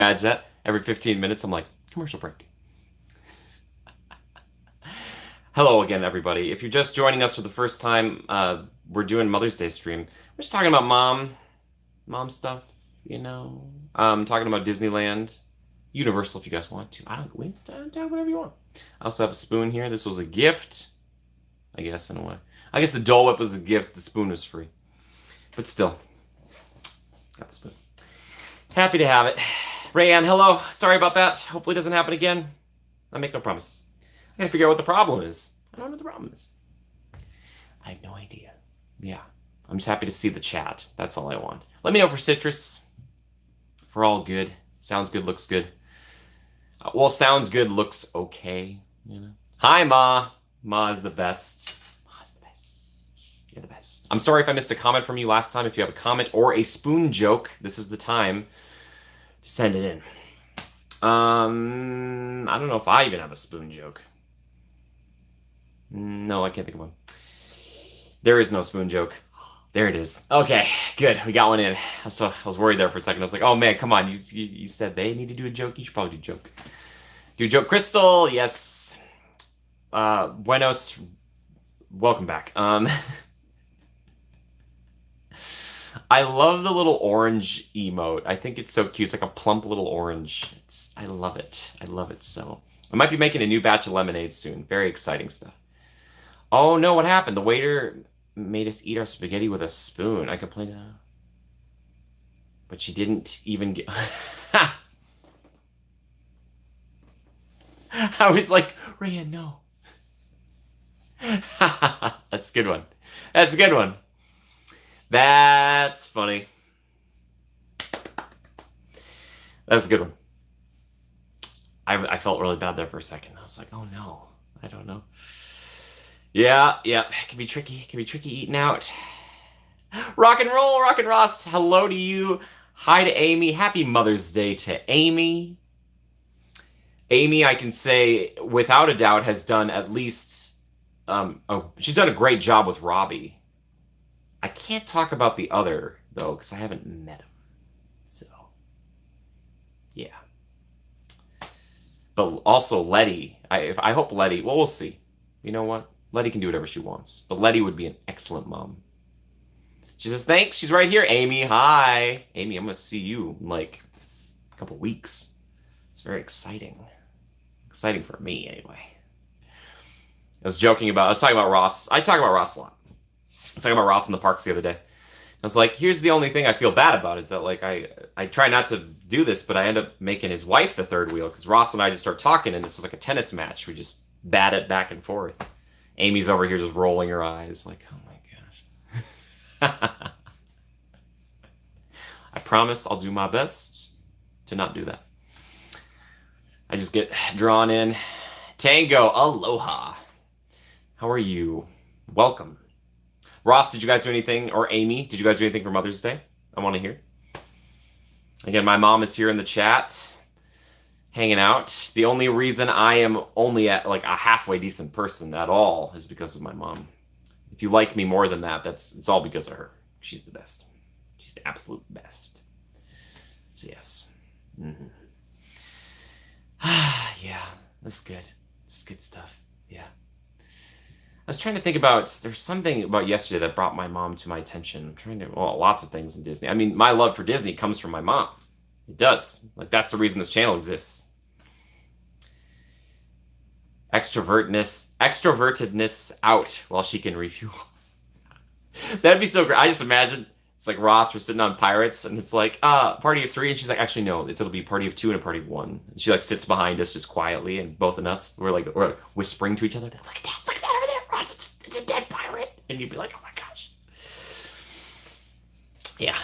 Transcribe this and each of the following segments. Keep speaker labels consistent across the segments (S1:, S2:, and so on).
S1: ads that every 15 minutes. I'm like, commercial break. Hello again, everybody. If you're just joining us for the first time, we're doing Mother's Day stream. We're just talking about mom stuff, talking about Disneyland, Universal if you guys want to. I don't, we, do whatever you want. I also have a spoon here. This was a gift, I guess, in a way. I guess the Dole Whip was a gift. The spoon was free. But still, got the spoon. Happy to have it. Rayanne, hello. Sorry about that. Hopefully it doesn't happen again. I make no promises. I gotta figure out what the problem is. I don't know what the problem is. I have no idea. Yeah. I'm just happy to see the chat. That's all I want. Let me know for Citrus. If we're all good. Sounds good, looks good. Well, sounds good, looks okay. Hi, Ma. Ma is the best. Ma's the best. You're the best. I'm sorry if I missed a comment from you last time. If you have a comment or a spoon joke, this is the time to send it in. I don't know if I even have a spoon joke. No, I can't think of one. There is no spoon joke. There it is. Okay, good. We got one in. So I was worried there for a second. I was like, oh man, come on. You said they need to do a joke. You should probably do a joke. Do a joke. Crystal, yes. Buenos, welcome back. I love the little orange emote. I think it's so cute. It's like a plump little orange. I love it. I love it so. I might be making a new batch of lemonade soon. Very exciting stuff. Oh no, what happened? The waiter made us eat our spaghetti with a spoon. I complained, but she didn't even get. I was like, Raya, no. That's a good one. That's a good one. That's funny. That's a good one. I felt really bad there for a second. I was like, oh no, I don't know. Yeah, it can be tricky. It can be tricky eating out. Rock and roll, Rock and Ross. Hello to you. Hi to Amy. Happy Mother's Day to Amy. Amy, I can say without a doubt, has done at least. She's done a great job with Robbie. I can't talk about the other though because I haven't met him. So, yeah. But also Letty. I hope Letty. Well, we'll see. You know what? Letty can do whatever she wants. But Letty would be an excellent mom. She says, thanks. She's right here. Amy, hi. Amy, I'm going to see you in like a couple weeks. It's very exciting. Exciting for me, anyway. I was talking about Ross. I talk about Ross a lot. I was talking about Ross in the parks the other day. I was like, here's the only thing I feel bad about is that like I try not to do this, but I end up making his wife the third wheel because Ross and I just start talking and it's just like a tennis match. We just bat it back and forth. Amy's over here just rolling her eyes like, oh my gosh. I promise I'll do my best to not do that. I just get drawn in. Tango, aloha. How are you? Welcome. Ross, did you guys do anything? Or Amy, did you guys do anything for Mother's Day? I want to hear. Again, my mom is here in the chat, hanging out. The only reason I am only at like a halfway decent person at all is because of my mom. If you like me more than that, it's all because of her. She's the best. She's the absolute best. So yes. Mm-hmm. Yeah, that's good. That's good stuff. Yeah. I was trying to think about, there's something about yesterday that brought my mom to my attention. Lots of things in Disney. I mean, my love for Disney comes from my mom. It does. Like, that's the reason this channel exists. Extrovertedness out while she can refuel. That'd be so great. I just imagine it's like Ross, we're sitting on Pirates, and it's like, party of 3, and she's like, actually, no, it'll be party of 2 and a party of 1. And she like sits behind us just quietly, and both of us, we're whispering to each other, look at that over there, Ross, it's a dead pirate. And you'd be like, oh my gosh. Yeah,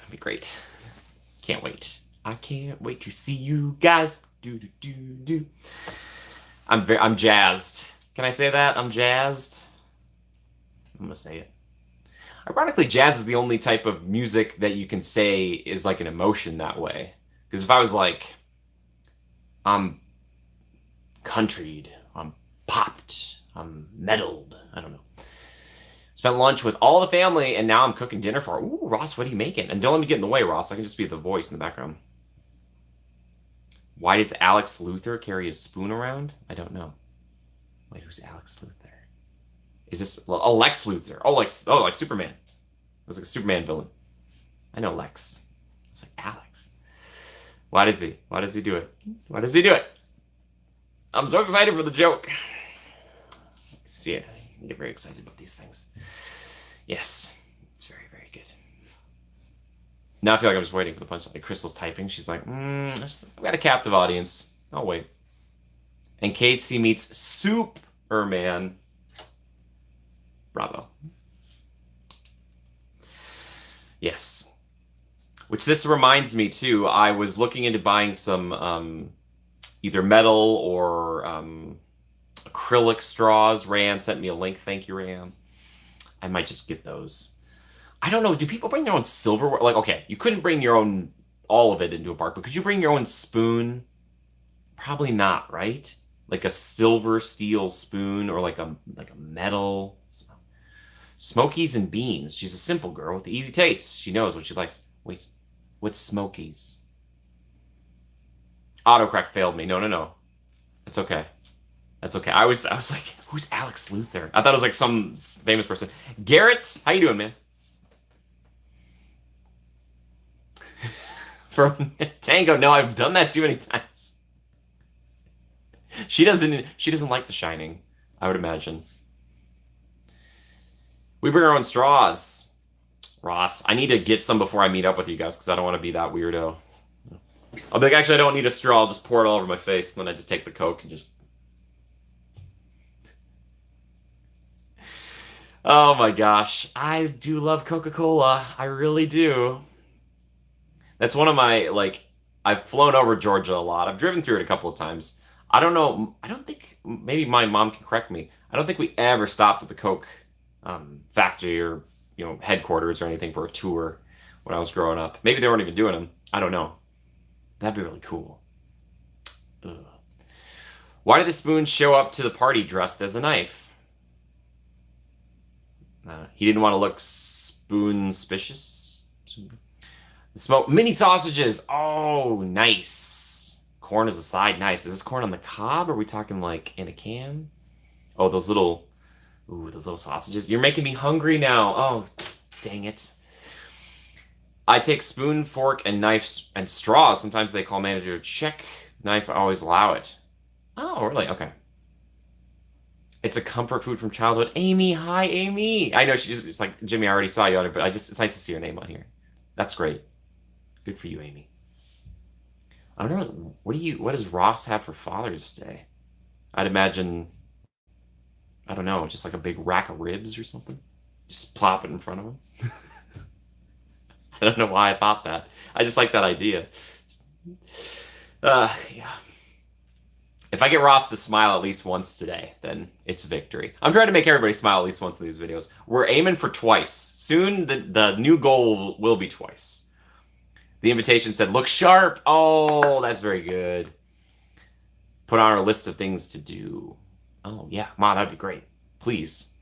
S1: it'd be great. Can't wait. I can't wait to see you guys. Do. I'm jazzed. Can I say that? I'm jazzed. I'm gonna say it. Ironically, jazz is the only type of music that you can say is like an emotion that way. Because if I was like, I'm countryed, I'm popped, I'm meddled, I don't know. Spent lunch with all the family, and now I'm cooking dinner for her. Ooh, Ross, what are you making? And don't let me get in the way, Ross. I can just be the voice in the background. Why does Alex Luthor carry a spoon around? I don't know. Wait, who's Alex Luthor? Is this Lex Luthor? Like Superman. It was like a Superman villain. I know Lex. It's like Alex. Why does he? Why does he do it? Why does he do it? I'm so excited for the joke. See it. I get very excited about these things. Yes. It's very, very good. Now I feel like I'm just waiting for the punchline. Like Crystal's typing. She's like, I've got a captive audience. I'll wait. And Casey meets Superman. Bravo. Yes. Which this reminds me too. I was looking into buying some either metal or acrylic straws. Rayanne sent me a link. Thank you, Rayanne. I might just get those. I don't know. Do people bring their own silverware? Like, okay, you couldn't bring your own all of it into a park, but could you bring your own spoon? Probably not, right? Like a silver steel spoon or like a metal. Smokies and beans. She's a simple girl with easy taste. She knows what she likes. Wait, what's Smokies? Autocorrect failed me. No, no, no. That's okay. That's okay. I was like, who's Alex Luthor? I thought it was like some famous person. Garrett, how you doing, man? From Tango. No, I've done that too many times. She doesn't like The Shining, I would imagine. We bring our own straws. Ross, I need to get some before I meet up with you guys because I don't want to be that weirdo. I'll be like, actually, I don't need a straw. I'll just pour it all over my face, and then I just take the Coke and just... Oh my gosh. I do love Coca-Cola. I really do. That's one of my, like, I've flown over Georgia a lot. I've driven through it a couple of times. I don't know. I don't think, maybe my mom can correct me. I don't think we ever stopped at the Coke factory or, headquarters or anything for a tour when I was growing up. Maybe they weren't even doing them. I don't know. That'd be really cool. Ugh. Why did the spoon show up to the party dressed as a knife? He didn't want to look spoon-spicious. The smoke mini sausages. Oh, nice. Corn as a side. Nice. Is this corn on the cob? Or are we talking like in a can? Oh, those little sausages. You're making me hungry now. Oh, dang it. I take spoon, fork, and knife and straw. Sometimes they call manager check. Knife, I always allow it. Oh, really? Okay. It's a comfort food from childhood. Amy, hi, Amy. I know it's like, Jimmy, I already saw you on it, but it's nice to see your name on here. That's great. Good for you, Amy. I don't know, what does Ross have for Father's Day? I'd imagine, I don't know, just like a big rack of ribs or something. Just plop it in front of him. I don't know why I thought that. I just like that idea. Yeah. If I get Ross to smile at least once today, then it's victory. I'm trying to make everybody smile at least once in these videos. We're aiming for twice. Soon, the new goal will be twice. The invitation said, look sharp. Oh, that's very good. Put on our list of things to do. Oh, yeah. Mom, that'd be great. Please.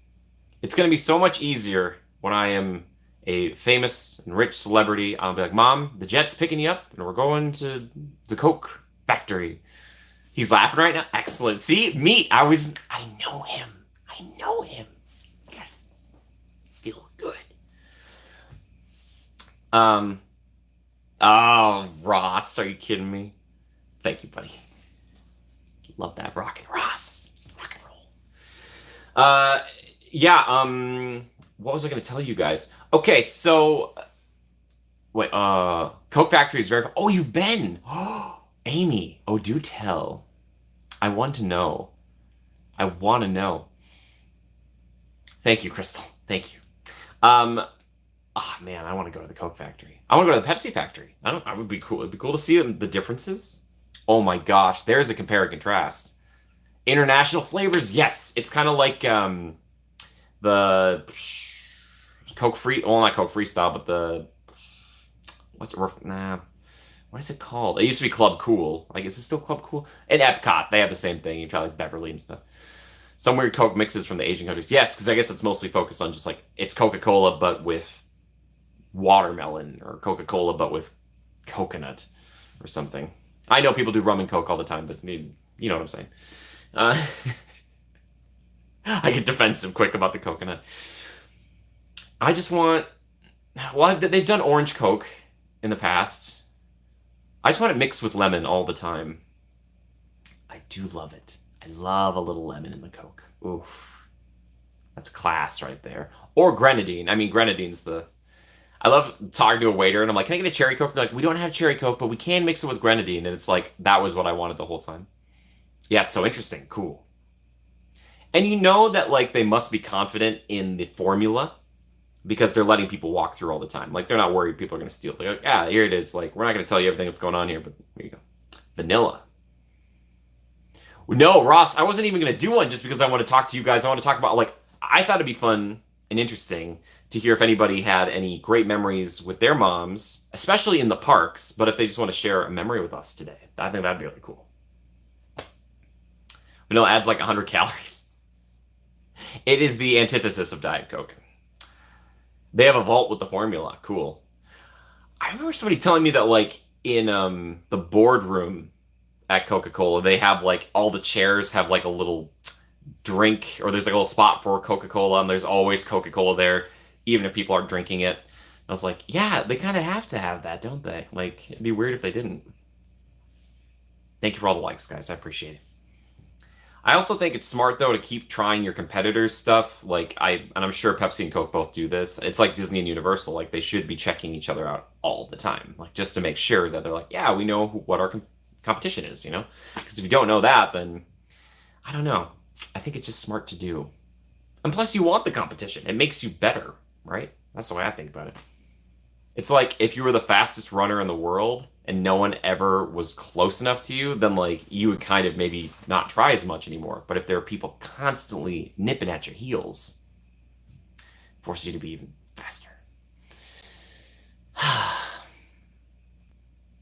S1: It's going to be so much easier when I am a famous and rich celebrity. I'll be like, Mom, the jet's picking you up, and we're going to the Coke factory. He's laughing right now. Excellent. See, me, I know him. I know him. Yes. Feel good. Oh, Ross, are you kidding me? Thank you, buddy. Love that rockin' Ross. Rock and roll. Yeah, what was I gonna tell you guys? Okay, so wait, Coke Factory is very... Oh, you've been! Amy, oh, do tell. I want to know. I want to know. Thank you, Crystal. Thank you. Oh man, I want to go to the Coke factory. I want to go to the Pepsi factory. I would be cool. It'd be cool to see the differences. Oh my gosh, there's a compare and contrast. International flavors, yes. It's kind of like the Coke Free, well, not Coke Freestyle, but the what is it called? It used to be Club Cool. Like, is it still Club Cool? In Epcot, they have the same thing. You try like Beverly and stuff. Some weird Coke mixes from the Asian countries. Yes, because I guess it's mostly focused on just like, it's Coca-Cola, but with watermelon, or Coca-Cola, but with coconut or something. I know people do rum and coke all the time, but you know what I'm saying. Uh, I get defensive quick about the coconut. I just want. Well, they've done orange coke in the past. I just want it mixed with lemon all the time. I do love it. I love a little lemon in the coke. Oof, that's class right there. Or grenadine. I mean, grenadine's the. I love talking to a waiter and I'm like, "Can I get a cherry coke?" They're like, "We don't have cherry coke, but we can mix it with grenadine." And it's like that was what I wanted the whole time. Yeah, it's so interesting. Cool. And you know that like they must be confident in the formula because they're letting people walk through all the time. Like they're not worried people are going to steal it. They're like, yeah, here it is. Like we're not going to tell you everything that's going on here, but here you go. Vanilla. No, Ross, I wasn't even going to do one just because I want to talk to you guys. I want to talk about like I thought it'd be fun and interesting to hear if anybody had any great memories with their moms, especially in the parks, but if they just want to share a memory with us today. I think that'd be really cool. Vanilla adds like 100 calories. It is the antithesis of Diet Coke. They have a vault with the formula. Cool. I remember somebody telling me that like in the boardroom at Coca-Cola, they have like all the chairs have like a little drink or there's like a little spot for Coca-Cola and there's always Coca-Cola there, even if people aren't drinking it. I was like, yeah, they kind of have to have that, don't they? Like, it'd be weird if they didn't. Thank you for all the likes, guys. I appreciate it. I also think it's smart though to keep trying your competitors' stuff. And I'm sure Pepsi and Coke both do this. It's like Disney and Universal. Like they should be checking each other out all the time, like just to make sure that they're like, yeah, we know what our competition is, you know? Because if you don't know that, then I don't know. I think it's just smart to do. And plus, you want the competition. It makes you better, right? That's the way I think about it. It's like if you were the fastest runner in the world and no one ever was close enough to you, then like you would kind of maybe not try as much anymore. But if there are people constantly nipping at your heels, it forces you to be even faster.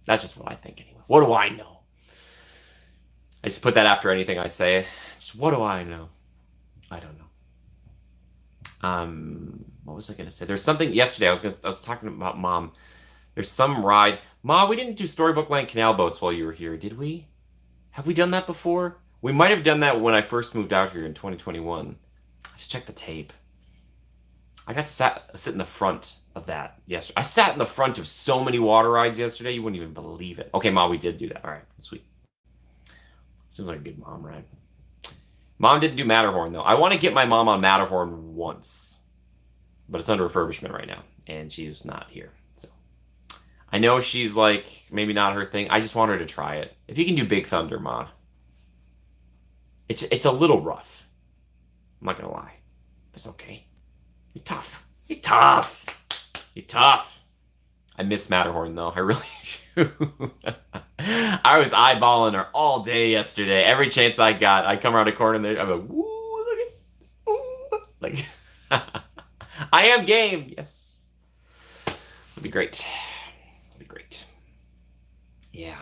S1: That's just what I think anyway. What do I know? I just put that after anything I say. Just what do I know? I don't know. What was I gonna say? There's something yesterday. I was talking about mom. There's some ride. Ma, we didn't do Storybook Land canal boats while you were here, did we? Have we done that before? We might have done that when I first moved out here in 2021. I should check the tape. I got to sit in the front of that yesterday. I sat in the front of so many water rides yesterday, you wouldn't even believe it. Okay, Ma, we did do that. All right, sweet. Seems like a good mom, right? Mom didn't do Matterhorn, though. I want to get my mom on Matterhorn once, but it's under refurbishment right now, and she's not here. So I know she's like, maybe not her thing. I just want her to try it. If you can do Big Thunder, Ma. It's a little rough. I'm not going to lie. It's okay. You're tough. You're tough. You're tough. I miss Matterhorn, though. I really do. I was eyeballing her all day yesterday. Every chance I got, I'd come around a corner and I'm like, woo, look at, woo. Like, I am game. Yes. It'll be great. It'll be great. Yeah.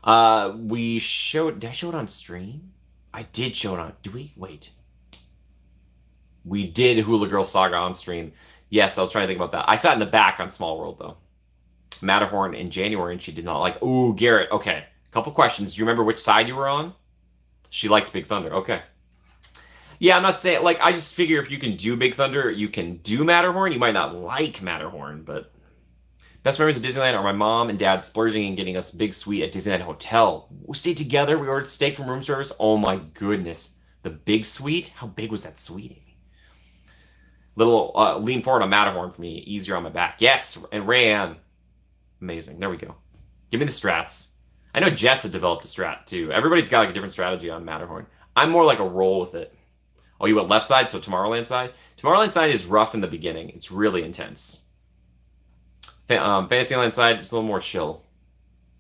S1: Did I show it on stream? I did show it on, do we? Wait. We did Hula Girl Saga on stream. Yes, I was trying to think about that. I sat in the back on Small World, though. Matterhorn in January, and she did not like. Ooh, Garrett. Okay, couple questions. Do you remember which side you were on? She liked Big Thunder. Okay. Yeah, I'm not saying like I just figure if you can do Big Thunder, you can do Matterhorn. You might not like Matterhorn, but best memories of Disneyland are my mom and dad splurging and getting us big suite at Disneyland Hotel. We stayed together. We ordered steak from room service. Oh my goodness, the big suite. How big was that suite, Amy? Little lean forward on Matterhorn for me, easier on my back. Yes, and Rayanne. Amazing. There we go. Give me the strats. I know Jess had developed a strat too. Everybody's got like a different strategy on Matterhorn. I'm more like a roll with it. Oh, you went left side, so Tomorrowland side? Tomorrowland side is rough in the beginning. It's really intense. Fantasyland side is a little more chill.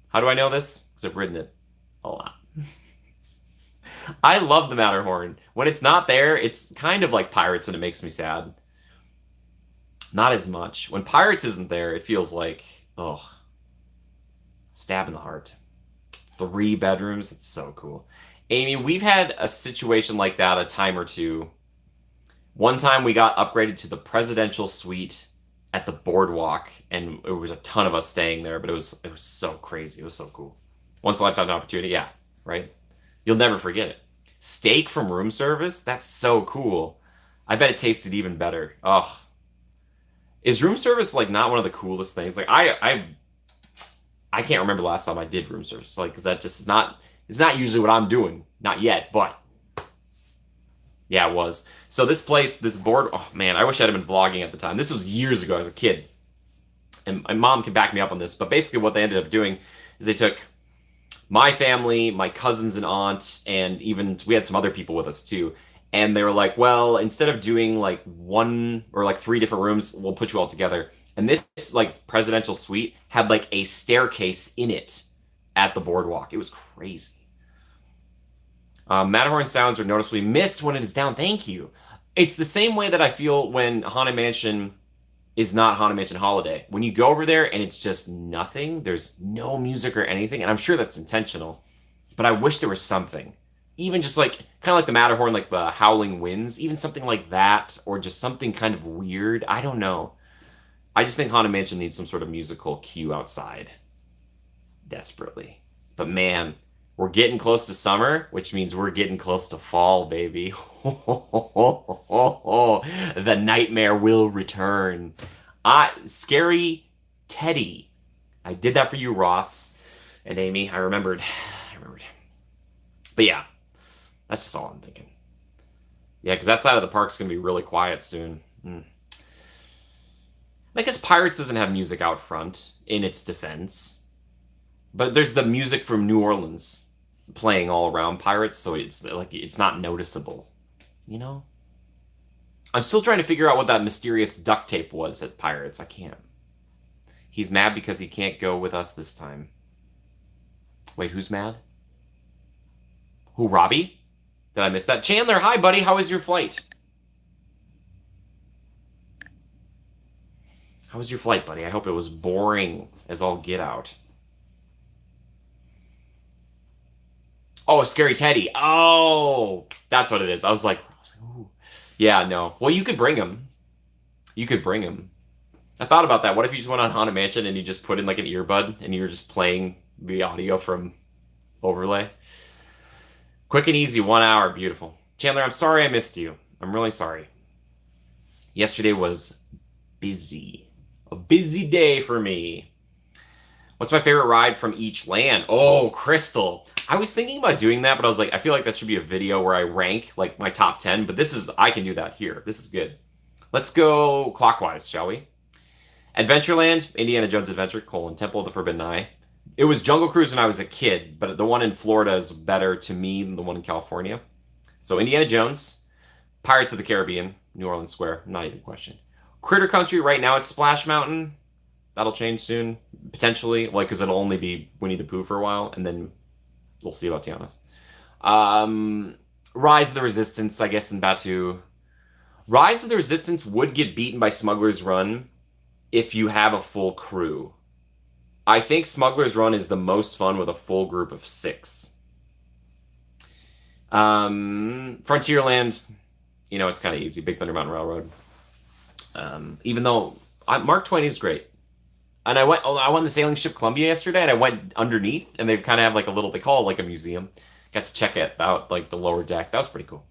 S1: How do I know this? Because I've ridden it a lot. I love the Matterhorn. When it's not there, it's kind of like Pirates and it makes me sad. Not as much. When Pirates isn't there, it feels like, oh, stab in the heart. 3 bedrooms. That's so cool. Amy, we've had a situation like that a time or two. One time we got upgraded to the presidential suite at the boardwalk, and it was a ton of us staying there, but it was so crazy. It was so cool. Once in a lifetime opportunity, yeah, right? You'll never forget it. Steak from room service? That's so cool. I bet it tasted even better. Oh, is room service like not one of the coolest things? Like I can't remember the last time I did room service. Like, 'cause that just is not it's not usually what I'm doing. Not yet, but yeah, it was. So this place, this board, oh man, I wish I'd have been vlogging at the time. This was years ago as a kid. And my mom can back me up on this, but basically what they ended up doing is they took my family, my cousins and aunt, and even we had some other people with us too. And they were like, well, instead of doing like one or like three different rooms, we'll put you all together. And this like presidential suite had like a staircase in it at the boardwalk. It was crazy. Matterhorn sounds are noticeably missed when it is down. Thank you. It's the same way that I feel when Haunted Mansion is not Haunted Mansion Holiday. When you go over there and it's just nothing, there's no music or anything, and I'm sure that's intentional, but I wish there was something. Even just like kind of like the Matterhorn, like the howling winds, even something like that, or just something kind of weird. I don't know. I just think Haunted Mansion needs some sort of musical cue outside desperately. But man, we're getting close to summer, which means we're getting close to fall, baby. The nightmare will return. Scary Teddy. I did that for you, Ross and Amy. I remembered. I remembered. But yeah, that's just all I'm thinking. Yeah, because that side of the park's gonna be really quiet soon. I guess Pirates doesn't have music out front in its defense, but there's the music from New Orleans playing all around Pirates, so it's like it's not noticeable, you know? I'm still trying to figure out what that mysterious duct tape was at Pirates. I can't. He's mad because he can't go with us this time. Wait, who's mad? Who, Robbie? Did I miss that? Chandler, hi, buddy. How was your flight? How was your flight, buddy? I hope it was boring as all get out. Oh, Scary Teddy. Oh, that's what it is. I was like, ooh. Yeah, no. Well, you could bring him. You could bring him. I thought about that. What if you just went on Haunted Mansion and you just put in like an earbud and you were just playing the audio from overlay? Quick and easy, 1 hour. Beautiful. Chandler, I'm sorry I missed you. I'm really sorry. Yesterday was busy. A busy day for me. What's my favorite ride from each land? Oh, Crystal. I was thinking about doing that, but I was like, I feel like that should be a video where I rank like my top 10, but I can do that here. This is good. Let's go clockwise, shall we? Adventureland, Indiana Jones Adventure, Temple of the Forbidden Eye. It was Jungle Cruise when I was a kid, but the one in Florida is better to me than the one in California. So Indiana Jones, Pirates of the Caribbean, New Orleans Square, not even a question. Critter Country, right now it's Splash Mountain. That'll change soon, potentially, like because it'll only be Winnie the Pooh for a while, and then we'll see about Tiana's. Rise of the Resistance, I guess, in Batu. Rise of the Resistance would get beaten by Smuggler's Run if you have a full crew. I think Smuggler's Run is the most fun with a full group of 6. Frontierland, it's kind of easy. Big Thunder Mountain Railroad. Even though Mark Twain is great. And I went on the sailing ship Columbia yesterday, and I went underneath, and they kind of have like they call it like a museum. Got to check it out, like the lower deck. That was pretty cool.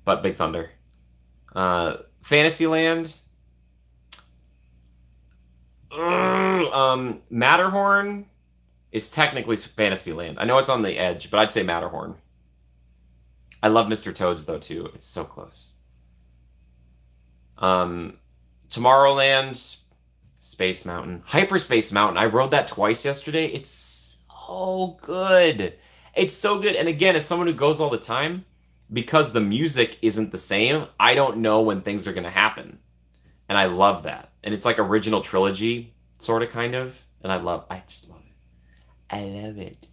S1: But Big Thunder. Fantasyland. Matterhorn is technically Fantasyland. I know it's on the edge, but I'd say Matterhorn. I love Mr. Toad's, though, too. It's so close. Tomorrowland, Space Mountain. Hyperspace Mountain. I rode that twice yesterday. It's so good. It's so good. And again, as someone who goes all the time, because the music isn't the same, I don't know when things are going to happen. And I love that. And it's like original trilogy, sort of, kind of. And I just love it. I love it.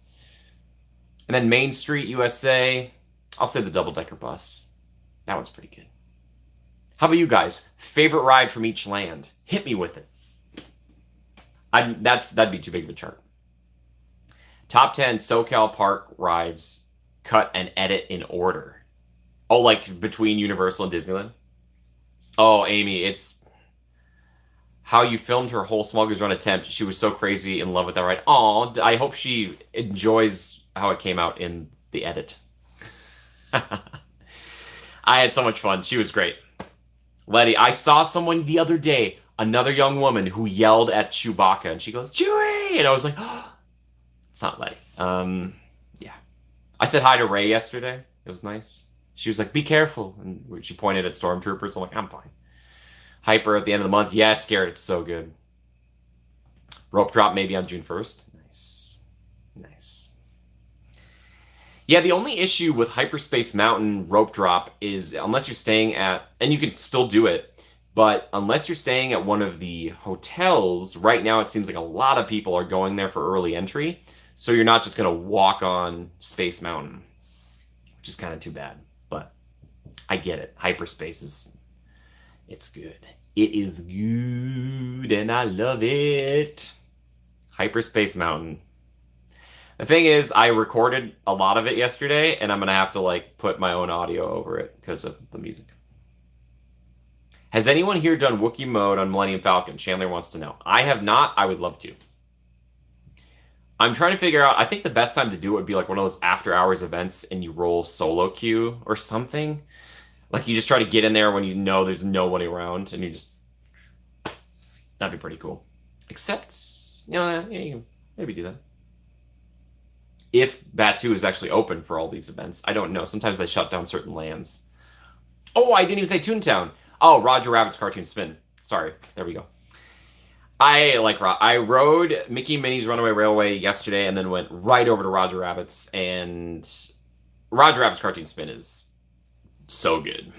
S1: And then Main Street, USA. I'll say the double-decker bus. That one's pretty good. How about you guys? Favorite ride from each land? Hit me with it. That'd be too big of a chart. Top 10 SoCal Park rides, cut and edit in order. Oh, like between Universal and Disneyland? Oh, Amy, it's... how you filmed her whole Smuggler's Run attempt. She was so crazy in love with that ride. Aw, I hope she enjoys how it came out in the edit. I had so much fun. She was great. Letty, I saw someone the other day, another young woman who yelled at Chewbacca, and she goes, Chewie! And I was like, oh, it's not Letty. Yeah. I said hi to Ray yesterday. It was nice. She was like, be careful. And she pointed at stormtroopers. I'm like, I'm fine. Hyper at the end of the month. Yeah, scared. It's so good. Rope drop maybe on June 1st. Nice. Nice. Yeah, the only issue with Hyperspace Mountain rope drop is unless you're staying at, and you can still do it, but unless you're staying at one of the hotels, right now it seems like a lot of people are going there for early entry. So you're not just going to walk on Space Mountain, which is kind of too bad. But I get it. Hyperspace is, it's good. It is good, and I love it. Hyperspace Mountain. The thing is, I recorded a lot of it yesterday, and I'm gonna have to like put my own audio over it because of the music. Has anyone here done Wookiee mode on Millennium Falcon? Chandler wants to know. I have not. I would love to. I'm trying to figure out. I think the best time to do it would be like one of those after hours events, and you roll solo queue or something. Like you just try to get in there when you know there's nobody around, and you just that'd be pretty cool. Except, yeah, you can maybe do that. If Batu is actually open for all these events. I don't know. Sometimes they shut down certain lands. Oh, I didn't even say Toontown. Oh, Roger Rabbit's Cartoon Spin. Sorry. There we go. I rode Mickey and Minnie's Runaway Railway yesterday and then went right over to Roger Rabbit's, and Roger Rabbit's Cartoon Spin is so good.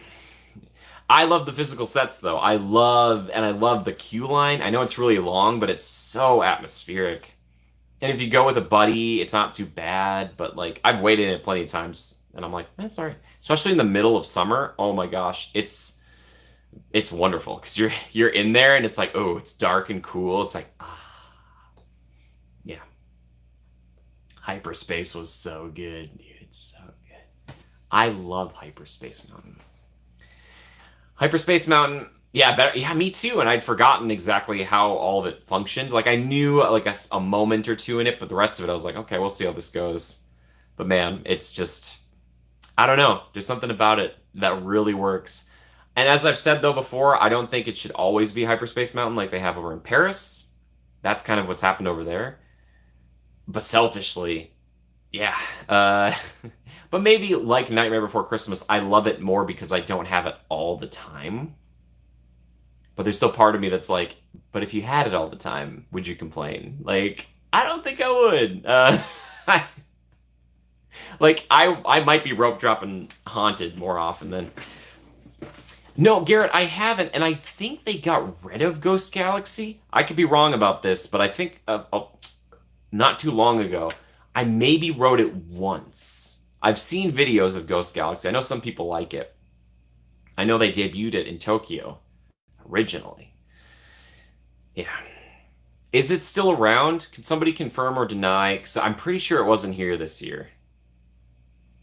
S1: I love the physical sets though. I love the queue line. I know it's really long, but it's so atmospheric. And if you go with a buddy, it's not too bad, but like I've waited in it plenty of times and I'm like, sorry. Especially in the middle of summer. Oh my gosh, it's wonderful because you're in there and it's like, oh, it's dark and cool. It's like, yeah. Hyperspace was so good, dude. It's so good. I love Hyperspace Mountain. Hyperspace Mountain, yeah, better. Yeah, me too. And I'd forgotten exactly how all of it functioned. Like I knew like a moment or two in it, but the rest of it, I was like, okay, we'll see how this goes. But man, it's just, I don't know. There's something about it that really works. And as I've said though before, I don't think it should always be Hyperspace Mountain like they have over in Paris. That's kind of what's happened over there. But selfishly, yeah. But maybe like Nightmare Before Christmas, I love it more because I don't have it all the time. But there's still part of me that's like, but if you had it all the time, would you complain? Like, I don't think I would. I might be rope dropping Haunted more often than. No, Garrett, I haven't, and I think they got rid of Ghost Galaxy. I could be wrong about this, but I think not too long ago, I maybe rode it once. I've seen videos of Ghost Galaxy. I know some people like it. I know they debuted it in Tokyo originally. Yeah. Is it still around? Can somebody confirm or deny? Because I'm pretty sure it wasn't here this year.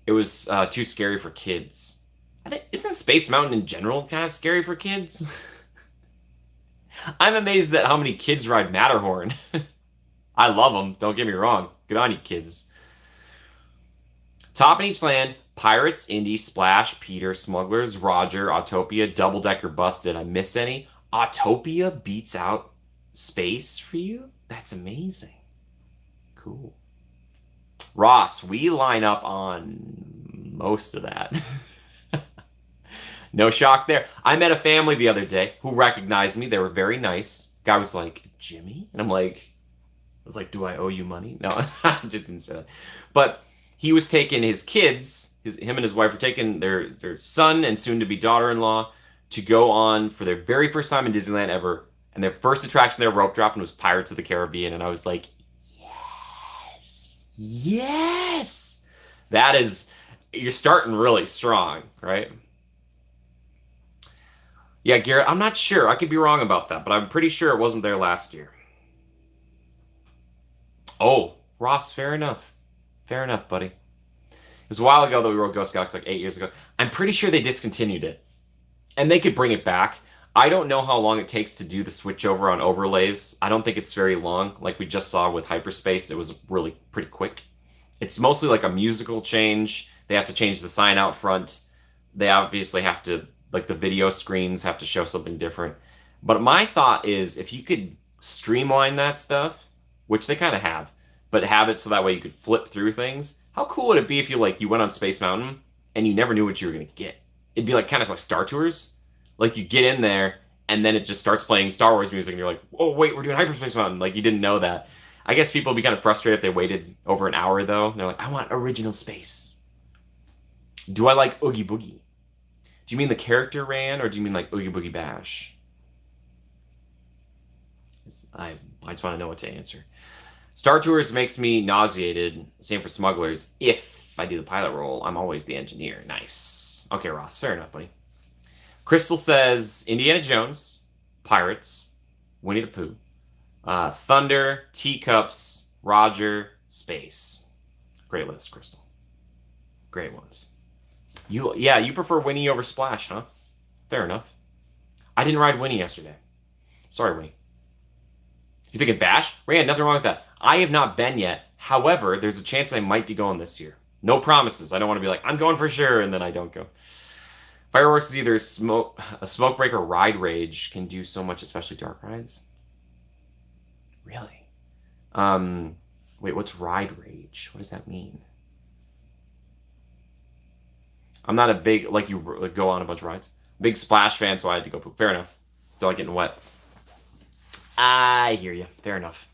S1: It was too scary for kids. I think, isn't Space Mountain in general kind of scary for kids? I'm amazed at how many kids ride Matterhorn. I love them, don't get me wrong. Good on you, kids. Top in each land, Pirates, Indy, Splash, Peter, Smugglers, Roger, Autopia, Double Decker Busted. I miss any? Autopia beats out Space for you? That's amazing. Cool. Ross, we line up on most of that. No shock there. I met a family the other day who recognized me. They were very nice. Guy was like, Jimmy? And I was like, do I owe you money? No, I just didn't say that. But he was taking his kids, him and his wife were taking their son and soon-to-be daughter-in-law to go on for their very first time in Disneyland ever. And their first attraction there, rope dropping, was Pirates of the Caribbean. And I was like, yes, yes. That is, you're starting really strong, right? Yeah, Garrett, I'm not sure. I could be wrong about that, but I'm pretty sure it wasn't there last year. Oh, Ross, fair enough. Fair enough, buddy. It was a while ago that we rode Ghost Galaxy, like 8 years ago. I'm pretty sure they discontinued it. And they could bring it back. I don't know how long it takes to do the switch over on overlays. I don't think it's very long. Like we just saw with Hyperspace, it was really pretty quick. It's mostly like a musical change. They have to change the sign out front. They obviously have to, like the video screens have to show something different. But my thought is if you could streamline that stuff, which they kind of have, but have it so that way you could flip through things. How cool would it be if you went on Space Mountain and you never knew what you were gonna get? It'd be like kind of like Star Tours. Like you get in there and then it just starts playing Star Wars music and you're like, oh wait, we're doing Hyperspace Mountain. Like you didn't know that. I guess people would be kind of frustrated if they waited over an hour though. And they're like, I want original space. Do I like Oogie Boogie? Do you mean the character ran or do you mean like Oogie Boogie Bash? I just want to know what to answer. Star Tours makes me nauseated. Same for Smugglers. If I do the pilot role, I'm always the engineer. Nice. Okay, Ross. Fair enough, buddy. Crystal says Indiana Jones, Pirates, Winnie the Pooh, Thunder, Teacups, Roger, Space. Great list, Crystal. Great ones. You prefer Winnie over Splash, huh? Fair enough. I didn't ride Winnie yesterday. Sorry, Winnie. You thinking Bash? Rand, nothing wrong with that. I have not been yet. However, there's a chance I might be going this year. No promises. I don't want to be like, I'm going for sure, and then I don't go. Fireworks is either a smoke break or ride rage. Can do so much, especially dark rides. Really? Wait, what's ride rage? What does that mean? I'm not a big, like you like, go on a bunch of rides. Big Splash fan, so I had to go poop. Fair enough. Don't like getting wet. I hear you. Fair enough.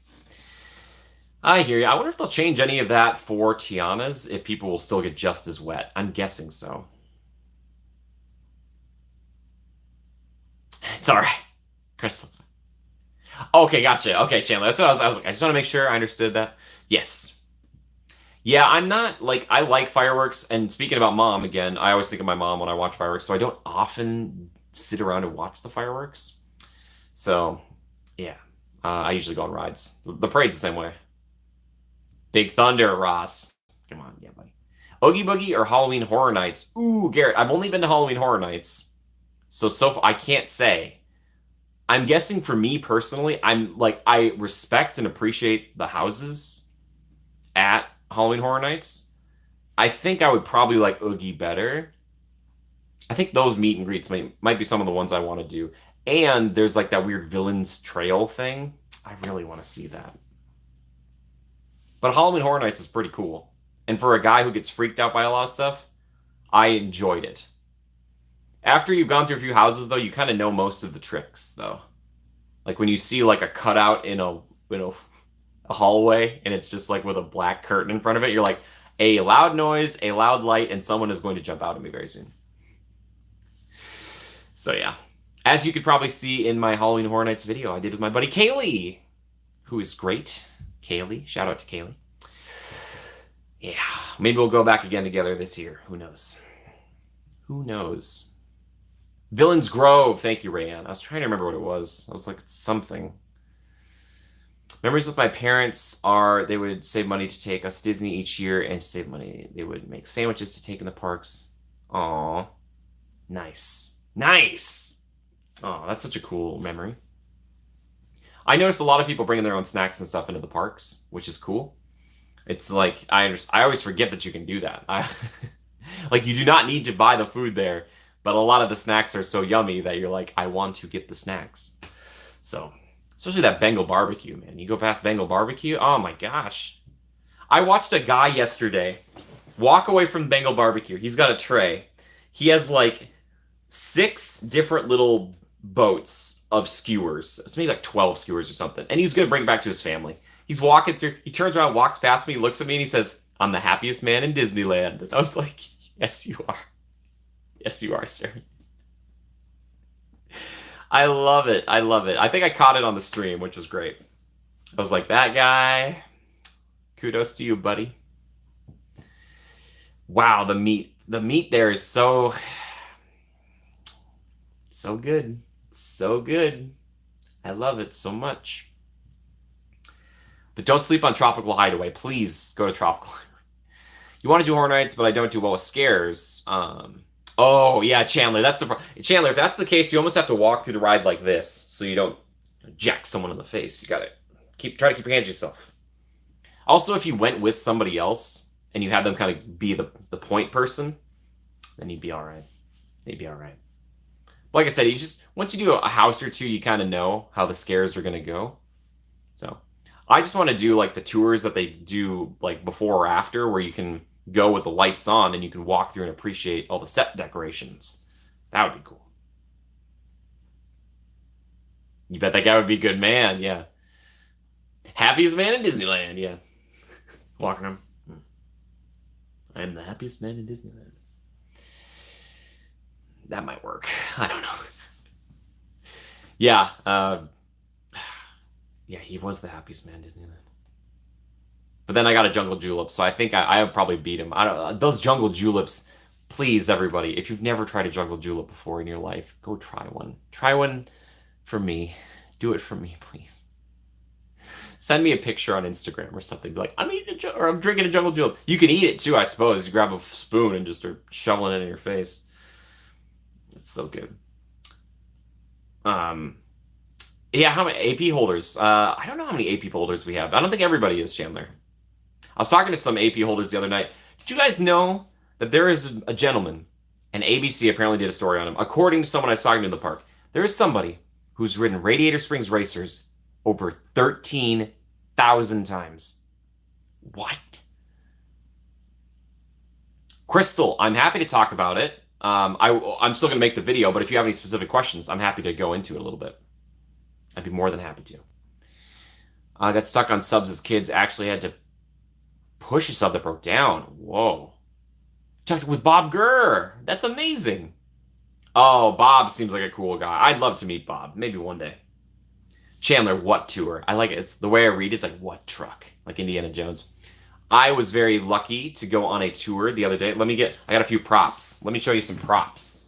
S1: I hear you. I wonder if they'll change any of that for Tiana's, if people will still get just as wet. I'm guessing so. It's all right. Crystal. Okay, gotcha. Okay, Chandler. That's what I was like. I just want to make sure I understood that. Yes. Yeah, I'm not like I like fireworks. And speaking about mom again, I always think of my mom when I watch fireworks, so I don't often sit around and watch the fireworks. So, yeah, I usually go on rides. The parade's the same way. Big Thunder, Ross. Come on, yeah, buddy. Oogie Boogie or Halloween Horror Nights? Ooh, Garrett, I've only been to Halloween Horror Nights, so far I can't say. I'm guessing for me personally, I'm like I respect and appreciate the houses at Halloween Horror Nights. I think I would probably like Oogie better. I think those meet and greets might be some of the ones I want to do. And there's like that weird villains trail thing. I really want to see that. But Halloween Horror Nights is pretty cool. And for a guy who gets freaked out by a lot of stuff, I enjoyed it. After you've gone through a few houses, though, you kind of know most of the tricks, though. Like when you see like a cutout in a hallway, and it's just like with a black curtain in front of it, you're like, a loud noise, a loud light, and someone is going to jump out at me very soon. So yeah. As you could probably see in my Halloween Horror Nights video I did with my buddy Kaylee, who is great. Kaylee, shout out to Kaylee. Yeah, maybe we'll go back again together this year. Who knows? Who knows? Villains Grove. Thank you, Rayanne. I was trying to remember what it was. I was like, something. Memories with my parents are they would save money to take us to Disney each year, and to save money, they would make sandwiches to take in the parks. Aw. Nice. Nice! Oh, that's such a cool memory. I noticed a lot of people bringing their own snacks and stuff into the parks, which is cool. It's like, I always forget that you can do that. Like, you do not need to buy the food there, but a lot of the snacks are so yummy that you're like, I want to get the snacks. So, especially that Bengal barbecue, man. You go past Bengal barbecue, oh my gosh. I watched a guy yesterday walk away from Bengal barbecue. He's got a tray. He has like 6 different little boats of skewers. It's maybe like 12 skewers or something. And he's going to bring it back to his family. He's walking through. He turns around, walks past me, looks at me, and he says, I'm the happiest man in Disneyland. And I was like, yes, you are. Yes, you are, sir. I love it. I love it. I think I caught it on the stream, which was great. I was like, that guy, kudos to you, buddy. Wow, the meat. The meat there is so good. So good. I love it so much. But don't sleep on Tropical Hideaway. Please go to Tropical. You want to do Horror Nights, but I don't do well with scares. Oh yeah, Chandler. That's the Chandler. If that's the case, you almost have to walk through the ride like this, so you don't jack someone in the face. You gotta try to keep your hands to yourself. Also, if you went with somebody else and you had them kind of be the point person, then you'd be all right. You'd be all right. Like I said, you just once you do a house or two, you kind of know how the scares are gonna go. So I just want to do like the tours that they do like before or after, where you can go with the lights on and you can walk through and appreciate all the set decorations. That would be cool. You bet that guy would be a good man. Yeah, happiest man in Disneyland. Yeah, walking him. I am the happiest man in Disneyland. That might work. I don't know. Yeah, yeah, he was the happiest man in Disneyland. But then I got a jungle julep, so I think I would probably beat him. I don't those jungle juleps. Please, everybody, if you've never tried a jungle julep before in your life, go try one. Try one for me. Do it for me, please. Send me a picture on Instagram or something. Be like, I'm eating or I'm drinking a jungle julep. You can eat it too, I suppose. You grab a spoon and just start shoveling it in your face. It's so good. Um, yeah, how many AP holders? I don't know how many AP holders we have. I don't think everybody is, Chandler. I was talking to some AP holders the other night. Did you guys know that there is a gentleman, and ABC apparently did a story on him, according to someone I was talking to in the park. There is somebody who's ridden Radiator Springs Racers over 13,000 times. What? Crystal, I'm happy to talk about it. I'm still going to make the video, but if you have any specific questions, I'm happy to go into it a little bit. I'd be more than happy to. I got stuck on subs as kids, actually had to push a sub that broke down. Whoa. Talked with Bob Gurr. That's amazing. Oh, Bob seems like a cool guy. I'd love to meet Bob. Maybe one day. Chandler, what tour? I like it. It's the way I read it's like what truck? Like Indiana Jones. I was very lucky to go on a tour the other day. I got a few props. Let me show you some props.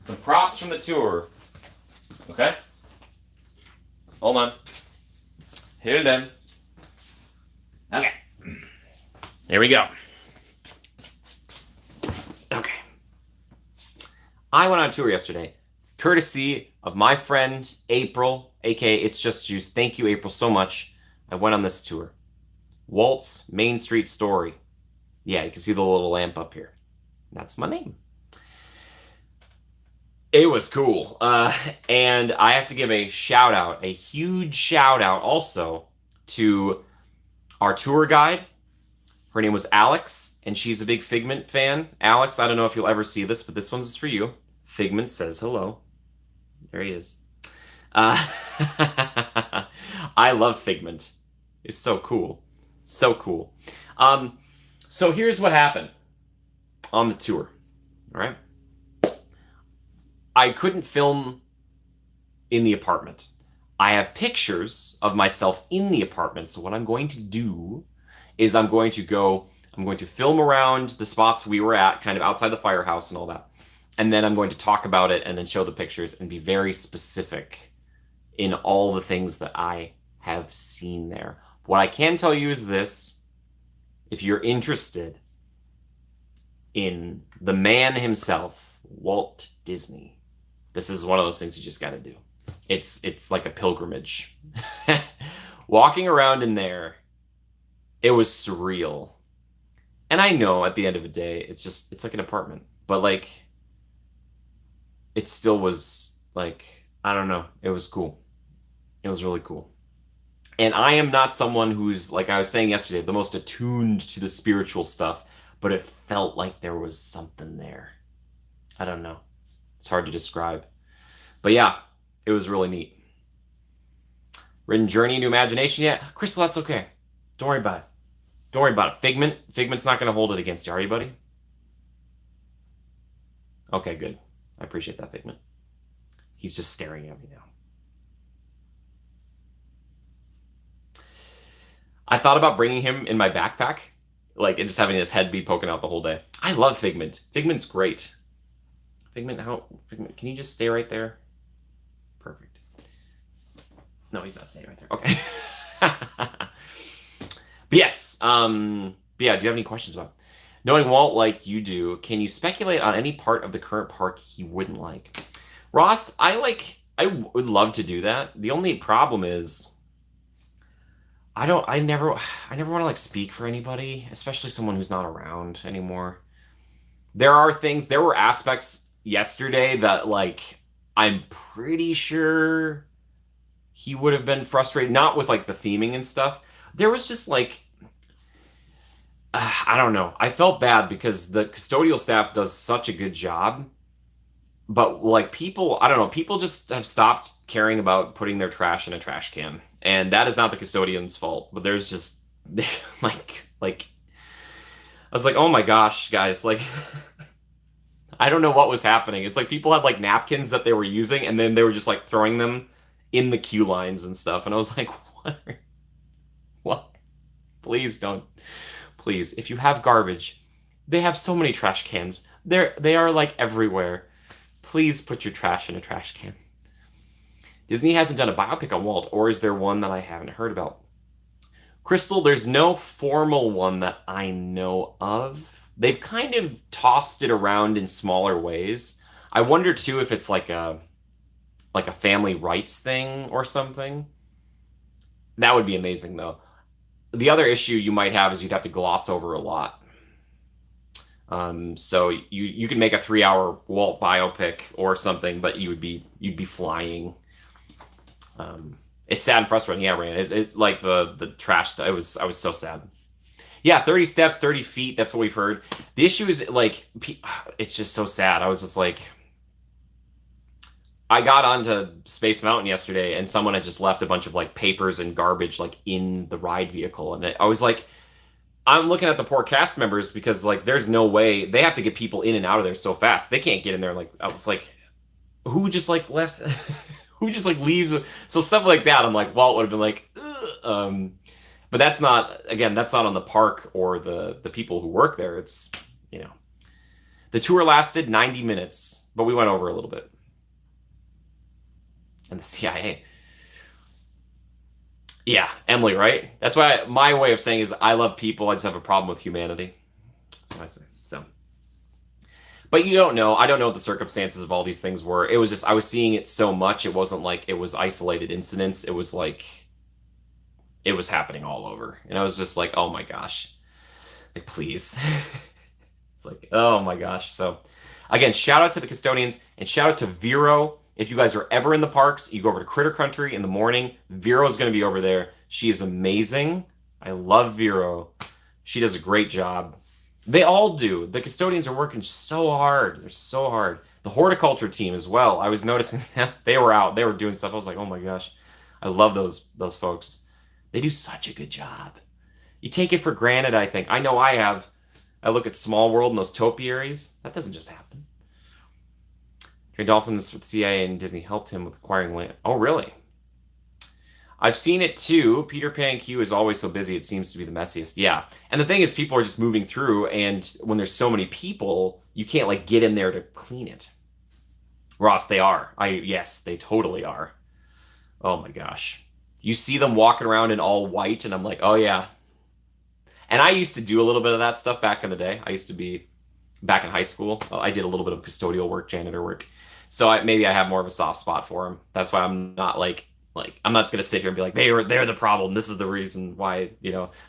S1: Some props from the tour. Okay? Hold on. Here then. Okay. Here we go. Okay. I went on tour yesterday, courtesy of my friend April, aka It's Just Juice. Thank you, April, so much. I went on this tour. Walt's Main Street Story. Yeah, you can see the little lamp up here. That's my name. It was cool. And I have to give a shout out, a huge shout out also to our tour guide. Her name was Alex, and she's a big Figment fan. Alex, I don't know if you'll ever see this, but this one's for you. Figment says hello. There he is. I love Figment. It's so cool. So cool. So here's what happened on the tour. All right. I couldn't film in the apartment. I have pictures of myself in the apartment. So what I'm going to do is I'm going to film around the spots we were at, kind of outside the firehouse and all that. And then I'm going to talk about it and then show the pictures and be very specific in all the things that I have seen there. What I can tell you is this: if you're interested in the man himself, Walt Disney, this is one of those things you just got to do. It's like a pilgrimage. Walking around in there, it was surreal. And I know at the end of the day, it's like an apartment, but like it still was like, I don't know, it was cool. It was really cool. And I am not someone who's, like I was saying yesterday, the most attuned to the spiritual stuff, but it felt like there was something there. I don't know. It's hard to describe. But yeah, it was really neat. Written Journey into Imagination yet? Crystal, that's okay. Don't worry about it. Don't worry about it. Figment's not going to hold it against you, are you, buddy? Okay, good. I appreciate that, Figment. He's just staring at me now. I thought about bringing him in my backpack, like, and just having his head be poking out the whole day. I love Figment. Figment's great. Figment, can you just stay right there? Perfect. No, he's not staying right there. Okay. But yes, but yeah, do you have any questions about it? Knowing Walt like you do, can you speculate on any part of the current park he wouldn't like? Ross, I would love to do that. The only problem is I never want to like speak for anybody, especially someone who's not around anymore. There were aspects yesterday that like I'm pretty sure he would have been frustrated, not with like the theming and stuff. There was just like I don't know. I felt bad because the custodial staff does such a good job, but like people, I don't know, people just have stopped caring about putting their trash in a trash can. And that is not the custodian's fault, but there's just like I was like, "Oh my gosh, guys, like I don't know what was happening." It's like people had like napkins that they were using and then they were just like throwing them in the queue lines and stuff. And I was like, "What? What? Please don't. Please, if you have garbage, they have so many trash cans. They are like everywhere. Please put your trash in a trash can." Disney hasn't done a biopic on Walt, or is there one that I haven't heard about? Crystal, there's no formal one that I know of. They've kind of tossed it around in smaller ways. I wonder too if it's like a family rights thing or something. That would be amazing though. The other issue you might have is you'd have to gloss over a lot. So you could make a 3 hour Walt biopic or something, but you'd be flying. It's sad and frustrating. Yeah, Ryan. Like the trash stuff. I was so sad. Yeah, 30 steps, 30 feet. That's what we've heard. The issue is like it's just so sad. I was just like I got onto Space Mountain yesterday and someone had just left a bunch of like papers and garbage like in the ride vehicle and I was like I'm looking at the poor cast members because like there's no way they have to get people in and out of there so fast. They can't get in there like I was like who just like left who just like leaves so stuff like that I'm like Walt would have been like ugh. But that's not again that's not on the park or the people who work there. It's you know the tour lasted 90 minutes but we went over a little bit and the CIA. Yeah, Emily, right? That's why my way of saying is I love people. I just have a problem with humanity. That's what I say. So, but you don't know. I don't know what the circumstances of all these things were. It was just I was seeing it so much. It wasn't like it was isolated incidents. It was like it was happening all over, and I was just like, oh my gosh, like please. It's like, oh my gosh. So, again, shout out to the custodians and shout out to Vero. If you guys are ever in the parks, you go over to Critter Country in the morning. Vero is going to be over there. She is amazing. I love Vero. She does a great job. They all do. The custodians are working so hard. They're so hard. The horticulture team as well. I was noticing that they were out. They were doing stuff. I was like, oh my gosh, I love those folks. They do such a good job. You take it for granted, I think. I know I have. I look at Small World and those topiaries. That doesn't just happen. Trade Dolphins with CIA and Disney helped him with acquiring land. Oh, really? I've seen it too. Peter Pan queue is always so busy, it seems to be the messiest. Yeah. And the thing is, people are just moving through, and when there's so many people, you can't like get in there to clean it. Ross, they are. Yes, they totally are. Oh my gosh. You see them walking around in all white, and I'm like, oh yeah. And I used to do a little bit of that stuff back in the day. I used to be back in high school. I did a little bit of custodial work, janitor work. So maybe I have more of a soft spot for them. That's why I'm not like I'm not gonna sit here and be like they're the problem. This is the reason why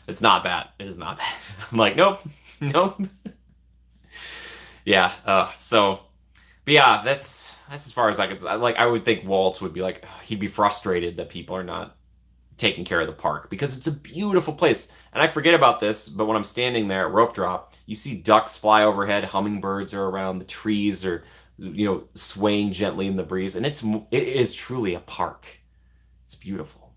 S1: it's not that. It is not that. I'm like nope, nope. Yeah. But yeah, that's as far as I could. Like I would think Waltz would be like he'd be frustrated that people are not taking care of the park because it's a beautiful place. And I forget about this, but when I'm standing there at rope drop, you see ducks fly overhead, hummingbirds are around, the trees are swaying gently in the breeze, and it is truly a park. It's beautiful.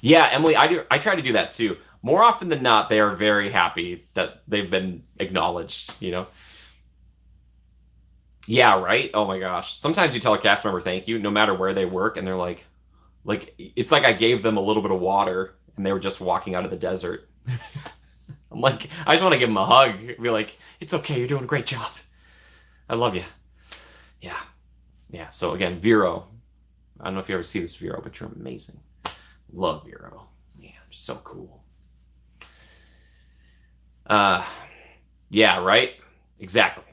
S1: Yeah, Emily, I try to do that too. More often than not, they are very happy that they've been acknowledged. Yeah, right? Oh my gosh. Sometimes you tell a cast member thank you, no matter where they work, and they're like it's like I gave them a little bit of water and they were just walking out of the desert. I'm like, I just want to give them a hug. Be like, it's okay, you're doing a great job. I love you. Yeah. Yeah. So again, Vero. I don't know if you ever see this Vero, but you're amazing. Love Vero. Yeah, just so cool. Uh, yeah, right? Exactly.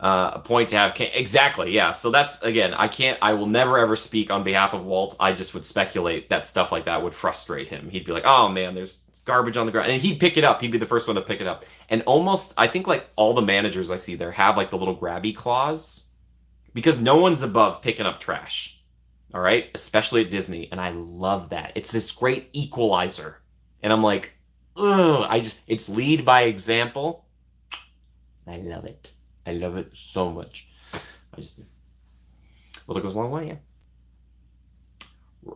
S1: A point to have. Exactly, yeah. So that's, again, I will never ever speak on behalf of Walt. I just would speculate that stuff like that would frustrate him. He'd be like, oh man, there's garbage on the ground. And he'd pick it up. He'd be the first one to pick it up. And almost, I think like all the managers I see there have like the little grabby claws because no one's above picking up trash. All right, especially at Disney, and I love that. It's this great equalizer, and I'm like, ugh, it's lead by example. I love it. I love it so much. I just do. Well, it goes a long way, yeah.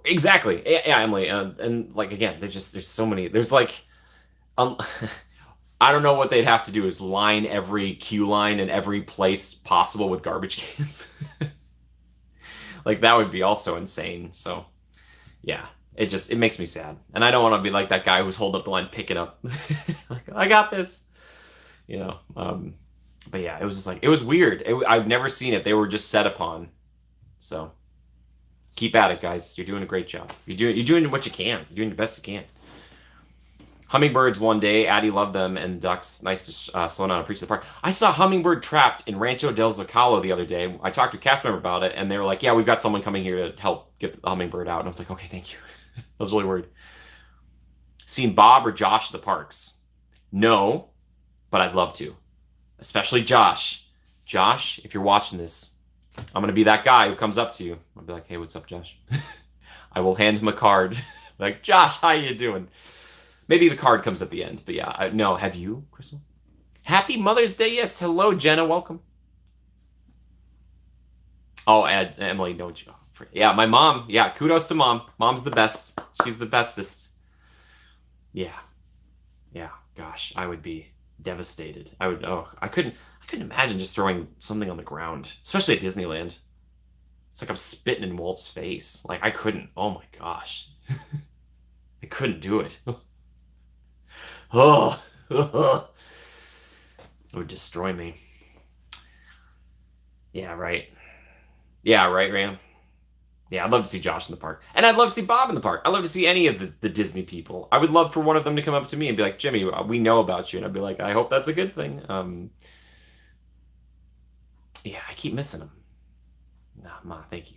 S1: Exactly, yeah, yeah, Emily, and like again, there's so many. There's like, um, I don't know what they'd have to do is line every queue line in every place possible with garbage cans. Like that would be also insane. So yeah, it makes me sad, and I don't want to be like that guy who's holding up the line, pick it up, like I got this, you know. But yeah, it was just like it was weird. I've never seen it. They were just set upon. So keep at it, guys. You're doing a great job. You're doing what you can. You're doing the best you can. Hummingbirds one day, Addie loved them, and ducks. Nice to slow down and preach the park. I saw hummingbird trapped in Rancho del Zocalo the other day. I talked to a cast member about it, and they were like, "Yeah, we've got someone coming here to help get the hummingbird out." And I was like, "Okay, thank you." I was really worried. Seen Bob or Josh at the parks? No, but I'd love to, especially Josh. Josh, if you're watching this, I'm gonna be that guy who comes up to you. I'll be like, "Hey, what's up, Josh?" I will hand him a card, like, "Josh, how you doing?" Maybe the card comes at the end, but yeah, no. Have you, Crystal? Happy Mother's Day. Yes. Hello, Jenna. Welcome. Oh, Emily, don't you? Yeah, my mom. Yeah, kudos to mom. Mom's the best. She's the bestest. Yeah, yeah. Gosh, I would be devastated. I would. Oh, I couldn't imagine just throwing something on the ground, especially at Disneyland. It's like I'm spitting in Walt's face. Like I couldn't. Oh my gosh, I couldn't do it. Oh, it would destroy me. Yeah, right. Yeah, right, Ram. Yeah, I'd love to see Josh in the park. And I'd love to see Bob in the park. I'd love to see any of the Disney people. I would love for one of them to come up to me and be like, Jimmy, we know about you. And I'd be like, I hope that's a good thing. Yeah, I keep missing them. Nah, Ma, thank you.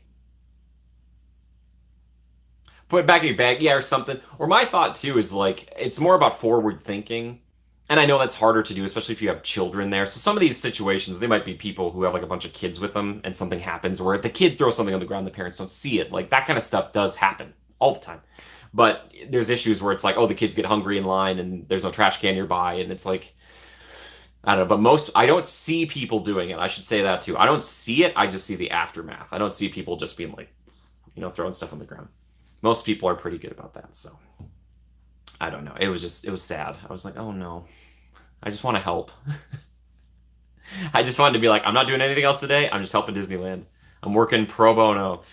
S1: Put it back in your bag, yeah, or something. Or my thought too is like, it's more about forward thinking. And I know that's harder to do, especially if you have children there. So some of these situations, they might be people who have like a bunch of kids with them and something happens where the kid throws something on the ground, the parents don't see it. Like that kind of stuff does happen all the time. But there's issues where it's like, oh, the kids get hungry in line and there's no trash can nearby. And it's like, I don't know. But I don't see people doing it. I should say that too. I don't see it. I just see the aftermath. I don't see people just being like, throwing stuff on the ground. Most people are pretty good about that. So I don't know. It was sad. I was like, oh no. I just want to help. I just wanted to be like, I'm not doing anything else today. I'm just helping Disneyland. I'm working pro bono.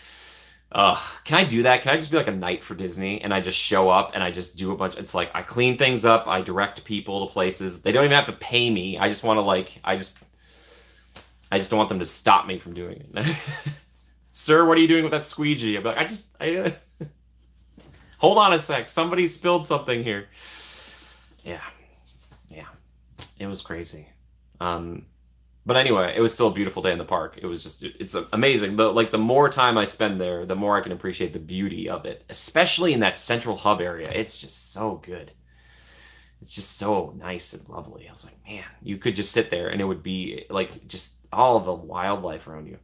S1: Can I do that? Can I just be like a knight for Disney and I just show up and I just do a bunch? It's like I clean things up. I direct people to places. They don't even have to pay me. I just want to like, I just don't want them to stop me from doing it. Sir, what are you doing with that squeegee? I'm like, hold on a sec. Somebody spilled something here. Yeah. Yeah. It was crazy. Um, but anyway, it was still a beautiful day in the park. It's amazing. The more time I spend there, the more I can appreciate the beauty of it, especially in that central hub area. It's just so good. It's just so nice and lovely. I was like, man, you could just sit there and it would be like just all of the wildlife around you.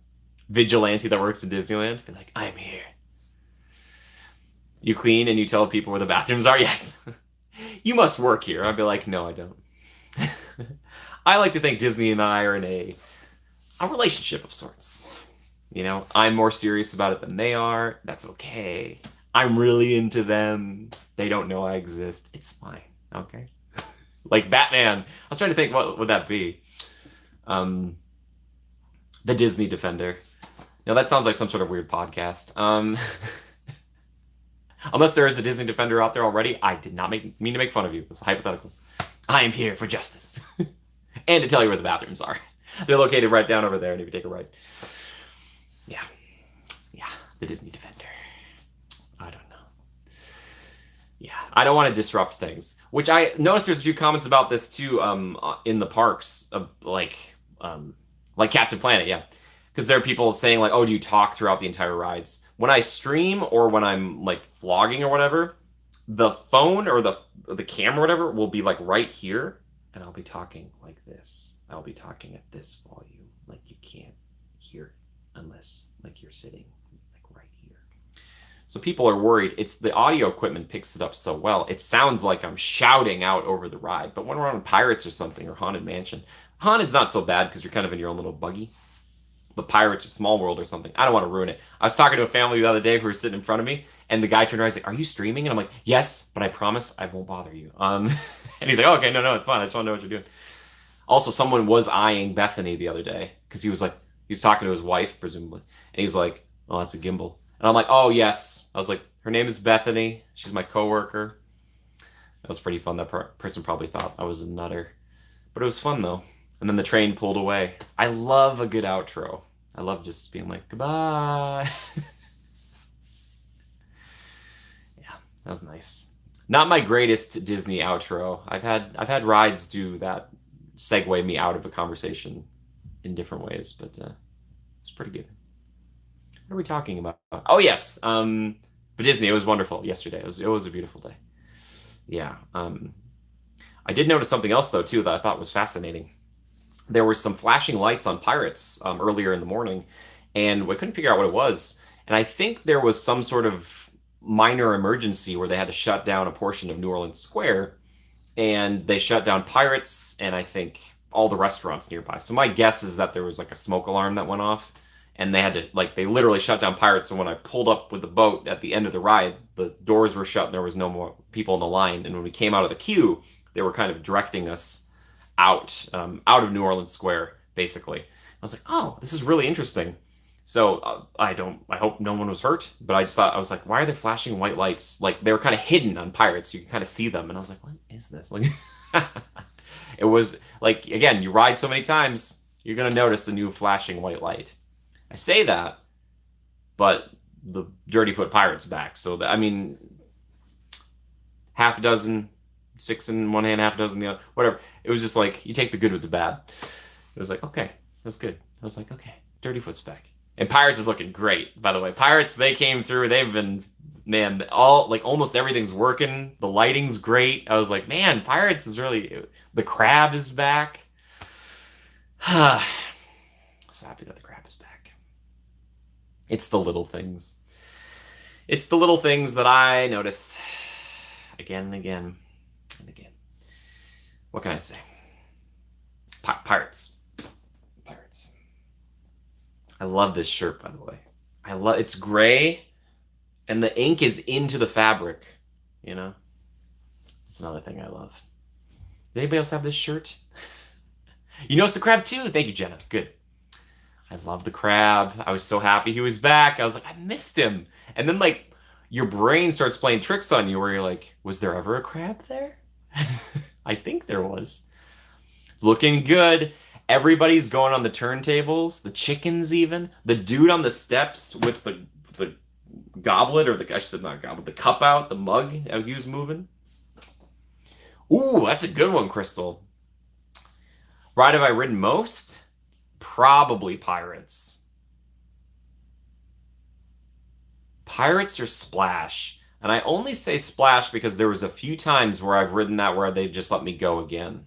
S1: Vigilante that works in Disneyland, be like, I'm here. You clean and you tell people where the bathrooms are. Yes. You must work here. I'd be like, no, I don't. I like to think Disney and I are in a relationship of sorts. I'm more serious about it than they are. That's okay. I'm really into them. They don't know I exist. It's fine. Okay. Like Batman. I was trying to think what would that be? Um, the Disney Defender. That sounds like some sort of weird podcast. Unless there is a Disney Defender out there already, I did not mean to make fun of you. It was hypothetical. I am here for justice. And to tell you where the bathrooms are. They're located right down over there, and if you take a right. Yeah, the Disney Defender. I don't know. Yeah, I don't want to disrupt things. Which I noticed there's a few comments about this too, in the parks, like Captain Planet, yeah. Because there are people saying like, "Oh, do you talk throughout the entire rides?" When I stream or when I'm like vlogging or whatever, the phone or the camera or whatever will be like right here, and I'll be talking like this. I'll be talking at this volume, like you can't hear it unless like you're sitting like right here. So people are worried. It's the audio equipment picks it up so well. It sounds like I'm shouting out over the ride. But when we're on Pirates or something or Haunted Mansion, Haunted's not so bad because you're kind of in your own little buggy. But Pirates or Small World or something, I don't want to ruin it. I was talking to a family the other day who were sitting in front of me, and the guy turned around and was like, "Are you streaming?" And I'm like, "Yes, but I promise I won't bother you." And he's like, oh, "Okay, no, it's fine. I just want to know what you're doing." Also, someone was eyeing Bethany the other day because he was talking to his wife presumably, and he was like, "Oh, that's a gimbal." And I'm like, "Oh yes." I was like, "Her name is Bethany. She's my coworker." That was pretty fun. That person probably thought I was a nutter, but it was fun though. And then the train pulled away. I love a good outro. I love just being like, "Goodbye." Yeah, that was nice. Not my greatest Disney outro. I've had rides do that, segue me out of a conversation in different ways, but it's pretty good. What are we talking about? Oh yes, but Disney. It was wonderful yesterday. It was a beautiful day. Yeah. I did notice something else though too that I thought was fascinating. There were some flashing lights on Pirates earlier in the morning, and we couldn't figure out what it was. And I think there was some sort of minor emergency where they had to shut down a portion of New Orleans Square, and they shut down Pirates and I think all the restaurants nearby. So my guess is that there was like a smoke alarm that went off, and they had to like they literally shut down Pirates. So when I pulled up with the boat at the end of the ride, the doors were shut and there was no more people in the line. And when we came out of the queue, they were kind of directing us out of New Orleans Square, basically. I was like, oh, this is really interesting. So I hope no one was hurt, but I just thought, I was like, why are there flashing white lights? Like they were kind of hidden on Pirates. You can kind of see them. And I was like, what is this? Like, it was like, again, you ride so many times, you're going to notice the new flashing white light. I say that, but the Dirty Foot Pirate's back. So, I mean, half a dozen, six in one hand, half a dozen in the other, whatever. It was just like, you take the good with the bad. It was like, okay, that's good. I was like, okay, Dirty Foot's back. And Pirates is looking great, by the way. Pirates, they came through. They've been, man, all like almost everything's working. The lighting's great. I was like, man, Pirates is really, the crab is back. So happy that the crab is back. It's the little things. It's the little things that I notice again and again and again. What can I say? Pirates. Pirates. I love this shirt, by the way. It's gray and the ink is into the fabric, you know? That's another thing I love. Does anybody else have this shirt? You noticed the crab too? Thank you, Jenna. Good. I love the crab. I was so happy he was back. I was like, I missed him. And then like your brain starts playing tricks on you where you're like, was there ever a crab there? I think there was. Looking good. Everybody's going on the turntables, the chickens even. The dude on the steps with the goblet, or I said not goblet, the cup out, the mug, he was moving. Ooh, that's a good one, Crystal. Ride have I ridden most? Probably Pirates. Pirates or Splash? And I only say Splash because there was a few times where I've ridden that where they just let me go again.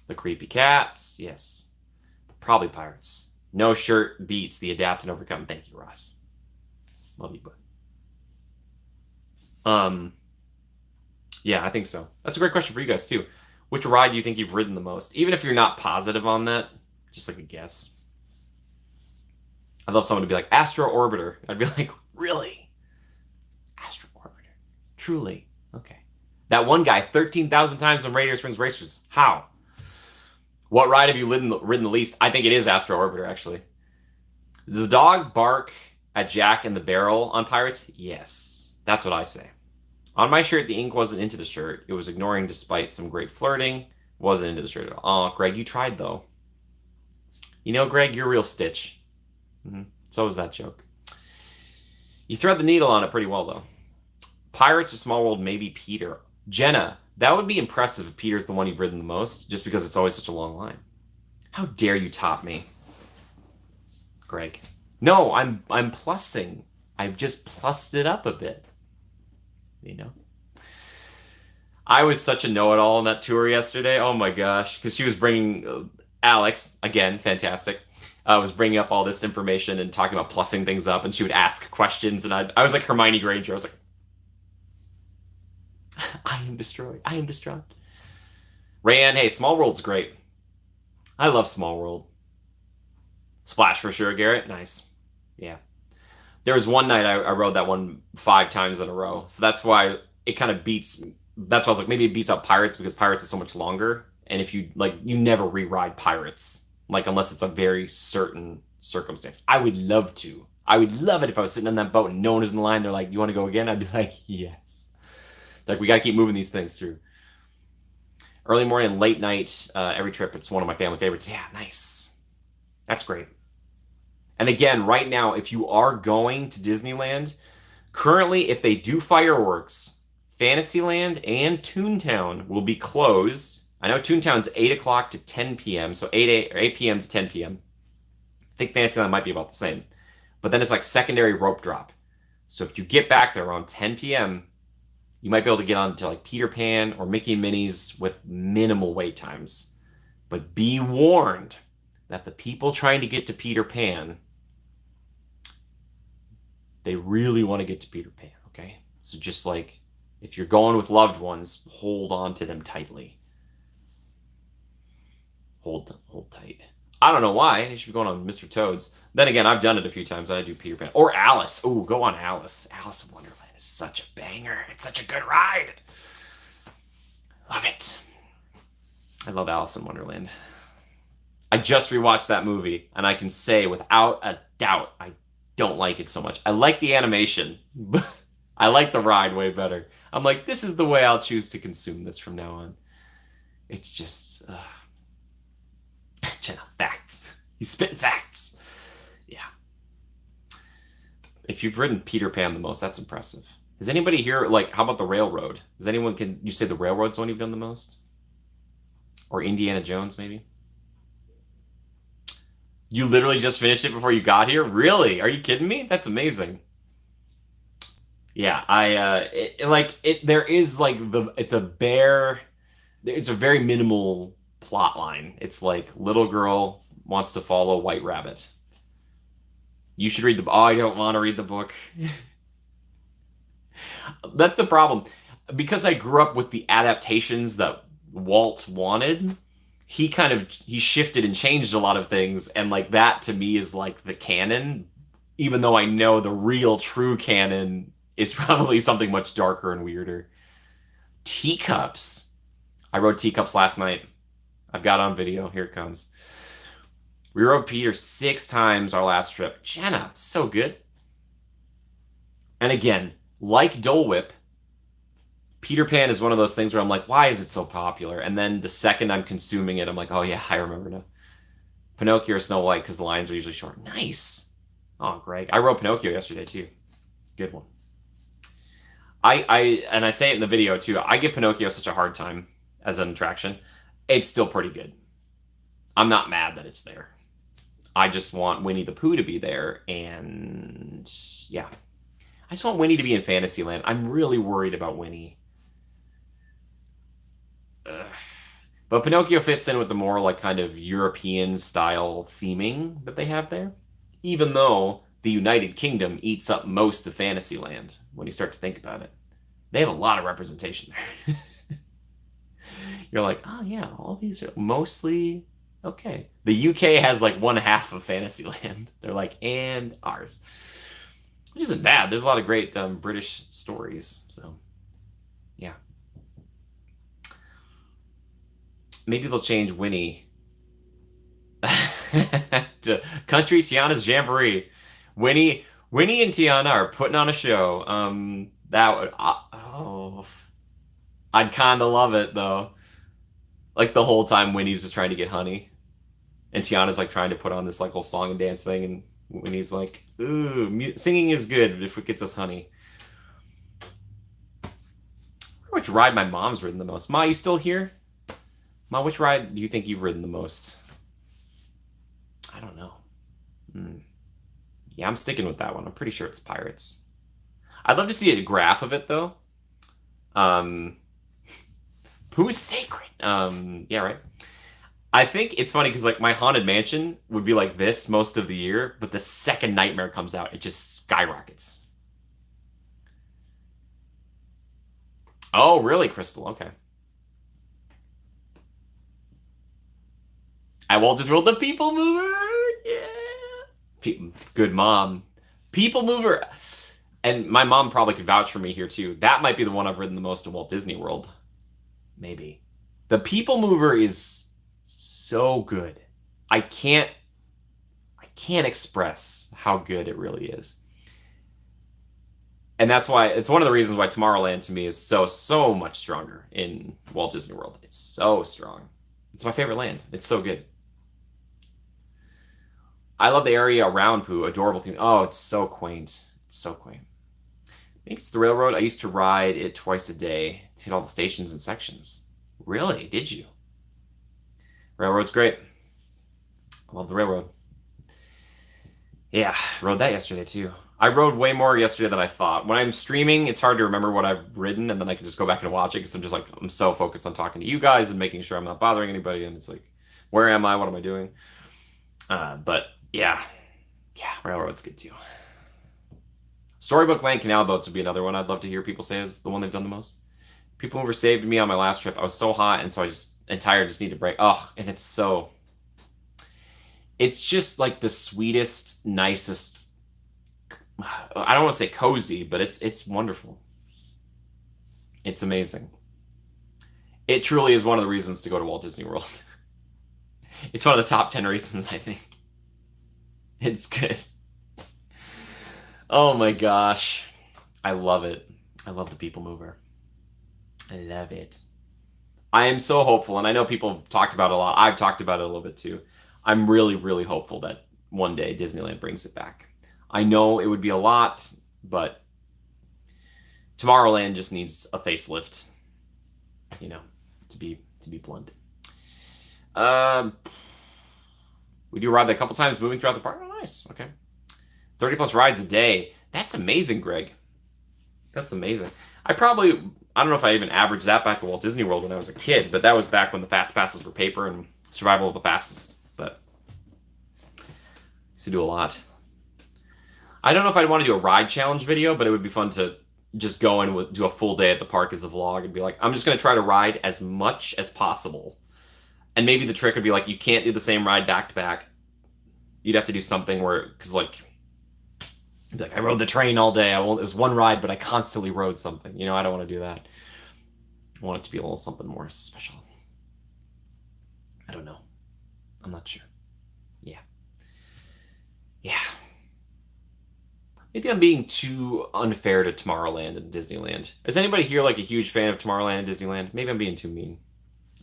S1: The creepy cats, yes. Probably Pirates. No shirt beats the adapt and overcome. Thank you, Ross. Love you, bud. Yeah, I think so. That's a great question for you guys too. Which ride do you think you've ridden the most? Even if you're not positive on that, just like a guess. I'd love someone to be like, Astro Orbiter. I'd be like, really? Astro Orbiter. Truly. Okay. That one guy, 13,000 times on Radiator Springs Racers. How? What ride have you ridden the least? I think it is Astro Orbiter, actually. Does the dog bark at Jack in the Barrel on Pirates? Yes. That's what I say. On my shirt, the ink wasn't into the shirt. It was ignoring despite some great flirting. Wasn't into the shirt at all. Oh, Greg, you tried, though. You know, Greg, you're real Stitch. So was that joke. You thread the needle on it pretty well, though. Pirates or Small World, maybe Peter. Jenna, that would be impressive if Peter's the one you've ridden the most, just because it's always such a long line. How dare you top me, Greg? No, I'm plussing. I've just plussed it up a bit. You know? I was such a know-it-all on that tour yesterday. Oh my gosh, because she was bringing Alex again, fantastic. Was bringing up all this information and talking about plussing things up, and she would ask questions, and I was like Hermione Granger. I was like, I am destroyed. I am distraught. Rayanne, hey, Small World's great. I love Small World. Splash for sure, Garrett. Nice. Yeah. There was one night I rode that one 5 times in a row, so that's why it kind of beats. That's why I was like, maybe it beats out Pirates because Pirates is so much longer, and if you like, you never re-ride Pirates, like unless it's a very certain circumstance. I would love to. I would love it if I was sitting on that boat and no one was in the line. They're like, "You want to go again?" I'd be like, "Yes." Like we got to keep moving these things through. Early morning and late night, every trip. It's one of my family favorites. Yeah, nice. That's great. And again, right now, if you are going to Disneyland, currently, if they do fireworks, Fantasyland and Toontown will be closed. I know Toontown's 8 o'clock to 10 p.m., so 8 p.m. to 10 p.m. I think Fantasyland might be about the same. But then it's like secondary rope drop. So if you get back there around 10 p.m., you might be able to get on to like Peter Pan or Mickey and Minnie's with minimal wait times. But be warned that the people trying to get to Peter Pan, they really want to get to Peter Pan, okay? So just like, if you're going with loved ones, hold on to them tightly. Hold tight. I don't know why. You should be going on Mr. Toad's. Then again, I've done it a few times. I do Peter Pan. Or Alice. Ooh, go on Alice. Alice in Wonderland is such a banger. It's such a good ride. Love it. I love Alice in Wonderland. I just rewatched that movie, and I can say without a doubt, I don't like it so much. I like the animation, but I like the ride way better. I'm like, this is the way I'll choose to consume this from now on. It's just, facts. He's spitting facts. Yeah. If you've ridden Peter Pan the most, that's impressive. Is anybody here, like, how about the railroad? Does anyone, can you say the railroad's the one you've done the most? Or Indiana Jones, maybe? You literally just finished it before you got here? Really? Are you kidding me? That's amazing. Yeah, there is like it's a very minimal plot line. It's like little girl wants to follow White Rabbit. You should read the, oh, I don't want to read the book. That's the problem. Because I grew up with the adaptations that Walt wanted, he shifted and changed a lot of things, and like that to me is like the canon, even though I know the real true canon is probably something much darker and weirder. Teacups. I rode Teacups last night. I've got on video. Here it comes. We rode Peter 6 times our last trip. Jenna, so good. And again, like Dole Whip, Peter Pan is one of those things where I'm like, why is it so popular? And then the second I'm consuming it, I'm like, oh yeah, I remember now. Pinocchio or Snow White, because the lines are usually short. Nice. Oh, Greg. I rode Pinocchio yesterday too. Good one. I say it in the video too. I give Pinocchio such a hard time as an attraction. It's still pretty good. I'm not mad that it's there. I just want Winnie the Pooh to be there, and yeah. I just want Winnie to be in Fantasyland. I'm really worried about Winnie. Ugh. But Pinocchio fits in with the more like kind of European style theming that they have there. Even though the United Kingdom eats up most of Fantasyland when you start to think about it. They have a lot of representation there. You're like, oh yeah, all these are mostly okay. The UK has like 1/2 of Fantasyland. They're like, and ours. Which isn't bad. There's a lot of great British stories. So, yeah. Maybe they'll change Winnie to Country Tiana's Jamboree. Winnie and Tiana are putting on a show. That would, I'd kind of love it though. Like the whole time Winnie's just trying to get honey, and Tiana's like trying to put on this like whole song and dance thing, and Winnie's like, ooh, singing is good if it gets us honey. which ride my mom's ridden the most. Ma, you still here? Ma, which ride do you think you've ridden the most? I don't know. Hmm. Yeah, I'm sticking with that one. I'm pretty sure it's Pirates. I'd love to see a graph of it though. Um, who is sacred? Yeah, right. I think it's funny because like my haunted mansion would be like this most of the year, but the second Nightmare comes out, it just skyrockets. Oh, really, Crystal? Okay. I Walt Disney World, the People Mover. Yeah. Good mom. People Mover. And my mom probably could vouch for me here too. That might be the one I've ridden the most in Walt Disney World. Maybe. The People Mover is so good. I can't I can't express how good it really is. And that's why it's one of the reasons why Tomorrowland to me is so much stronger in Walt Disney World. It's so strong. It's my favorite land. It's so good. I love the area around Pooh. Adorable theme. Oh, it's so quaint. It's so quaint. Maybe it's the railroad. I used to ride it twice a day to hit all the stations and sections. Really? Did you? Railroad's great. I love the railroad. Yeah, rode that yesterday too. I rode way more yesterday than I thought. When I'm streaming, it's hard to remember what I've ridden, and then I can just go back and watch it because I'm just like I'm so focused on talking to you guys and making sure I'm not bothering anybody. And it's like, where am I? What am I doing? But yeah, yeah, railroad's good too. Storybook Land Canal Boats would be another one I'd love to hear people say is the one they've done the most. People Mover saved me on my last trip. I was so hot, and so I just and tired, just need a break. Oh, and it's just like the sweetest, nicest. I don't want to say cozy, but it's wonderful. It's amazing. It truly is one of the reasons to go to Walt Disney World. It's one of the top 10 reasons, I think. It's good. Oh my gosh. I love it. I love the People Mover. I love it. I am so hopeful, and I know people have talked about it a lot. I've talked about it a little bit too. I'm really, really hopeful that one day Disneyland brings it back. I know it would be a lot, but Tomorrowland just needs a facelift, you know, to be blunt. Um, we do ride that a couple times, moving throughout the park. Oh, nice. Okay. 30 plus rides a day. That's amazing, Greg. That's amazing. I don't know if I even averaged that back at Walt Disney World when I was a kid, but that was back when the fast passes were paper and survival of the fastest. But I used to do a lot. I don't know if I'd want to do a ride challenge video, but it would be fun to just go and do a full day at the park as a vlog and be like, I'm just going to try to ride as much as possible. And maybe the trick would be like, you can't do the same ride back to back. You'd have to do something where, because like I rode the train all day. It was one ride, but I constantly rode something. I don't want to do that. I want it to be a little something more special. I don't know. I'm not sure. Yeah. Yeah. Maybe I'm being too unfair to Tomorrowland and Disneyland. Is anybody here like a huge fan of Tomorrowland and Disneyland? Maybe I'm being too mean.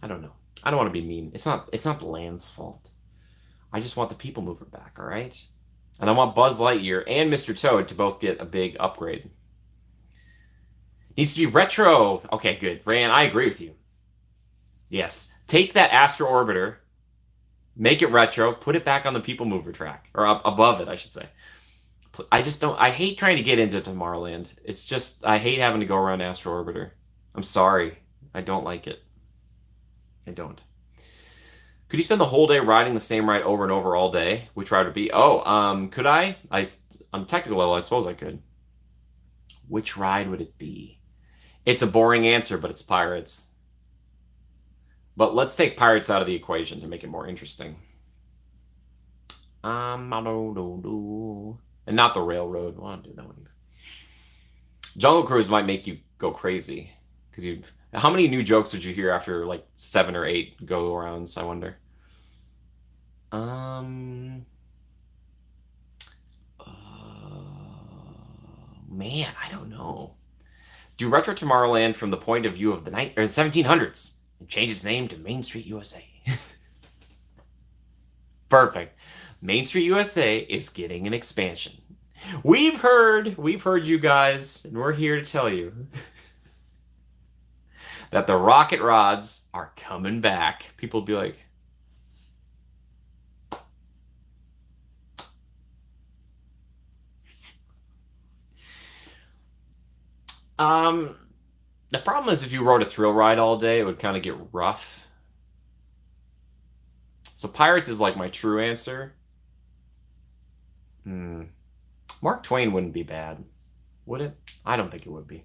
S1: I don't know. I don't want to be mean. It's not the land's fault. I just want the People Mover back, all right? And I want Buzz Lightyear and Mr. Toad to both get a big upgrade. Needs to be retro. Okay, good. Ran, I agree with you. Yes. Take that Astro Orbiter, make it retro, put it back on the People Mover track. Or up above it, I should say. I hate trying to get into Tomorrowland. It's just, I hate having to go around Astro Orbiter. I'm sorry. I don't like it. I don't. Could you spend the whole day riding the same ride over and over all day? Which ride would it be? Oh, could I? On technical level, I suppose I could. Which ride would it be? It's a boring answer, but it's Pirates. But let's take Pirates out of the equation to make it more interesting. I don't know. And not the railroad. Well, I'll do that one. Jungle Cruise might make you go crazy. How many new jokes would you hear after like 7 or 8 go-arounds, I wonder? Man, I don't know. Do Retro Tomorrowland from the point of view of the 1700s and change its name to Main Street USA. Perfect. Main Street USA is getting an expansion. We've heard you guys, and we're here to tell you. that the rocket rods are coming back. People will be like, um, the problem is if you rode a thrill ride all day, it would kind of get rough. So Pirates is like my true answer. Hmm. Mark Twain wouldn't be bad, would it? I don't think it would be.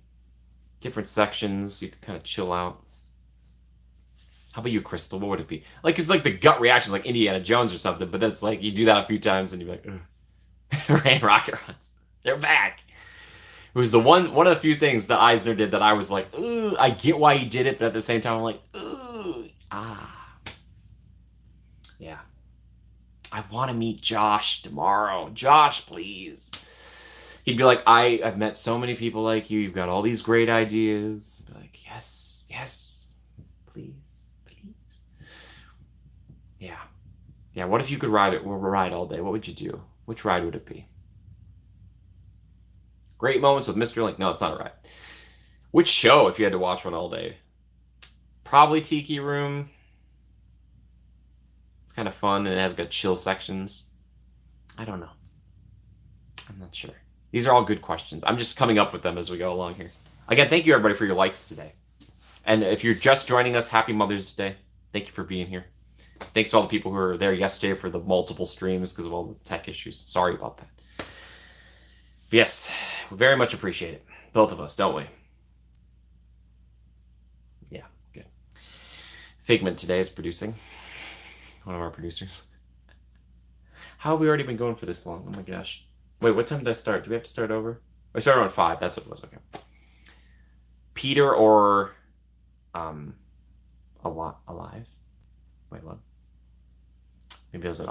S1: Different sections, you could kind of chill out. How about you, Crystal? What would it be? Like, it's like the gut reaction is like Indiana Jones or something, but then it's like you do that a few times and you're like, ugh. Ran rocket runs. They're back. It was the one of the few things that Eisner did that I was like, ooh, I get why he did it, but at the same time I'm like, ooh, yeah. I want to meet Josh tomorrow. Josh, please. He'd be like, I've met so many people like you. You've got all these great ideas. I'd be like, yes, yes, please, please. Yeah. Yeah, what if you could ride all day? What would you do? Which ride would it be? Great moments with Mr. Link. No, it's not a ride. Which show if you had to watch one all day? Probably Tiki Room. It's kind of fun and it has got chill sections. I don't know. I'm not sure. These are all good questions. I'm just coming up with them as we go along here. Again, thank you everybody for your likes today. And if you're just joining us, happy Mother's Day. Thank you for being here. Thanks to all the people who were there yesterday for the multiple streams because of all the tech issues. Sorry about that. But yes, we very much appreciate it. Both of us, don't we? Yeah, good. Figment today is producing. One of our producers. How have we already been going for this long? Oh my gosh. Wait, what time did I start? Do we have to start over? I started on 5. That's what it was. Okay. Peter or alive? Wait, what? Maybe it was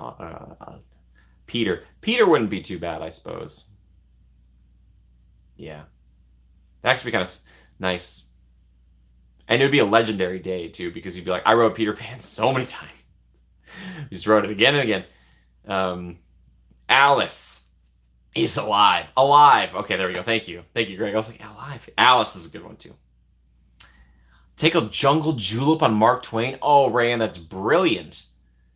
S1: Peter. Peter wouldn't be too bad, I suppose. Yeah. That'd actually be kind of nice. And it would be a legendary day, too, because you'd be like, I wrote Peter Pan so many times. You just wrote it again and again. Alice is alive. Alive. Okay, there we go. Thank you. Thank you, Greg. I was like, alive. Alice is a good one, too. Take a jungle julep on Mark Twain. Oh, Rayan, that's brilliant.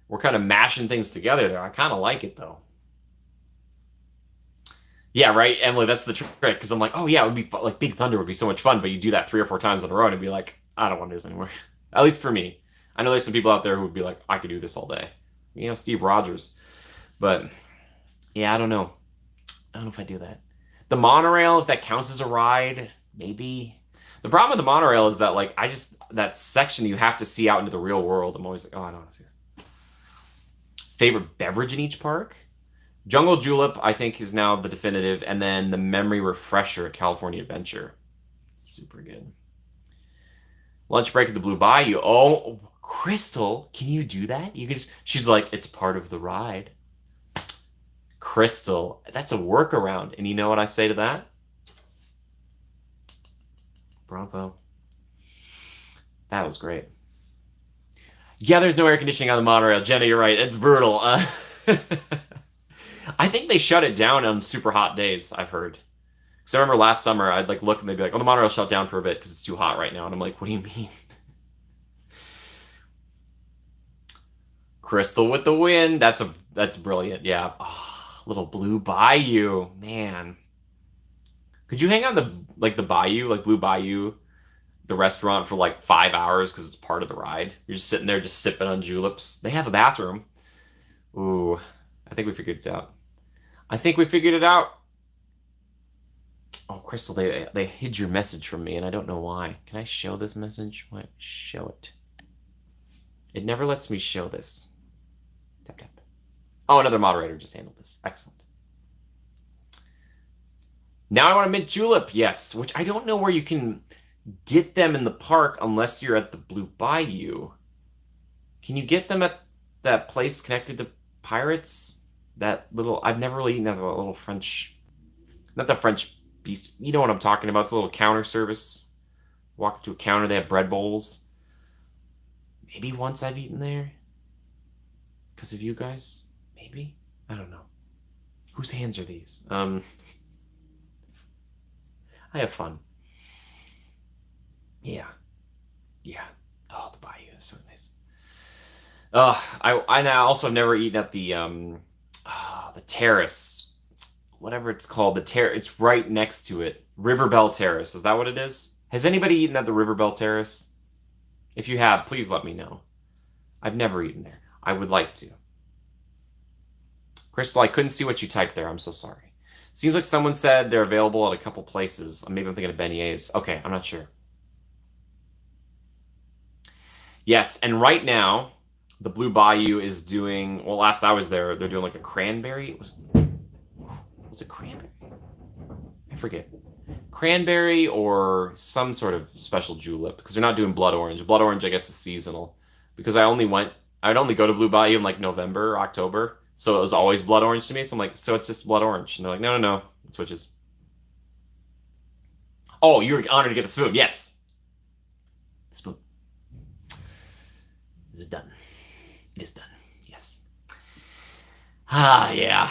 S1: We're kind of mashing things together there. I kind of like it, though. Yeah, right, Emily, that's the trick. Because I'm like, oh, yeah, it would be like Big Thunder would be so much fun, but you do that 3 or 4 times in a row and it'd be like, I don't want to do this anymore. At least for me. I know there's some people out there who would be like, I could do this all day. You know, Steve Rogers. But yeah, I don't know. I don't know if I do that. The monorail, if that counts as a ride, maybe. The problem with the monorail is that, like, that section you have to see out into the real world. I'm always like, oh, I don't want to see this. Favorite beverage in each park? Jungle Julep, I think, is now the definitive. And then the Memory Refresher at California Adventure. Super good. Lunch break at the Blue Bayou. Oh, Crystal, can you do that? You can just, she's like, it's part of the ride. Crystal, that's a workaround. And you know what I say to that? Bravo. That was great. Yeah, there's no air conditioning on the monorail. Jenna, you're right. It's brutal. I think they shut it down on super hot days, I've heard. Because I remember last summer, I'd like look and they'd be like, oh, the monorail shut down for a bit because it's too hot right now. And I'm like, what do you mean? Crystal with the win. That's brilliant. Yeah. Oh, little Blue Bayou. Man. Could you hang on the Bayou, like Blue Bayou, the restaurant for like 5 hours because it's part of the ride? You're just sitting there just sipping on juleps. They have a bathroom. Ooh, I think we figured it out. I think we figured it out. Oh, Crystal, they hid your message from me, and I don't know why. Can I show this message? What? Show it. It never lets me show this. Tap, tap. Oh, another moderator just handled this. Excellent. Now I want to mint julep. Yes, which I don't know where you can get them in the park unless you're at the Blue Bayou. Can you get them at that place connected to Pirates? That little, I've never really eaten at a little French, not the French beast. You know what I'm talking about. It's a little counter service. Walk up to a counter, they have bread bowls. Maybe once I've eaten there. Because of you guys? Maybe? I don't know. Whose hands are these? I have fun. Yeah. Yeah. Oh, the Bayou is so nice. I now also have never eaten at the terrace, whatever it's called. It's right next to it. Riverbell Terrace. Is that what it is? Has anybody eaten at the Riverbell Terrace? If you have, please let me know. I've never eaten there. I would like to. Crystal, I couldn't see what you typed there. I'm so sorry. Seems like someone said they're available at a couple places. Maybe I'm thinking of beignets. Okay, I'm not sure. Yes, and right now, the Blue Bayou is doing, well, last I was there, they're doing like a cranberry. Was it cranberry? I forget. Cranberry or some sort of special julep because they're not doing blood orange. Blood orange, I guess, is seasonal because I'd only go to Blue Bayou in like November, October. So it was always blood orange to me. So I'm like, so it's just blood orange. And they're like, no, no, no. It switches. Oh, you were honored to get the spoon. Yes. The spoon. Is it done? It is done. Yes. Ah, yeah.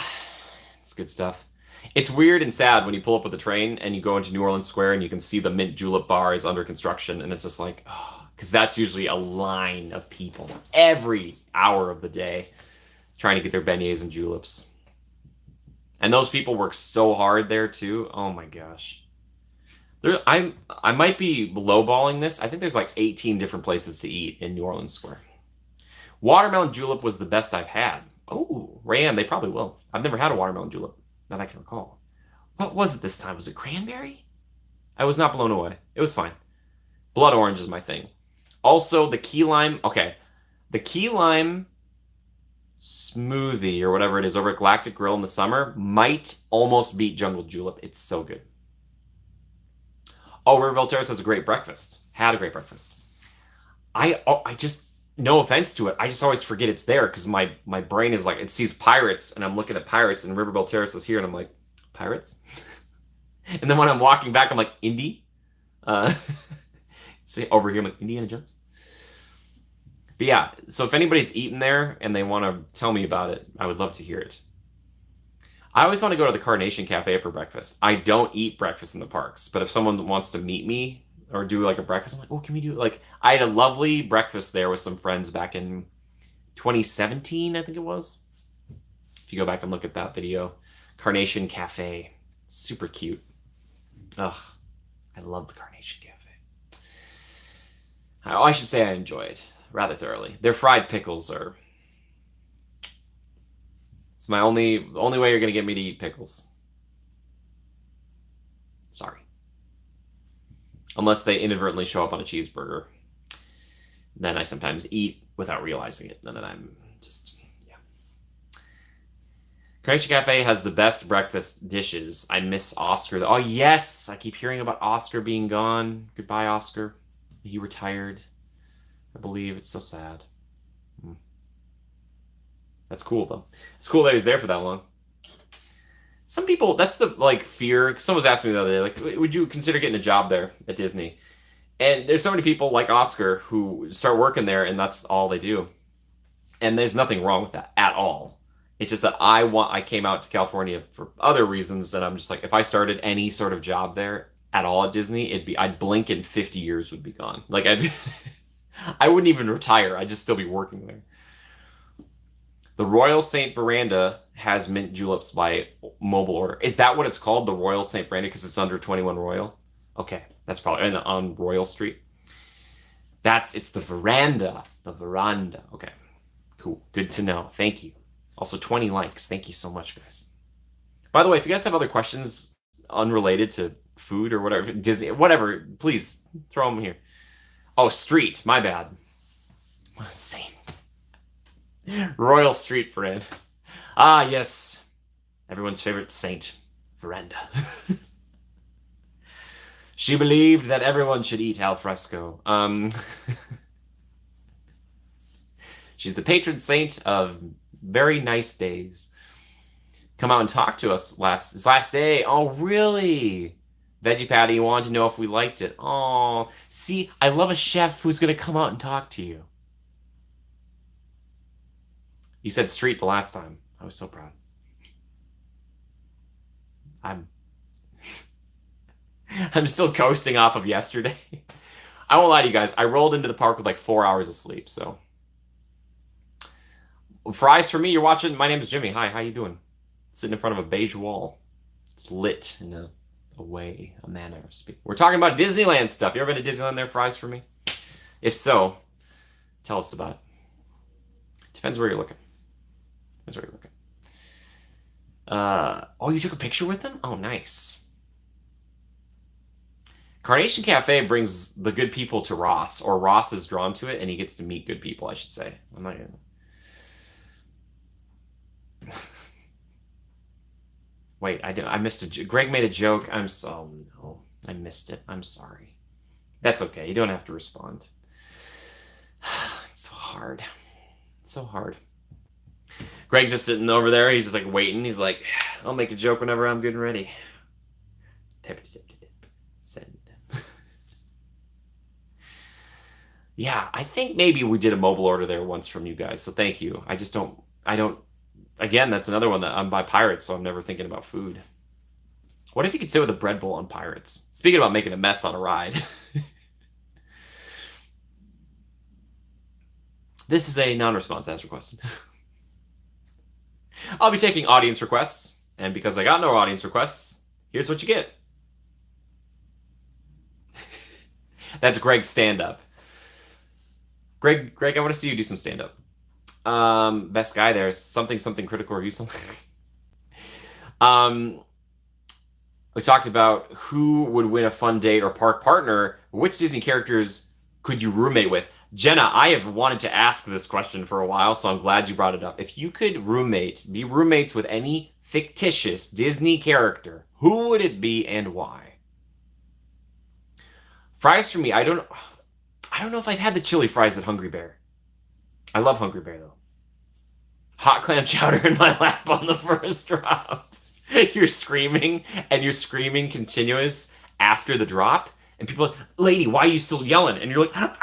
S1: It's good stuff. It's weird and sad when you pull up with the train and you go into New Orleans Square and you can see the Mint Julep bar is under construction. And it's just like, oh, because that's usually a line of people every hour of the day trying to get their beignets and juleps. And those people work so hard there too. Oh my gosh. I might be lowballing this. I think there's like 18 different places to eat in New Orleans Square. Watermelon julep was the best I've had. Oh, Ram, they probably will. I've never had a watermelon julep that I can recall. What was it this time? Was it cranberry? I was not blown away. It was fine. Blood orange is my thing. Also, the key lime. Okay, the key lime smoothie or whatever it is over at Galactic Grill in the summer might almost beat Jungle Julep. It's so good. Oh, Riverville Terrace has a great breakfast. Had a great breakfast. I just no offense to it. I just always forget it's there because my brain is like it sees pirates and I'm looking at pirates and Riverville Terrace is here and I'm like pirates. And then when I'm walking back, I'm like Indy. See over here, I'm like Indiana Jones. But yeah, so if anybody's eaten there and they want to tell me about it, I would love to hear it. I always want to go to the Carnation Cafe for breakfast. I don't eat breakfast in the parks, but if someone wants to meet me or do like a breakfast, I'm like, oh, can we do it? Like, I had a lovely breakfast there with some friends back in 2017, I think it was. If you go back and look at that video, Carnation Cafe, super cute. Ugh, I love the Carnation Cafe. Oh, I should say I enjoy it rather thoroughly. Their fried pickles are. It's my only way you're gonna get me to eat pickles. Sorry. Unless they inadvertently show up on a cheeseburger. Then I sometimes eat without realizing it. And then I'm just, yeah. Carnation Cafe has the best breakfast dishes. I miss Oscar. Oh, yes! I keep hearing about Oscar being gone. Goodbye, Oscar. He retired. I believe. It's so sad. That's cool, though. It's cool that he was there for that long. Some people, that's the, like, fear. Someone was asking me the other day, like, would you consider getting a job there at Disney? And there's so many people like Oscar who start working there and that's all they do. And there's nothing wrong with that at all. It's just that I came out to California for other reasons and I'm just like, if I started any sort of job there at all at Disney, I'd blink and 50 years would be gone. Like, I wouldn't even retire. I'd just still be working there. The Royal Saint Veranda has mint juleps by mobile order. Is that what it's called? The Royal Saint Veranda because it's under 21 Royal? Okay, that's probably and on Royal Street. It's the veranda. The veranda. Okay. Cool. Good to know. Thank you. Also 20 likes. Thank you so much, guys. By the way, if you guys have other questions unrelated to food or whatever, Disney, whatever, please throw them here. Oh, street. My bad. What a saint. Royal Street Veranda. Ah, yes. Everyone's favorite saint, Veranda. She believed that everyone should eat al fresco. She's the patron saint of very nice days. Come out and talk to us this last day. Oh, really? Veggie Patty wanted to know if we liked it. Oh, see, I love a chef who's going to come out and talk to you. You said street the last time. I was so proud. I'm still coasting off of yesterday. I won't lie to you guys. I rolled into the park with like 4 hours of sleep. So fries for me. You're watching. My name is Jimmy. Hi, how you doing? Sitting in front of a beige wall. It's lit in a way, a manner of speaking. We're talking about Disneyland stuff. You ever been to Disneyland there, fries for me? If so, tell us about it. Depends where you're looking. Depends where you're looking. Oh, you took a picture with them? Oh, nice. Carnation Cafe brings the good people to Ross, or Ross is drawn to it, and he gets to meet good people, I should say. I'm not gonna... Wait, I missed Greg made a joke. Oh no, I missed it. I'm sorry. That's okay. You don't have to respond. It's so hard. It's so hard. Greg's just sitting over there. He's just like waiting. He's like, I'll make a joke whenever I'm good and ready. Send. Yeah, I think maybe we did a mobile order there once from you guys. So thank you. I don't, again, that's another one that I'm by Pirates, so I'm never thinking about food. What if you could sit with a bread bowl on Pirates? Speaking about making a mess on a ride. This is a non-response as requested. I'll be taking audience requests, and because I got no audience requests, here's what you get. That's Greg's stand-up. Greg, I want to see you do some stand-up. Best guy there is something critical review something. We talked about who would win a fun date or park partner. Which Disney characters could you roommate with? Jenna, I have wanted to ask this question for a while, so I'm glad you brought it up. If you could be roommates with any fictitious Disney character, who would it be and why? Fries for me, I don't know if I've had the chili fries at Hungry Bear. I love Hungry Bear though. Hot clam chowder in my lap on the first drop. You're screaming continuous after the drop, and people are like, lady, why are you still yelling? And you're like, ah!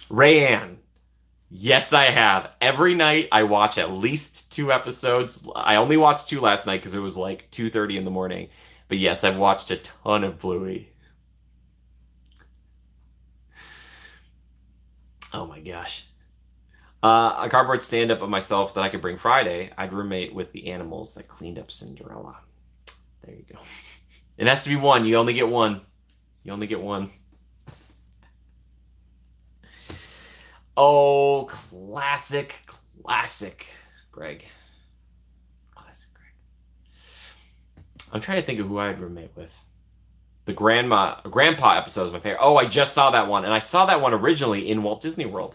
S1: Rayanne. Yes, I have. Every night I watch at least 2 episodes. I only watched 2 last night because it was like 2:30 in the morning. But yes, I've watched a ton of Bluey. Oh my gosh. A cardboard stand-up of myself that I could bring Friday. I'd roommate with the animals that cleaned up Cinderella. There you go. It has to be one. You only get one. You only get one. Oh, classic, Greg. Classic Greg. I'm trying to think of who I'd roommate with. The grandpa episode is my favorite. Oh, I just saw that one, and I saw that one originally in Walt Disney World.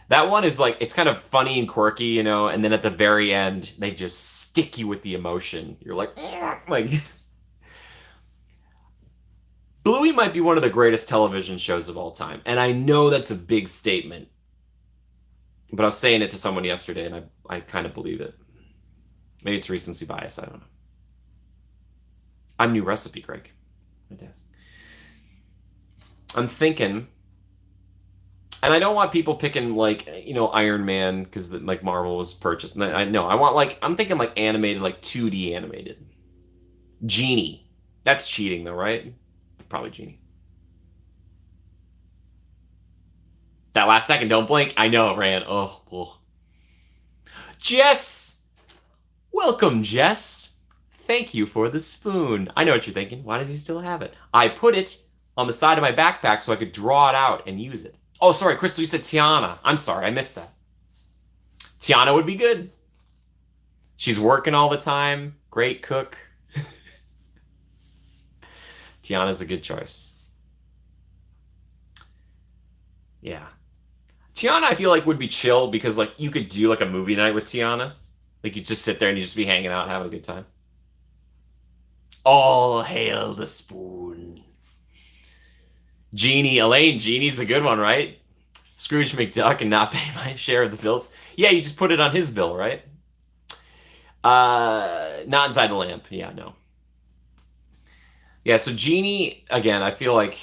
S1: That one is like, it's kind of funny and quirky, you know, and then at the very end, they just stick you with the emotion. You're like, like... Bluey might be one of the greatest television shows of all time, and I know that's a big statement, but I was saying it to someone yesterday, and I kind of believe it. Maybe it's recency bias, I don't know. I'm New Recipe, Greg. Fantastic. I'm thinking, and I don't want people picking like, you know, Iron Man because like Marvel was purchased. And I know I want like, I'm thinking like animated, like 2D animated. Genie. That's cheating though, right? Probably Genie. That last second, don't blink. I know it ran. Oh. Jess! Welcome, Jess. Thank you for the spoon. I know what you're thinking. Why does he still have it? I put it on the side of my backpack so I could draw it out and use it. Oh, sorry, Crystal, you said Tiana. I'm sorry, I missed that. Tiana would be good. She's working all the time. Great cook. Tiana's a good choice. Yeah. Tiana, I feel like would be chill because like you could do like a movie night with Tiana. Like you just sit there and you just be hanging out and having a good time. All hail the spoon. Genie, Elaine, Genie's a good one, right? Scrooge McDuck and not pay my share of the bills. Yeah, you just put it on his bill, right? Not inside the lamp. Yeah, no. Yeah, so Genie, again, I feel like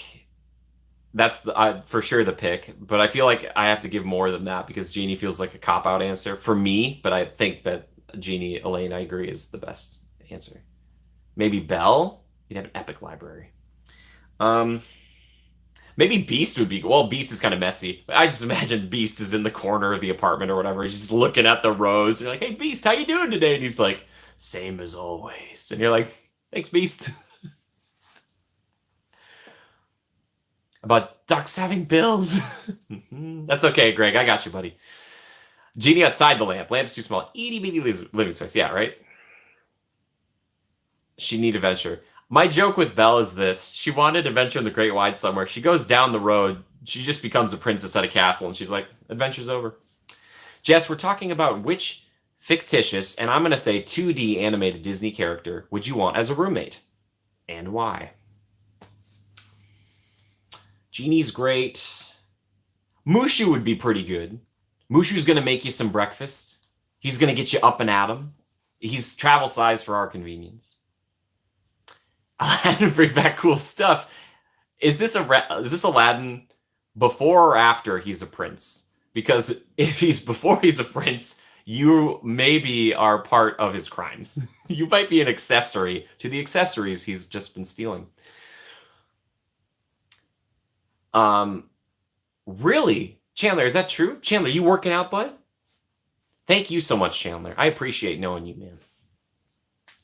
S1: that's for sure the pick, but I feel like I have to give more than that because Genie feels like a cop-out answer for me, but I think that Genie, Elaine, I agree, is the best answer. Maybe Belle? He'd have an epic library. Um, Maybe Beast would be. Well, Beast is kind of messy. I just imagine Beast is in the corner of the apartment or whatever. He's just looking at the rows. You're like, "Hey, Beast, how you doing today?" And he's like, "Same as always." And you're like, "Thanks, Beast." About ducks having bills. That's okay, Greg. I got you, buddy. Genie outside the lamp. Lamp's too small. Itty bitty living space. Yeah, right. She need adventure. My joke with Belle is this: she wanted adventure in the Great Wide somewhere. She goes down the road. She just becomes a princess at a castle, and she's like, "Adventure's over." Jess, we're talking about which fictitious, and I'm going to say 2D animated Disney character would you want as a roommate, and why? Genie's great. Mushu would be pretty good. Mushu's going to make you some breakfast. He's going to get you up and at 'em. He's travel size for our convenience. Aladdin bring back cool stuff. Is this Aladdin before or after he's a prince? Because if he's before he's a prince, you maybe are part of his crimes. You might be an accessory to the accessories he's just been stealing. Um, really, Chandler, is that true? Chandler, you working out, bud? Thank you so much, Chandler. I appreciate knowing you, man.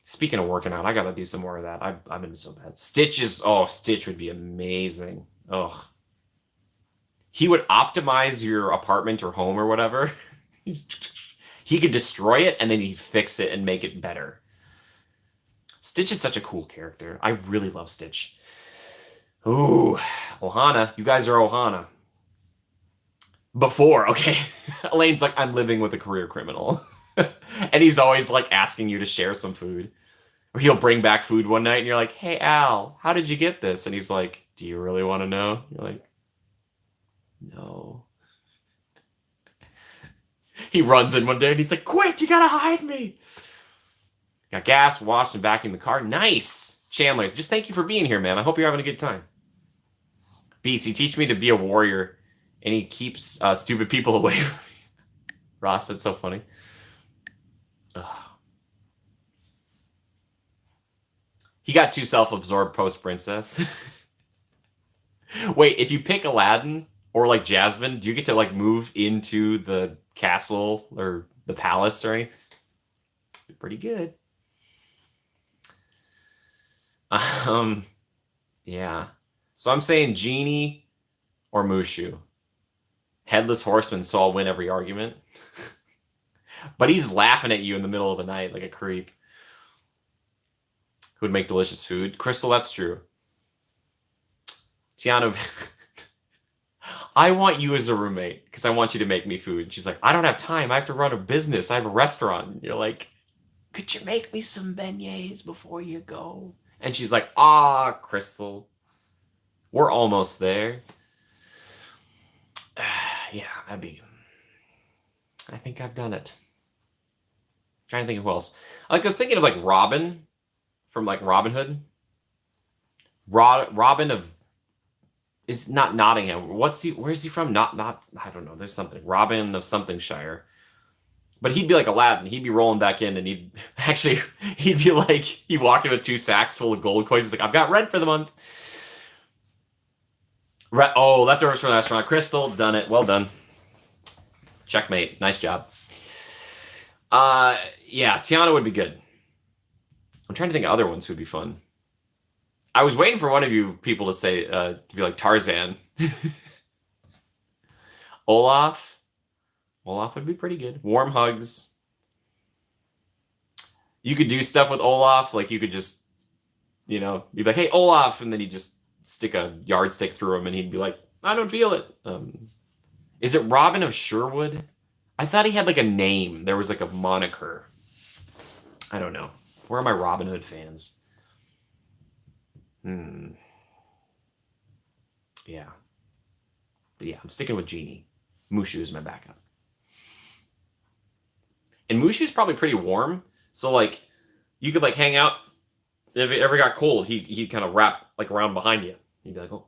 S1: Speaking of working out, I gotta do some more of that. I've been so bad. Stitch would be amazing. Ugh. He would optimize your apartment or home or whatever. He could destroy it and then he'd fix it and make it better. Stitch is such a cool character. I really love Stitch. Ooh, Ohana. You guys are Ohana. Before, okay. Elaine's like, I'm living with a career criminal. And he's always like asking you to share some food. Or he'll bring back food one night and you're like, hey, Al, how did you get this? And he's like, do you really want to know? You're like, no. He runs in one day and he's like, quick, you gotta hide me. Got gas, washed, and vacuumed the car. Nice. Chandler, just thank you for being here, man. I hope you're having a good time. Beast, he teach me to be a warrior and he keeps stupid people away from me. Ross, that's so funny. Ugh. He got too self-absorbed post-princess. Wait, if you pick Aladdin or like Jasmine, do you get to like move into the castle or the palace or anything? Pretty good. Yeah. So I'm saying Genie or Mushu. Headless Horseman, so I'll win every argument. But he's laughing at you in the middle of the night like a creep. Who would make delicious food? Crystal, that's true. Tiana, I want you as a roommate because I want you to make me food. She's like, I don't have time. I have to run a business. I have a restaurant. And you're like, could you make me some beignets before you go? And she's like, Crystal, we're almost there. Yeah, that'd be. I think I've done it. Trying to think of who else. Like, I was thinking of like Robin from like Robin Hood. Robin of is not Nottingham. Where's he from? Not I don't know. There's something. Robin of something Shire. But he'd be like Aladdin. He'd be rolling back in and he'd be like he'd walk in with 2 sacks full of gold coins. He's like, I've got rent for the month. Leftovers from the restaurant. Crystal, done it. Well done. Checkmate. Nice job. Yeah, Tiana would be good. I'm trying to think of other ones who'd be fun. I was waiting for one of you people to say, to be like Tarzan. Olaf. Olaf would be pretty good. Warm hugs. You could do stuff with Olaf. Like, you could just, be like, hey, Olaf. And then he'd just stick a yardstick through him and he'd be like, I don't feel it. Is it Robin of Sherwood? I thought he had like a name. There was like a moniker. I don't know. Where are my Robin Hood fans? Yeah. But yeah, I'm sticking with Genie. Mushu is my backup. And Mushu's probably pretty warm. So like you could like hang out. If it ever got cold, he'd kind of wrap like around behind you. You'd be like, oh.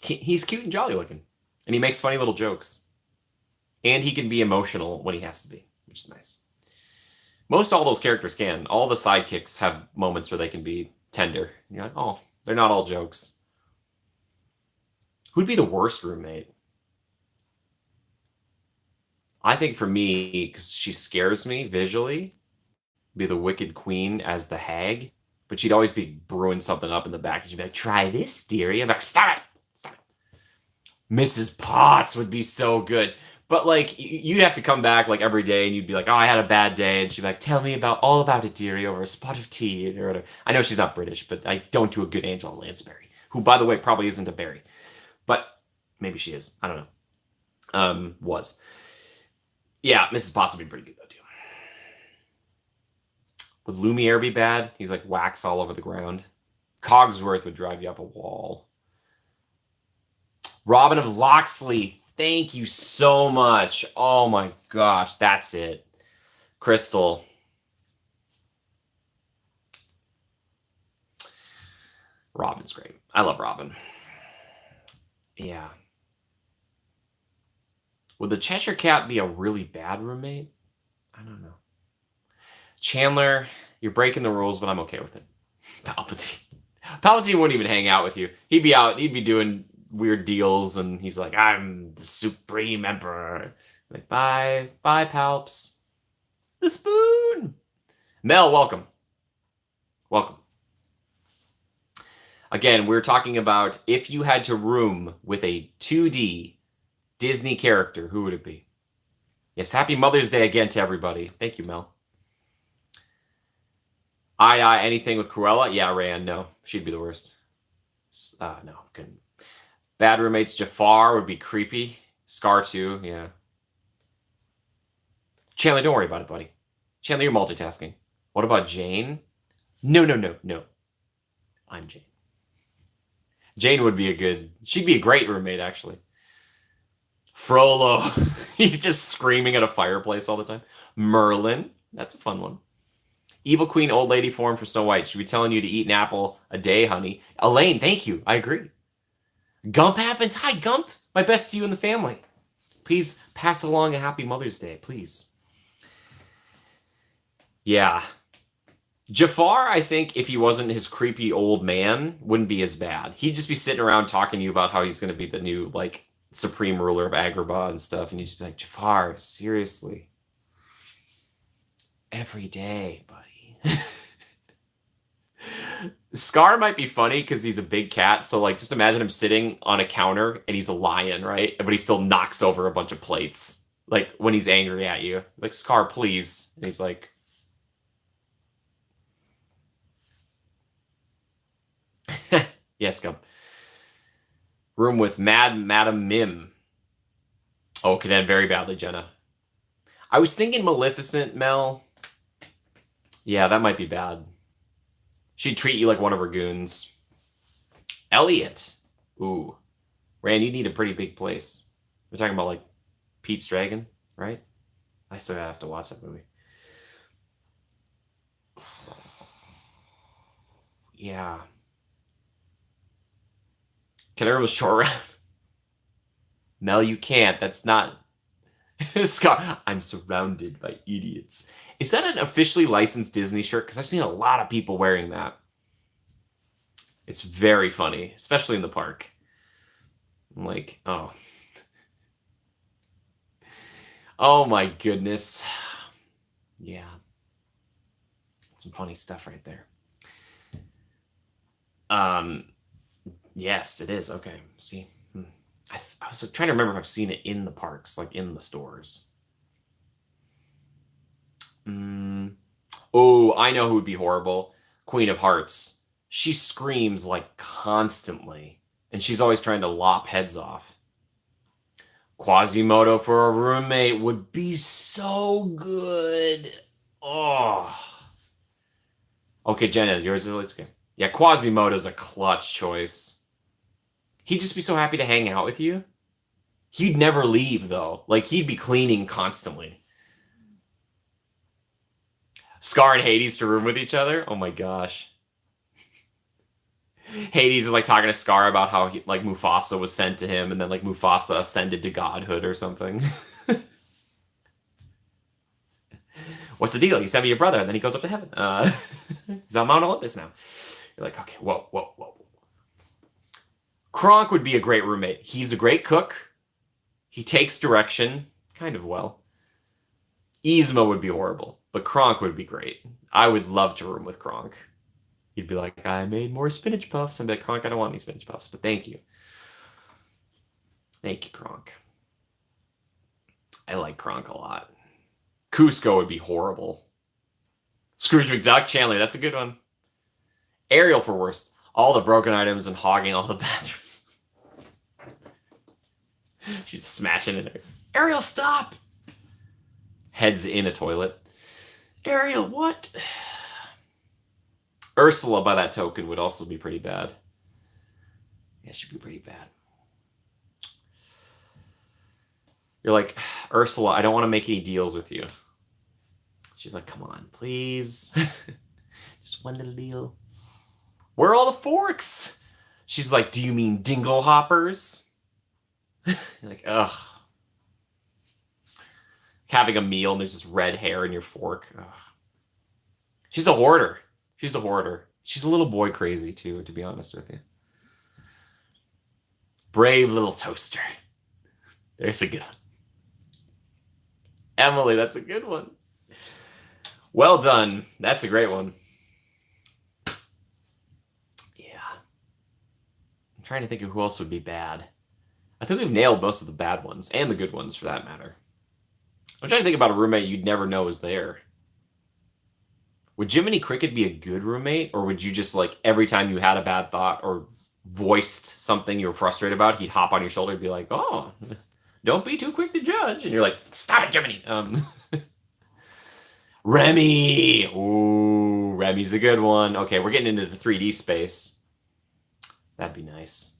S1: He's cute and jolly looking. And he makes funny little jokes. And he can be emotional when he has to be, which is nice. Most all those characters can. All the sidekicks have moments where they can be tender. You're like, oh, they're not all jokes. Who'd be the worst roommate? I think for me, because she scares me visually, be the Wicked Queen as the hag, but she'd always be brewing something up in the back, and she'd be like, "Try this, dearie." I'm like, "Stop it, stop it." Mrs. Potts would be so good, but like you'd have to come back like every day, and you'd be like, "Oh, I had a bad day," and she'd be like, "Tell me about all about it, dearie," over a spot of tea or whatever. I know she's not British, but I don't do a good Angela Lansbury, who, by the way, probably isn't a berry, but maybe she is. I don't know. Was. Yeah, Mrs. Potts would be pretty good though too. Would Lumiere be bad? He's like wax all over the ground. Cogsworth would drive you up a wall. Robin of Locksley, thank you so much. Oh my gosh, that's it. Crystal. Robin's great. I love Robin. Yeah. Would the Cheshire Cat be a really bad roommate? I don't know. Chandler, you're breaking the rules, but I'm okay with it. Palpatine. Palpatine wouldn't even hang out with you. He'd be out, he'd be doing weird deals, and he's like, "I'm the Supreme Emperor." Like, bye, bye, Palps. The spoon. Mel, welcome. Welcome. Again, we're talking about if you had to room with a 2D Disney character, who would it be? Yes, happy Mother's Day again to everybody. Thank you, Mel. Anything with Cruella? Yeah, Rand, no. She'd be the worst. No, couldn't. Bad roommates, Jafar would be creepy. Scar too, yeah. Chandler, don't worry about it, buddy. Chandler, you're multitasking. What about Jane? No, no, no, no. I'm Jane. Jane would be she'd be a great roommate, actually. Frollo. He's just screaming at a fireplace all the time. Merlin. That's a fun one. Evil Queen, old lady form for Snow White. She'd be telling you to eat an apple a day, honey. Elaine, thank you. I agree. Gump happens. Hi, Gump. My best to you and the family. Please pass along a happy Mother's Day, please. Yeah. Jafar, I think, if he wasn't his creepy old man, wouldn't be as bad. He'd just be sitting around talking to you about how he's going to be the new, like, supreme ruler of Agrabah and stuff, and you'd just be like, "Jafar, seriously. Every day, buddy." Scar might be funny because he's a big cat, so like just imagine him sitting on a counter and he's a lion, right? But he still knocks over a bunch of plates, like when he's angry at you. Like, "Scar, please." And he's like, "Yes, come." Room with Madam Mim. Oh, could end very badly, Jenna. I was thinking Maleficent, Mel. Yeah, that might be bad. She'd treat you like one of her goons. Elliot. Ooh. Rand, you need a pretty big place. We're talking about like Pete's Dragon, right? I still have to watch that movie. Yeah. Can I remember short round? Mel, you can't. That's not Scar. I'm surrounded by idiots. Is that an officially licensed Disney shirt? Because I've seen a lot of people wearing that. It's very funny, especially in the park. I'm like, oh. Oh my goodness. Yeah. Some funny stuff right there. Yes, it is. Okay. See. I was trying to remember if I've seen it in the parks, like in the stores. Oh, I know who would be horrible. Queen of Hearts. She screams like constantly, and she's always trying to lop heads off. Quasimodo for a roommate would be so good. Oh. Okay, Jenna, yours is okay. Yeah, Quasimodo's a clutch choice. He'd just be so happy to hang out with you. He'd never leave, though. Like, he'd be cleaning constantly. Scar and Hades to room with each other? Oh my gosh. Hades is like talking to Scar about how like Mufasa was sent to him, and then like Mufasa ascended to godhood or something. What's the deal? You sent me your brother, and then he goes up to heaven. He's on Mount Olympus now. You're like, okay, whoa, whoa, whoa. Kronk would be a great roommate. He's a great cook. He takes direction kind of well. Yzma would be horrible, but Kronk would be great. I would love to room with Kronk. He'd be like, I made more spinach puffs. I'd be like, Kronk, I don't want any spinach puffs, but thank you. Thank you, Kronk. I like Kronk a lot. Cusco would be horrible. Scrooge McDuck, Chandler, that's a good one. Ariel for worst. All the broken items and hogging all the bathrooms. She's smashing it. Ariel, stop! Heads in a toilet. Ariel, what? Ursula, by that token, would also be pretty bad. Yeah, she'd be pretty bad. You're like, Ursula, I don't want to make any deals with you. She's like, come on, please. Just one little deal. Where are all the forks? She's like, do you mean dingle hoppers? You're like, ugh. Having a meal and there's just red hair in your fork. Ugh. She's a hoarder. She's a hoarder. She's a little boy crazy too, to be honest with you. Brave little toaster. There's a good one. Emily, that's a good one. Well done. That's a great one. Yeah. I'm trying to think of who else would be bad. I think we've nailed most of the bad ones, and the good ones for that matter. I'm trying to think about a roommate you'd never know is there. Would Jiminy Cricket be a good roommate, or would you just, like, every time you had a bad thought or voiced something you were frustrated about, he'd hop on your shoulder and be like, oh, don't be too quick to judge. And you're like, stop it, Jiminy. Remy. Ooh, Remy's a good one. Okay, we're getting into the 3D space. That'd be nice.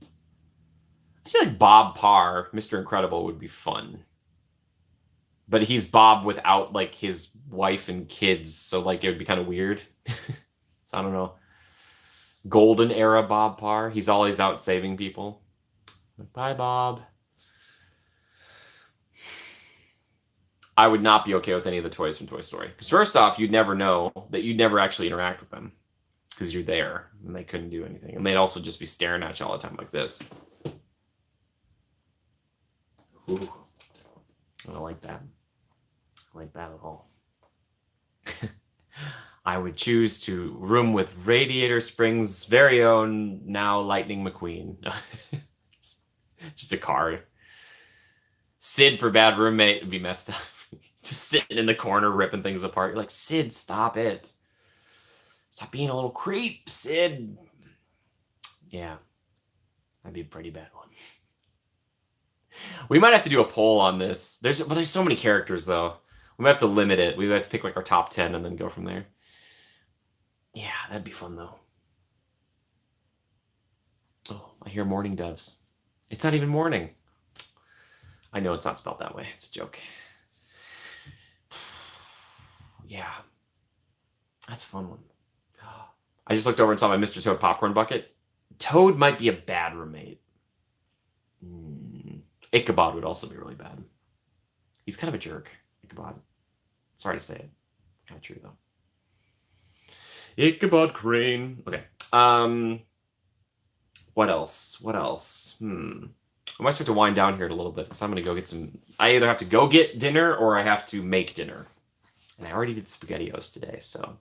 S1: I feel like Bob Parr, Mr. Incredible, would be fun. But he's Bob without, like, his wife and kids, so, like, it would be kind of weird. So I don't know. Golden era Bob Parr. He's always out saving people. Like, bye, Bob. I would not be okay with any of the toys from Toy Story. Because first off, you'd never know that you'd never actually interact with them. Because you're there, and they couldn't do anything. And they'd also just be staring at you all the time like this. Ooh. I don't like that. I like that at all. I would choose to room with Radiator Springs' very own, now Lightning McQueen. Just a card. Sid for bad roommate would be messed up. Just sitting in the corner ripping things apart. You're like, Sid, stop it. Stop being a little creep, Sid. Yeah. That'd be a pretty bad one. We might have to do a poll on this. There's so many characters, though. We might have to limit it. We might have to pick, like, our top 10 and then go from there. Yeah, that'd be fun, though. Oh, I hear morning doves. It's not even morning. I know it's not spelled that way. It's a joke. Yeah. That's a fun one. I just looked over and saw my Mr. Toad popcorn bucket. Toad might be a bad roommate. Ichabod would also be really bad. He's kind of a jerk, Ichabod. Sorry to say it. It's kind of true, though. Ichabod Crane. Okay. What else? What else? I might start to wind down here a little bit because I'm going to go get some... I either have to go get dinner or I have to make dinner. And I already did SpaghettiOs today, so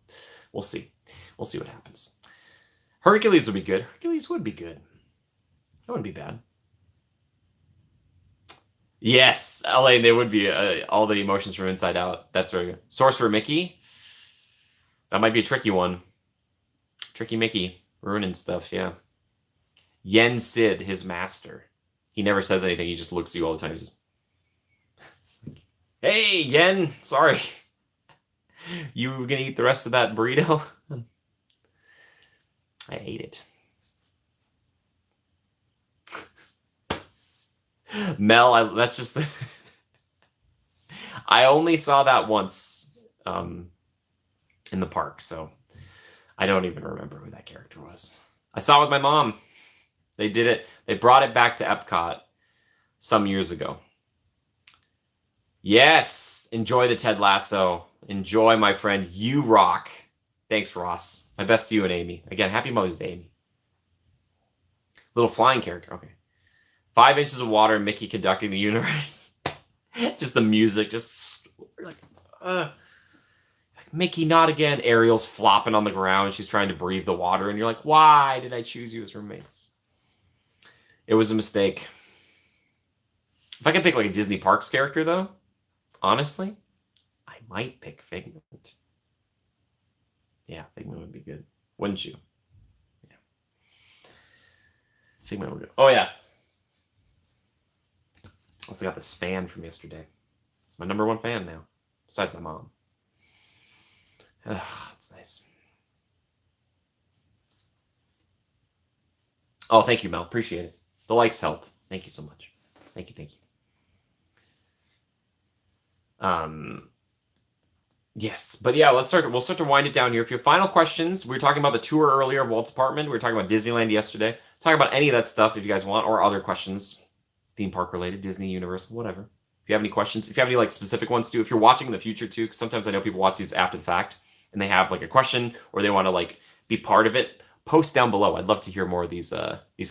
S1: we'll see. We'll see what happens. Hercules would be good. Hercules would be good. That wouldn't be bad. Yes, LA, they would be all the emotions from Inside Out. That's very good. Sorcerer Mickey. That might be a tricky one. Tricky Mickey. Ruining stuff, yeah. Yen Sid, his master. He never says anything. He just looks at you all the time. He's just, hey, Yen, sorry. You were going to eat the rest of that burrito? I ate it. Mel, that's just the... I only saw that once in the park, so I don't even remember who that character was. I saw it with my mom. They did it. They brought it back to Epcot some years ago. Yes! Enjoy the Ted Lasso. Enjoy, my friend. You rock. Thanks, Ross. My best to you and Amy. Again, happy Mother's Day, Amy. Little flying character. Okay. 5 inches of water, Mickey conducting the universe. Just the music, just like, Mickey, not again. Ariel's flopping on the ground. She's trying to breathe the water, and you're like, why did I choose you as roommates? It was a mistake. If I could pick like a Disney Parks character, though, honestly, I might pick Figment. Yeah, Figment would be good. Wouldn't you? Yeah. Figment would be good. Oh, yeah. Also got this fan from yesterday. It's my number one fan now, besides my mom. It's nice. Oh, thank you, Mel. Appreciate it. The likes help. Thank you so much. Thank you, thank you. Yes, but yeah, we'll start to wind it down here. If you have final questions, we were talking about the tour earlier of Walt's apartment. We were talking about Disneyland yesterday. Talk about any of that stuff if you guys want, or other questions, theme park related, Disney, Universal, whatever. If you have any questions, if you have any like specific ones too, if you're watching in the future too, because sometimes I know people watch these after the fact and they have like a question or they want to like be part of it, post down below. I'd love to hear more of these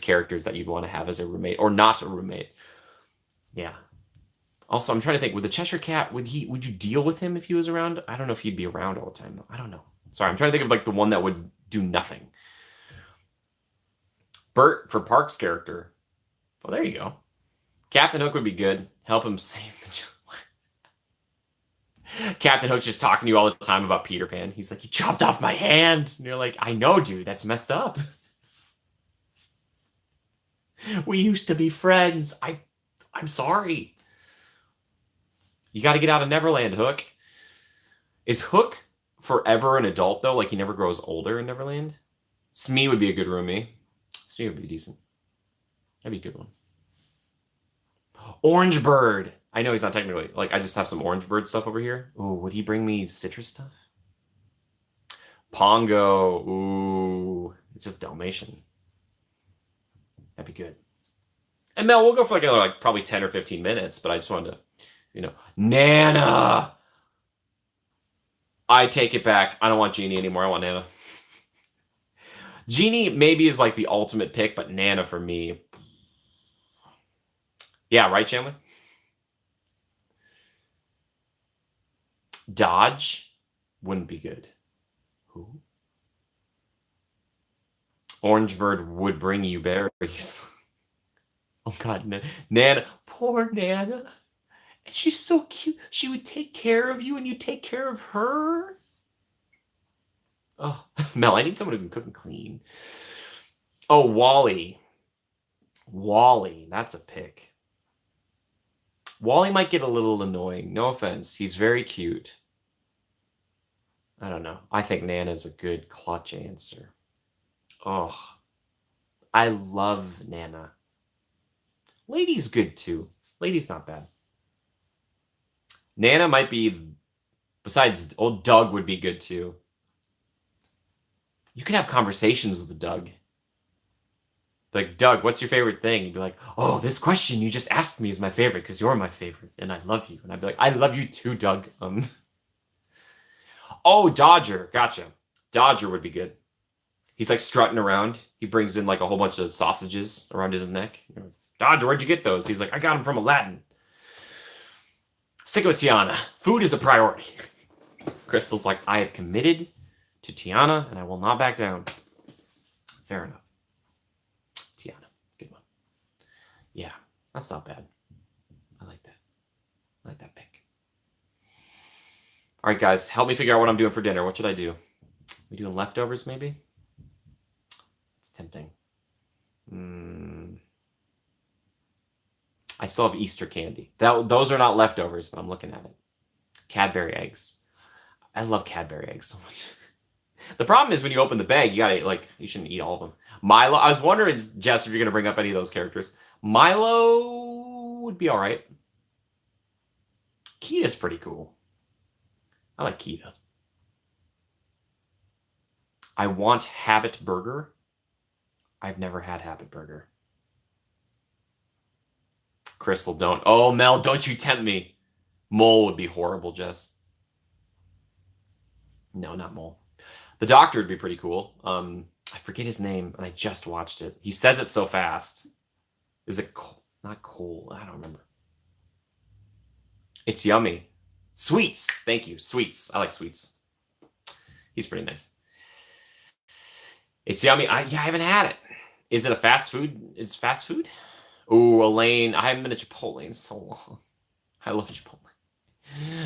S1: characters that you'd want to have as a roommate or not a roommate. Yeah. Also, I'm trying to think, with the Cheshire Cat, would you deal with him if he was around? I don't know if he'd be around all the time, though. I don't know. Sorry, I'm trying to think of like the one that would do nothing. Bert for Park's character. Well, there you go. Captain Hook would be good. Help him save the Captain Hook's just talking to you all the time about Peter Pan. He's like, you chopped off my hand. And you're like, I know, dude. That's messed up. We used to be friends. I'm sorry. You got to get out of Neverland, Hook. Is Hook forever an adult, though? Like, he never grows older in Neverland? Smee would be a good roomie. Smee would be decent. That'd be a good one. Orange Bird. I know he's not technically. Like, I just have some Orange Bird stuff over here. Ooh, would he bring me citrus stuff? Pongo. Ooh. It's just Dalmatian. That'd be good. And Mel, we'll go for like another, like, probably 10 or 15 minutes, but I just wanted to, Nana. I take it back. I don't want Genie anymore. I want Nana. Genie maybe is like the ultimate pick, but Nana for me. Yeah, right, Chandler? Dodge wouldn't be good. Who? Orange Bird would bring you berries. Oh, God. Nana. Poor Nana. And she's so cute. She would take care of you and you take care of her. Oh, Mel, I need someone who can cook and clean. Oh, Wally. Wally, that's a pick. Wally might get a little annoying. No offense. He's very cute. I don't know. I think Nana's a good clutch answer. Oh, I love Nana. Lady's good too. Lady's not bad. Nana might be, besides old Doug would be good too. You could have conversations with Doug. Like, Doug, what's your favorite thing? You'd be like, oh, this question you just asked me is my favorite because you're my favorite and I love you. And I'd be like, I love you too, Doug. Oh, Dodger. Gotcha. Dodger would be good. He's like strutting around. He brings in like a whole bunch of sausages around his neck. Dodger, where'd you get those? He's like, I got them from Aladdin. Stick with Tiana. Food is a priority. Crystal's like, I have committed to Tiana and I will not back down. Fair enough. Tiana. Good one. Yeah, that's not bad. I like that. I like that pick. All right, guys, help me figure out what I'm doing for dinner. What should I do? We doing leftovers, maybe? It's tempting. I still have Easter candy. Those are not leftovers, but I'm looking at it. Cadbury eggs. I love Cadbury eggs so much. The problem is when you open the bag, you shouldn't eat all of them. Milo, I was wondering, Jess, if you're going to bring up any of those characters. Milo would be all right. Kita's pretty cool. I like Kita. I want Habit Burger. I've never had Habit Burger. Crystal, don't. Oh, Mel, don't you tempt me. Mole would be horrible, Jess. No, not Mole. The Doctor would be pretty cool. I forget his name, and I just watched it. He says it so fast. Is it Cole? Not Cole? I don't remember. It's yummy. Sweets. Thank you. Sweets. I like sweets. He's pretty nice. It's yummy. Yeah, I haven't had it. Is it a fast food? Is fast food? Ooh, Elaine. I haven't been to Chipotle in so long. I love Chipotle.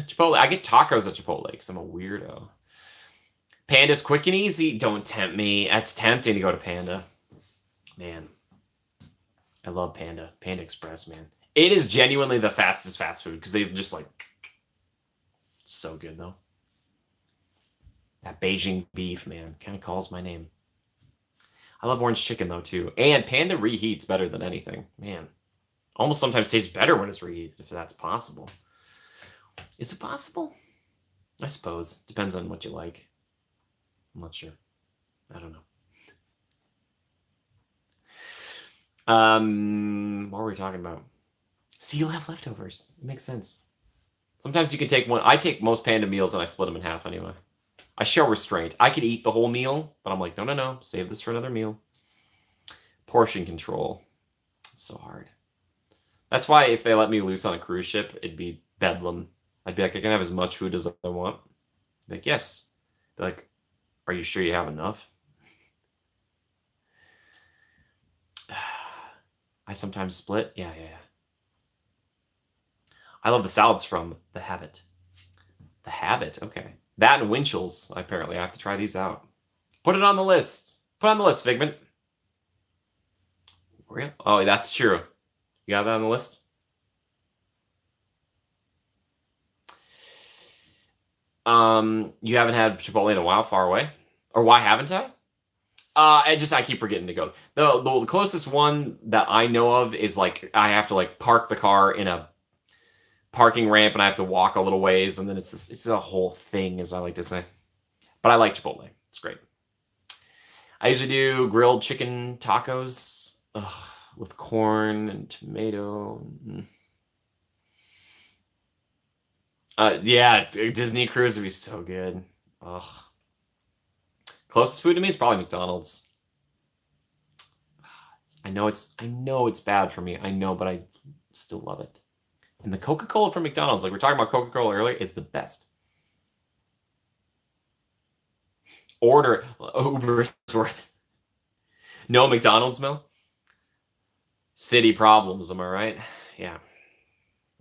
S1: Chipotle. I get tacos at Chipotle because I'm a weirdo. Panda's quick and easy. Don't tempt me. That's tempting to go to Panda. Man, I love Panda. Panda Express, man. It is genuinely the fastest fast food because they just like, it's so good though. That Beijing beef, man, kind of calls my name. I love orange chicken though too. And Panda reheats better than anything. Man, almost sometimes tastes better when it's reheated if that's possible. Is it possible? I suppose. Depends on what you like. I'm not sure. I don't know. What were we talking about? See, you'll have leftovers. It makes sense. Sometimes you can take one. I take most Panda meals and I split them in half anyway. I show restraint. I could eat the whole meal, but I'm like, no, no, no. Save this for another meal. Portion control. It's so hard. That's why if they let me loose on a cruise ship, it'd be bedlam. I'd be like, I can have as much food as I want. I'd be like, yes. Be like, are you sure you have enough? I sometimes split. Yeah, yeah, yeah. I love the salads from The Habit. The Habit, okay. That and Winchell's, apparently. I have to try these out. Put it on the list. Put it on the list, Figment. Real? Oh, that's true. You got that on the list? You haven't had Chipotle in a while, far away? Or why haven't I? I keep forgetting to go. The closest one that I know of is like I have to like park the car in a parking ramp and I have to walk a little ways, and then it's a whole thing, as I like to say. But I like Chipotle. It's great. I usually do grilled chicken tacos with corn and tomato. Yeah, Disney cruise would be so good. Ugh. Closest food to me is probably McDonald's. I know it's bad for me. I know, but I still love it. And the Coca-Cola from McDonald's, like we are talking about Coca-Cola earlier, is the best. Order Uber's worth. No McDonald's meal. City problems, am I right? Yeah.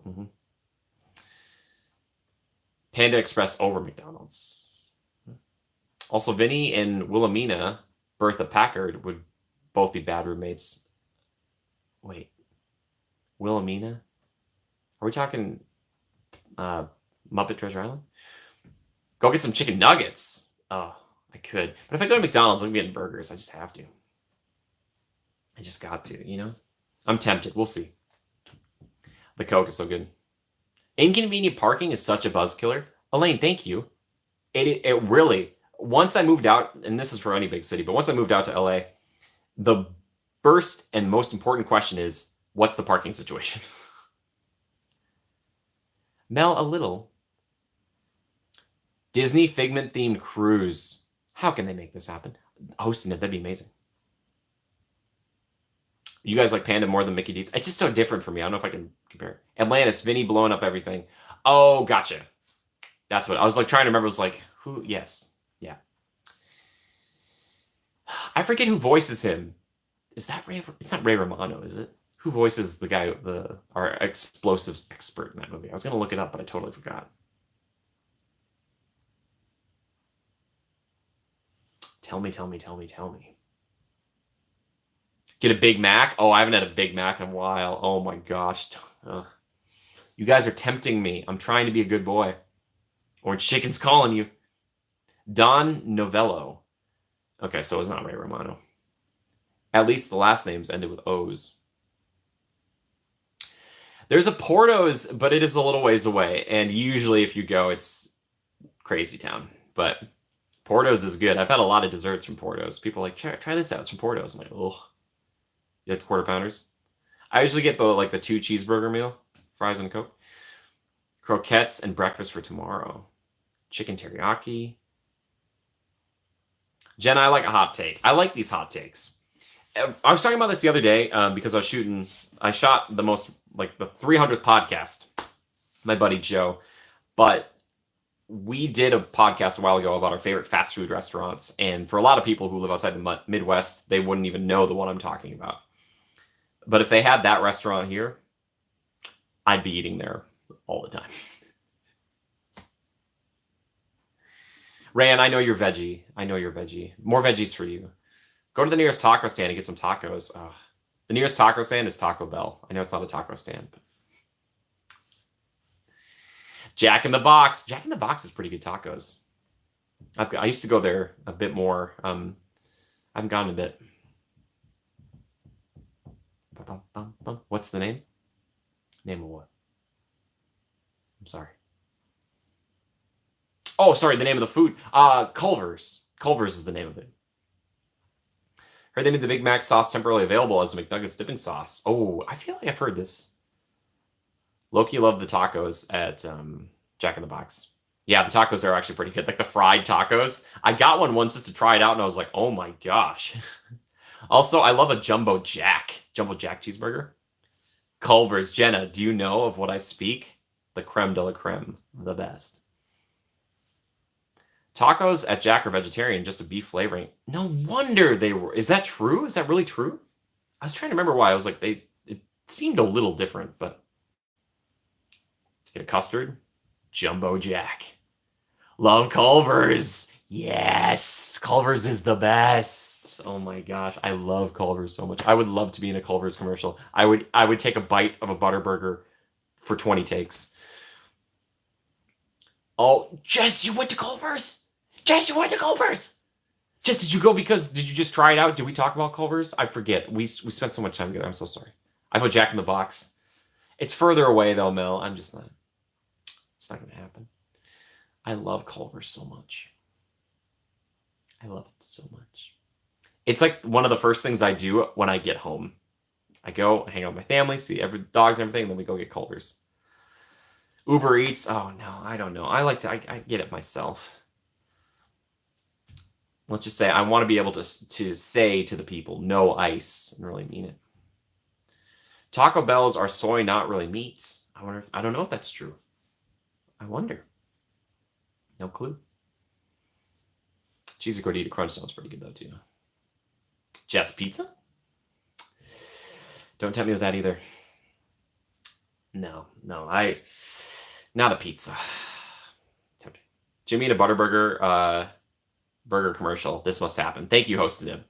S1: Mm-hmm. Panda Express over McDonald's. Also, Vinny and Wilhelmina, Bertha Packard, would both be bad roommates. Wait. Wilhelmina? Are we talking Muppet Treasure Island? Go get some chicken nuggets. Oh, I could. But if I go to McDonald's, I'm getting burgers. I just have to. I just got to, you know? I'm tempted. We'll see. The Coke is so good. Inconvenient parking is such a buzz killer. Elaine, thank you. It really, once I moved out, and this is for any big city, but once I moved out to LA, the first and most important question is, what's the parking situation? Mel, a little. Disney Figment themed cruise. How can they make this happen? Hosting it, that'd be amazing. You guys like Panda more than Mickey D's? It's just so different for me. I don't know if I can compare. Atlantis, Vinny blowing up everything. Oh, gotcha. That's what I was like trying to remember. It was like, who? Yes. Yeah. I forget who voices him. Is that Ray? It's not Ray Romano, is it? Who voices the guy, our explosives expert in that movie? I was gonna look it up, but I totally forgot. Tell me. Get a Big Mac? Oh, I haven't had a Big Mac in a while. Oh my gosh. Ugh. You guys are tempting me. I'm trying to be a good boy. Orange Chicken's calling you. Don Novello. Okay, so it's not Ray Romano. At least the last names ended with O's. There's a Porto's, but it is a little ways away. And usually if you go, it's crazy town. But Porto's is good. I've had a lot of desserts from Porto's. People are like, try this out. It's from Porto's. I'm like, ugh. You have the quarter pounders? I usually get the 2 cheeseburger meal, fries and Coke. Croquettes and breakfast for tomorrow. Chicken teriyaki. Jen, I like a hot take. I like these hot takes. I was talking about this the other day because I shot the most, like the 300th podcast, my buddy Joe. But we did a podcast a while ago about our favorite fast food restaurants. And for a lot of people who live outside the Midwest, they wouldn't even know the one I'm talking about. But if they had that restaurant here, I'd be eating there all the time. Rayan, I know you're veggie. I know you're veggie. More veggies for you. Go to the nearest taco stand and get some tacos. The nearest taco stand is Taco Bell. I know it's not a taco stand, but Jack in the Box. Jack in the Box is pretty good tacos. I used to go there a bit more. I've gone a bit. What's the name? Name of what? I'm sorry. Oh, sorry, the name of the food. Culver's. Culver's is the name of it. Heard they made the Big Mac sauce temporarily available as a McNuggets dipping sauce. Oh, I feel like I've heard this. Loki loved the tacos at Jack in the Box. Yeah, the tacos are actually pretty good. Like the fried tacos. I got one once just to try it out, and I was like, oh my gosh. Also, I love a Jumbo Jack cheeseburger. Culver's. Jenna, do you know of what I speak? The creme de la creme. The best. Tacos at Jack are vegetarian, just a beef flavoring. No wonder they were. Is that true? Is that really true? I was trying to remember why. I was like, it seemed a little different, but get a custard. Jumbo Jack. Love Culver's. Yes. Culver's is the best. Oh my gosh. I love Culver's so much. I would love to be in a Culver's commercial. I would take a bite of a Butterburger for 20 takes. Oh, Jess, you went to Culver's? Jess, you went to Culver's? Jess, did you just try it out? Did we talk about Culver's? I forget. We spent so much time together. I'm so sorry. I put Jack in the Box. It's further away though, Mel. It's not going to happen. I love Culver's so much. I love it so much. It's like one of the first things I do when I get home. I go hang out with my family, see dogs and everything, and then we go get Culver's. Uber Eats. Oh no, I don't know. I get it myself. Let's just say I want to be able to say to the people, no ice, and really mean it. Taco Bells are soy, not really meats. I don't know if that's true. I wonder. No clue. Cheesy Gordita Crunch sounds pretty good though too. Jess Pizza? Don't tempt me with that either. No, not a pizza. Jimmy and a Butterburger burger commercial. This must happen. Thank you, hosted him.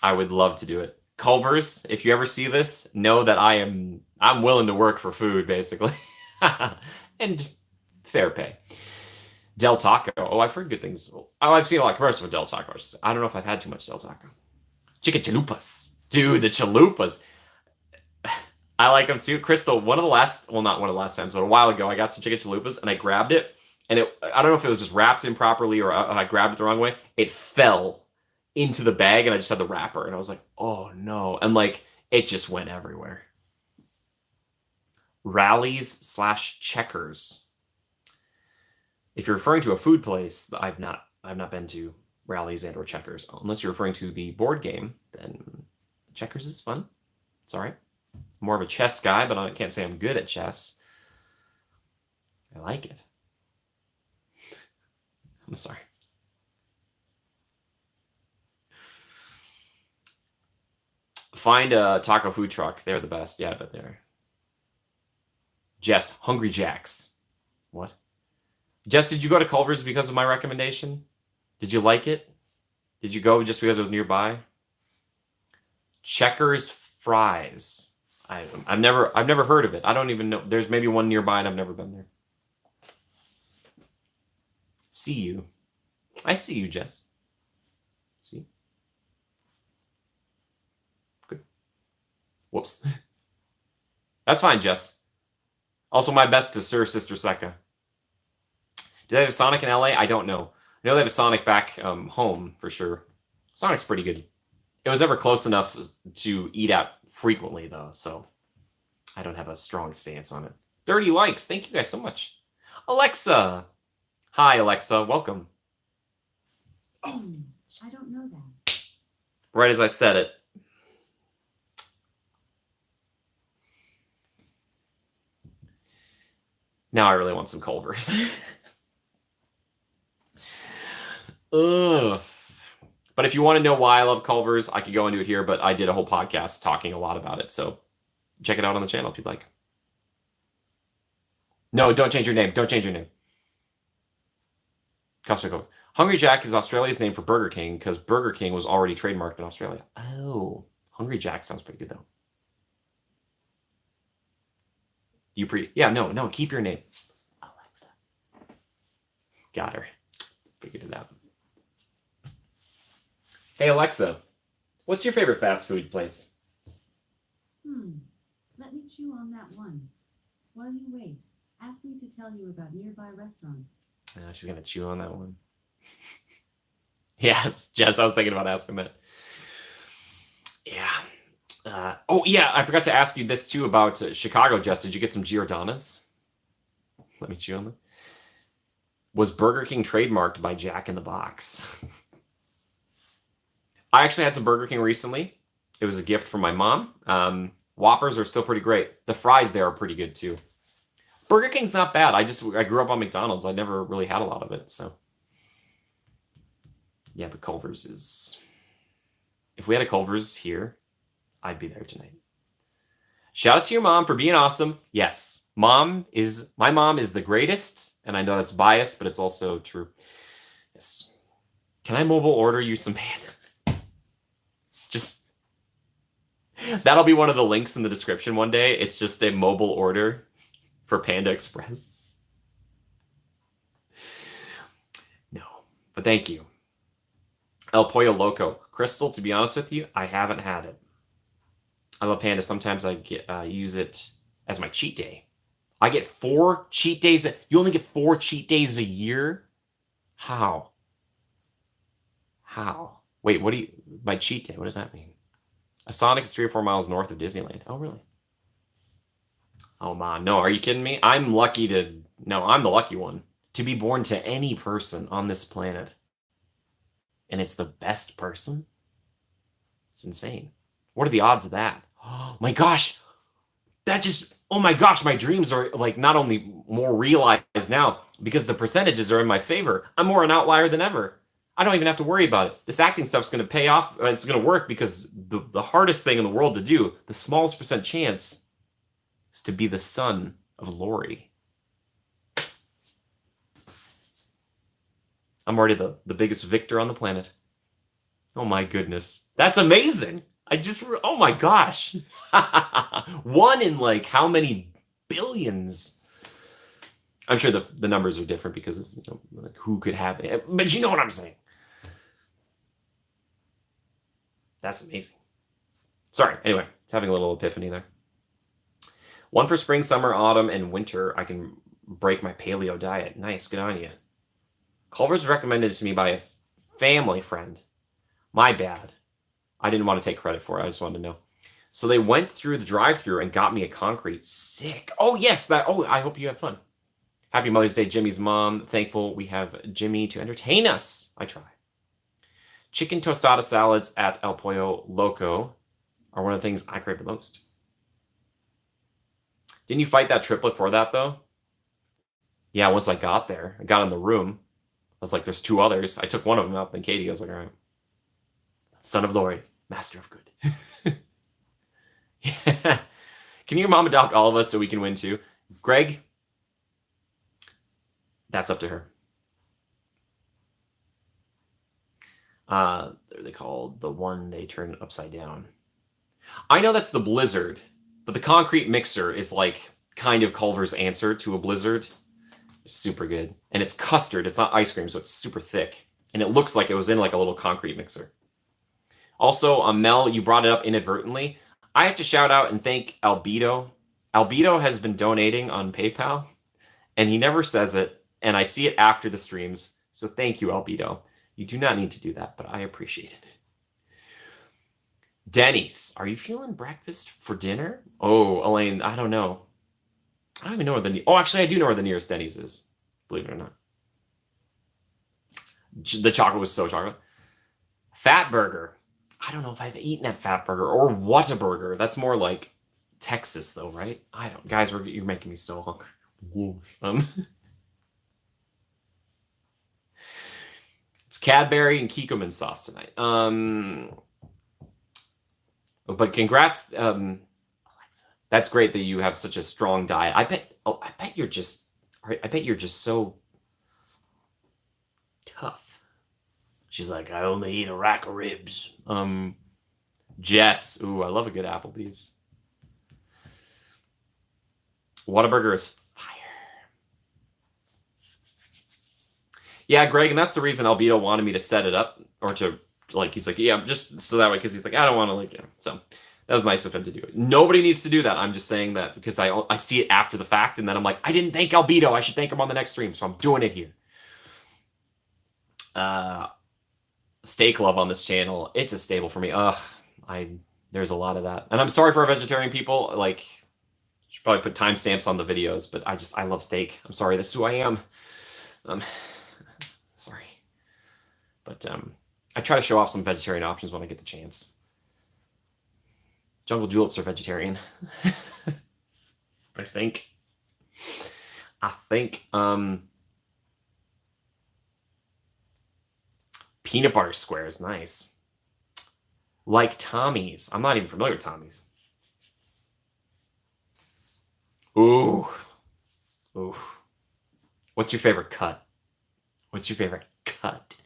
S1: I would love to do it. Culver's, if you ever see this, know that I'm willing to work for food, basically. And fair pay. Del Taco. Oh, I've heard good things. Oh, I've seen a lot of commercials with Del Taco. I don't know if I've had too much Del Taco. Chicken chalupas. Dude, the chalupas. I like them too. Crystal, not one of the last times, but a while ago, I got some chicken chalupas and I grabbed it. And I don't know if it was just wrapped improperly or I grabbed it the wrong way. It fell into the bag and I just had the wrapper. And I was like, oh no. And like, it just went everywhere. Rallies/Checkers. If you're referring to a food place, I've not been to Rallies and or Checkers. Unless you're referring to the board game, then Checkers is fun. It's all right. I'm more of a chess guy, but I can't say I'm good at chess. I like it. I'm sorry. Find a taco food truck. They're the best. Yeah, I bet they're. Jess, Hungry Jacks. What? Jess, did you go to Culver's because of my recommendation? Did you like it? Did you go just because it was nearby? Checkers fries. I've never heard of it. I don't even know. There's maybe one nearby and I've never been there. See you. I see you, Jess. See? Good. Whoops. That's fine, Jess. Also, my best to Sir Sister Secca. Do they have a Sonic in LA? I don't know. I know they have a Sonic back home for sure. Sonic's pretty good. It was never close enough to eat at frequently, though, so I don't have a strong stance on it. 30 likes. Thank you guys so much. Alexa. Hi, Alexa. Welcome.
S2: Oh, I don't know that.
S1: Right as I said it. Now I really want some Culvers. Ugh. But if you want to know why I love Culvers, I could go into it here, but I did a whole podcast talking a lot about it. So check it out on the channel if you'd like. No, don't change your name. Don't change your name. Costco. Hungry Jack is Australia's name for Burger King because Burger King was already trademarked in Australia. Oh, Hungry Jack sounds pretty good though. Yeah, no, keep your name. Alexa. Got her. Figured it out. Hey Alexa, what's your favorite fast food place?
S2: Let me chew on that one. While you wait, ask me to tell you about nearby restaurants.
S1: She's gonna chew on that one. Yeah, Jess, I was thinking about asking that. Yeah. Oh, yeah, I forgot to ask you this too about Chicago, Jess. Did you get some Giordano's? Let me chew on them. Was Burger King trademarked by Jack in the Box? I actually had some Burger King recently. It was a gift from my mom. Whoppers are still pretty great. The fries there are pretty good too. Burger King's not bad. I grew up on McDonald's. I never really had a lot of it, so. Yeah, but Culver's is... If we had a Culver's here, I'd be there tonight. Shout out to your mom for being awesome. Yes, my mom is the greatest, and I know that's biased, but it's also true. Yes. Can I mobile order you some panda? Just... That'll be one of the links in the description one day. It's just a mobile order for Panda Express. No, but thank you. El Pollo Loco. Crystal, to be honest with you, I haven't had it. I love Panda. Sometimes I use it as my cheat day. I get 4 cheat days. You only get 4 cheat days a year? How? Wait, what do you... My cheat day, what does that mean? A Sonic is 3 or 4 miles north of Disneyland. Oh, really? Oh, man. No, are you kidding me? I'm the lucky one to be born to any person on this planet. And it's the best person? It's insane. What are the odds of that? Oh my gosh. Oh my gosh, my dreams are like not only more realized now because the percentages are in my favor. I'm more an outlier than ever. I don't even have to worry about it. This acting stuff's going to pay off. It's going to work because the hardest thing in the world to do, the smallest percent chance, is to be the son of Lori. I'm already the biggest victor on the planet. Oh my goodness. That's amazing. Oh my gosh. 1 in like how many billions? I'm sure the numbers are different because of like who could have it. But you know what I'm saying. That's amazing. Sorry. Anyway, it's having a little epiphany there. 1 for spring, summer, autumn, and winter. I can break my paleo diet. Nice. Good on you. Culver's recommended to me by a family friend. My bad. I didn't want to take credit for it. I just wanted to know. So they went through the drive-thru and got me a concrete. Sick. Oh, yes. I hope you have fun. Happy Mother's Day, Jimmy's mom. Thankful we have Jimmy to entertain us. I try. Chicken tostada salads at El Pollo Loco are one of the things I crave the most. Didn't you fight that triplet for that, though? Yeah, once I got there, I got in the room. I was like, there's 2 others. I took one of them out, then Katie, I was like, all right. Son of Lord, master of good. Yeah. Can your mom adopt all of us so we can win too? Greg, that's up to her. They're called the one they turn upside down. I know that's the Blizzard, but the concrete mixer is like kind of Culver's answer to a Blizzard. It's super good. And it's custard. It's not ice cream, so it's super thick. And it looks like it was in like a little concrete mixer. Also, Mel, you brought it up inadvertently. I have to shout out and thank Albedo. Albedo has been donating on PayPal, and he never says it, and I see it after the streams. So thank you, Albedo. You do not need to do that, but I appreciate it. Denny's, are you feeling breakfast for dinner? Oh, Elaine, I don't know. I don't even know where actually, I do know where the nearest Denny's is, believe it or not. The chocolate was so chocolate. Fat Burger. I don't know if I've eaten at Fatburger or Whataburger. That's more like Texas, though, right? I don't. Guys, you're making me so hungry. Whoa. It's Cadbury and Kikkoman sauce tonight. But congrats. Alexa, that's great that you have such a strong diet. I bet. Oh, I bet you're just. I bet you're just so tough. She's like, I only eat a rack of ribs. Jess. Ooh, I love a good Applebee's. Whataburger is fire. Yeah, Greg, and that's the reason Albedo wanted me to set it up or to like. He's like, yeah, just so that way because he's like, I don't want to like, So that was nice of him to do it. Nobody needs to do that. I'm just saying that because I see it after the fact, and then I'm like, I didn't thank Albedo. I should thank him on the next stream, so I'm doing it here. Uh, Steak love on this channel. It's a staple for me. I there's a lot of that, and I'm sorry for our vegetarian people. Like, should probably put timestamps on the videos, but I love steak. I'm sorry. This is who I am. Um, sorry, but I try to show off some vegetarian options when I get the chance. Jungle Juleps are vegetarian. I think. Peanut butter square is nice. Like Tommy's. I'm not even familiar with Tommy's. Ooh. Ooh. What's your favorite cut? What's your favorite cut?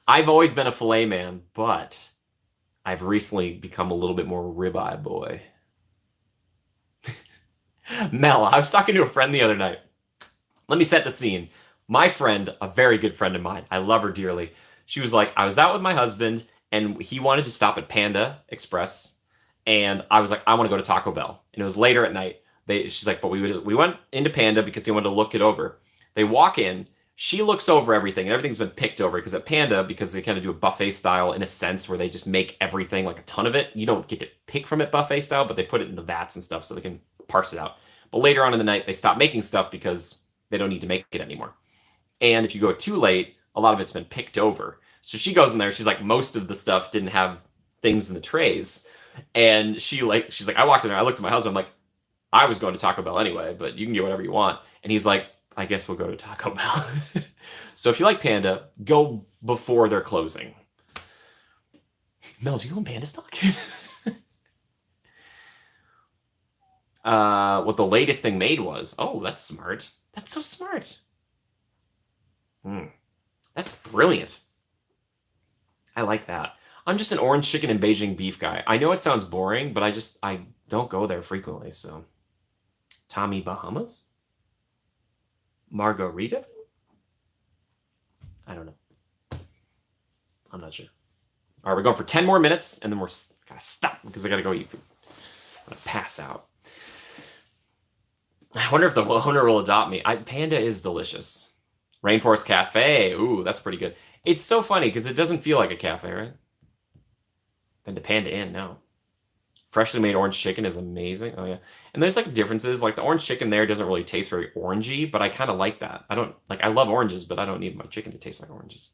S1: I've always been a filet man, but I've recently become a little bit more ribeye boy. Mel, I was talking to a friend the other night. Let me set the scene. My friend, a very good friend of mine, I love her dearly. She was like, I was out with my husband and he wanted to stop at Panda Express. And I was like, I want to go to Taco Bell. And it was later at night. She's like, but we went into Panda because he wanted to look it over. They walk in. She looks over everything, and everything's been picked over because at Panda, because they kind of do a buffet style in a sense where they just make everything like a ton of it. You don't get to pick from it buffet style, but they put it in the vats and stuff so they can parse it out. But later on in the night, they stop making stuff because they don't need to make it anymore. And if you go too late, a lot of it's been picked over. So she goes in there. She's like, most of the stuff didn't have things in the trays, and she's like, I walked in there. I looked at my husband. I'm like, I was going to Taco Bell anyway, but you can get whatever you want. And he's like, I guess we'll go to Taco Bell. So if you like Panda, go before they're closing. Mel's, you on Panda stock? What the latest thing made was. Oh, that's smart. That's so smart. That's brilliant. I like that. I'm just an orange chicken and Beijing beef guy. I know it sounds boring, but I don't go there frequently, so. Tommy Bahamas? Margarita? I don't know. I'm not sure. All right, we're going for 10 more minutes, and then we're gotta stop because I gotta go eat food. I'm gonna pass out. I wonder if the owner will adopt me. Panda is delicious. Rainforest Cafe. Ooh, that's pretty good. It's so funny because it doesn't feel like a cafe, right? Been to Panda Inn now. Freshly made orange chicken is amazing. Oh yeah. And there's like differences. Like the orange chicken there doesn't really taste very orangey, but I kind of like that. I love oranges, but I don't need my chicken to taste like oranges.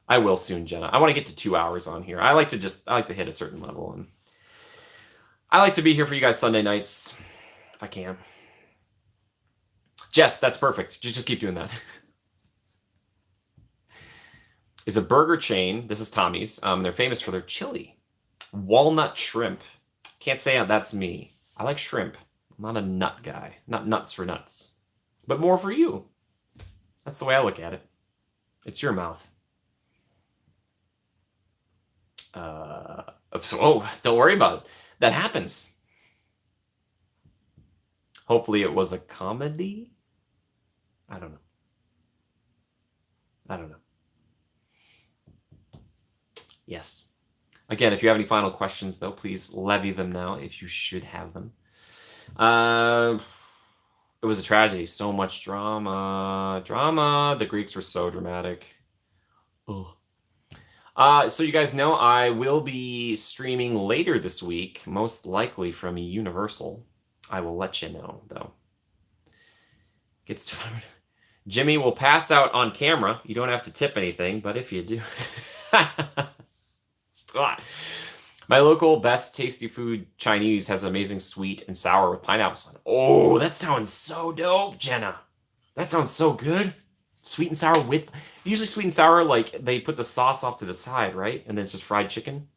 S1: I will soon, Jenna. I want to get to 2 hours on here. I like to hit a certain level, and I like to be here for you guys Sunday nights if I can. Jess, that's perfect. Just keep doing that. Is a burger chain. This is Tommy's. They're famous for their chili. Walnut shrimp. Can't say that's me. I like shrimp. I'm not a nut guy. Not nuts for nuts. But more for you. That's the way I look at it. It's your mouth. Don't worry about it. That happens. Hopefully it was a comedy. I don't know. Yes. Again, if you have any final questions, though, please levy them now if you should have them. It was a tragedy. So much drama. Drama. The Greeks were so dramatic. Ugh. So you guys know I will be streaming later this week, most likely from Universal. I will let you know, though. Gets to Jimmy will pass out on camera. You don't have to tip anything, but if you do. My local best tasty food Chinese has amazing sweet and sour with pineapples on it. Oh, that sounds so dope, Jenna. That sounds so good. Sweet and sour with usually sweet and sour, like they put the sauce off to the side, right? And then it's just fried chicken.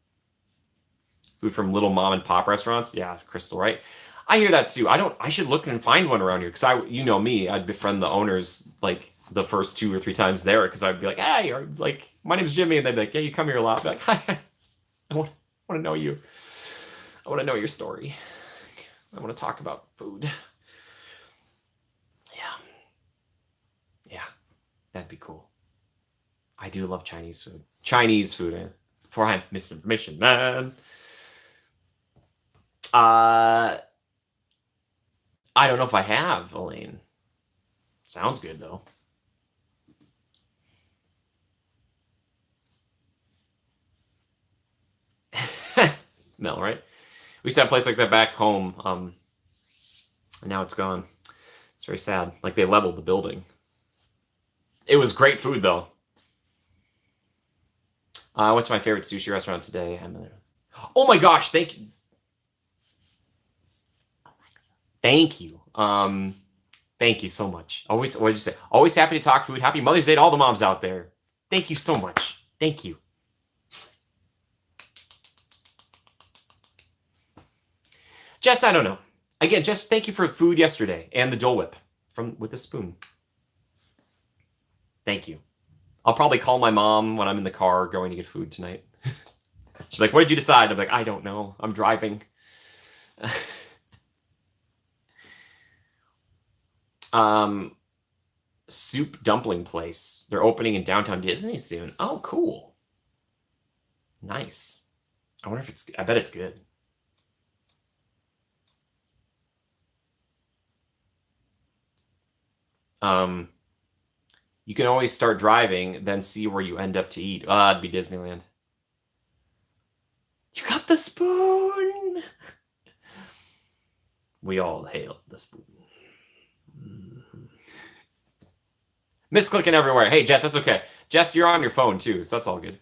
S1: Food from little mom and pop restaurants. Yeah, Crystal, right? I hear that too. I should look and find one around here because you know me, I'd befriend the owners like the first 2 or 3 times there because I'd be like, hey, or like my name's Jimmy, and they'd be like, yeah, you come here a lot. I'd be like, hi, I want to know you. I want to know your story. I want to talk about food. Yeah, yeah, that'd be cool. I do love Chinese food. Chinese food. Before I have misinformation, man. Uh, I don't know if I have, Elaine. Sounds good though. Mel, right? We used to have a place like that back home. And now it's gone. It's very sad. Like they leveled the building. It was great food though. I went to my favorite sushi restaurant today. Oh my gosh! Thank you. Thank you so much. Always, what did you say? Always happy to talk food. Happy Mother's Day to all the moms out there. Thank you so much. Thank you. Jess, I don't know. Again, Jess, thank you for food yesterday and the Dole Whip from with a spoon. Thank you. I'll probably call my mom when I'm in the car going to get food tonight. She's like, "What did you decide?" I'm like, "I don't know. I'm driving." um, Soup dumpling place. They're opening in downtown Disney soon. Oh, cool. Nice. I wonder if it's. I bet it's good. Um, you can always start driving, then see where you end up to eat. It'd be Disneyland. You got the spoon. We all hail the spoon. Misclicking everywhere. Hey, Jess, that's okay. Jess, you're on your phone too, so that's all good.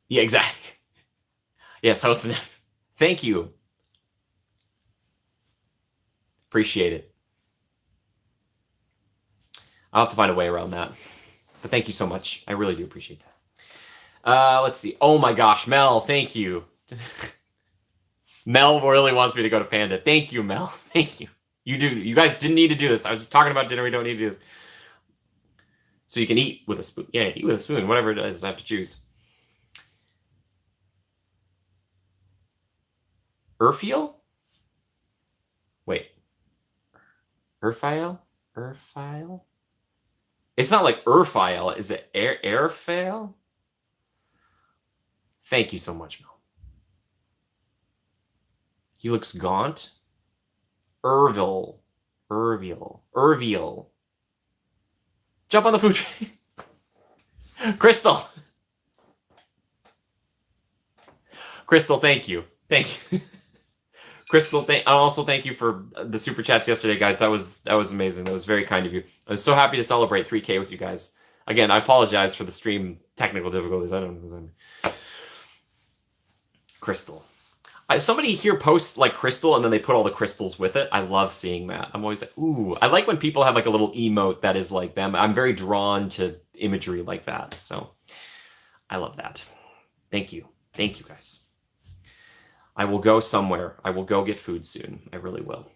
S1: Yeah, exactly. Yes, hosting. Thank you. Appreciate it. I'll have to find a way around that. But thank you so much. I really do appreciate that. Let's see. Oh my gosh, Mel, thank you. Mel really wants me to go to Panda. Thank you, Mel. Thank you. You do. You guys didn't need to do this. I was just talking about dinner. We don't need to do this. So you can eat with a spoon. Yeah, eat with a spoon. Whatever it is, I have to choose. Urfiel? Wait. Urfiel? Urfiel? It's not like Urfiel. Is it Airfail? Thank you so much, Mel. He looks gaunt. Irville. Irviel. Jump on the food train. Crystal. Crystal, thank you. Thank you. Crystal, also thank you for the super chats yesterday, guys. That was amazing. That was very kind of you. I was so happy to celebrate 3K with you guys. Again, I apologize for the stream technical difficulties. I don't know. Crystal. Somebody here posts like crystal and then they put all the crystals with it. I love seeing that. I'm always like, ooh. I like when people have like a little emote that is like them. I'm very drawn to imagery like that. So I love that. Thank you. Thank you, guys. I will go somewhere. I will go get food soon. I really will.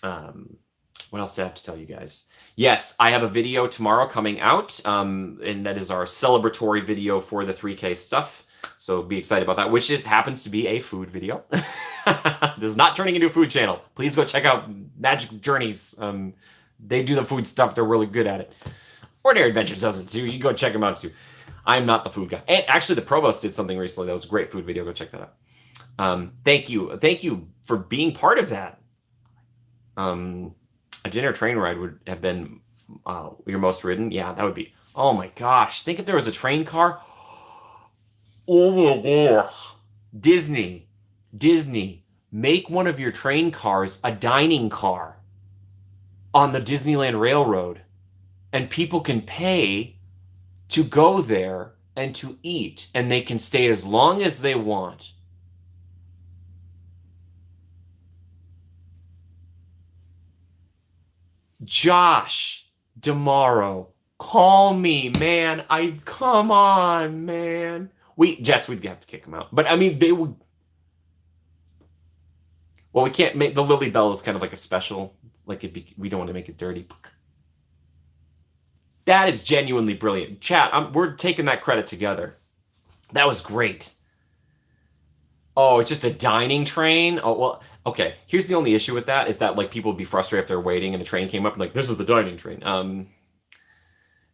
S1: What else do I have to tell you guys? Yes, I have a video tomorrow coming out, and that is our celebratory video for the 3K stuff. So be excited about that, which happens to be a food video. This is not turning into a food channel. Please go check out Magic Journeys. They do the food stuff. They're really good at it. Ordinary Adventures does it too. You can go check them out too. I'm not the food guy. And actually, the Provost did something recently that was a great food video. Go check that out. Thank you for being part of that. A dinner train ride would have been your most ridden. Yeah, that would be. Oh my gosh! Think if there was a train car. Oh my gosh! Disney, make one of your train cars a dining car on the Disneyland Railroad, and people can pay to go there and to eat, and they can stay as long as they want. Josh, tomorrow, call me, man. I come on, man. Jess, we'd have to kick him out. But I mean, they would. Well, we can't make the Lily Bell is kind of like a special. We don't want to make it dirty. That is genuinely brilliant. Chat, we're taking that credit together. That was great. Oh, it's just a dining train? Oh, well, okay. Here's the only issue with that is that like people would be frustrated if they're waiting and a train came up and like, this is the dining train.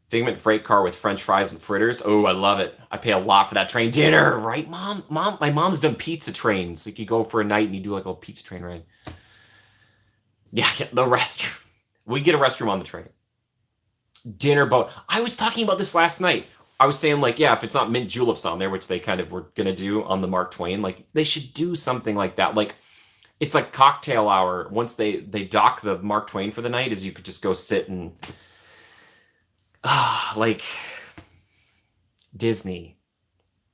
S1: Figment freight car with French fries and fritters. Oh, I love it. I pay a lot for that train dinner, right, Mom? My mom's done pizza trains. Like you go for a night and you do like a little pizza train ride. Yeah, the restroom. We get a restroom on the train. Dinner boat. I was talking about this last night. I was saying like, yeah, if it's not mint juleps on there, which they kind of were gonna do on the Mark Twain, like they should do something like that. Like it's like cocktail hour. Once they dock the Mark Twain for the night, is you could just go sit and like Disney,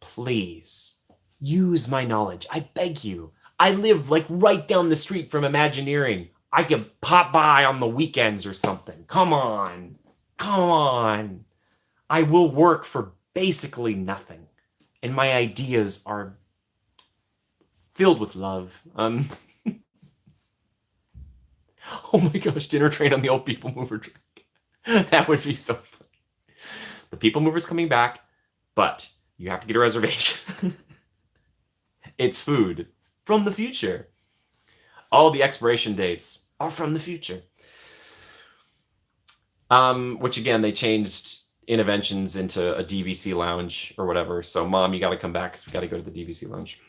S1: please use my knowledge. I beg you. I live like right down the street from Imagineering. I could pop by on the weekends or something. Come on. Come on. I will work for basically nothing. And my ideas are filled with love. Oh my gosh, dinner train on the old people mover train. That would be so funny. The people mover's coming back, but you have to get a reservation. It's food from the future. All the expiration dates are from the future. Which again, they changed interventions into a DVC lounge or whatever. So, Mom, you got to come back because we got to go to the DVC lounge.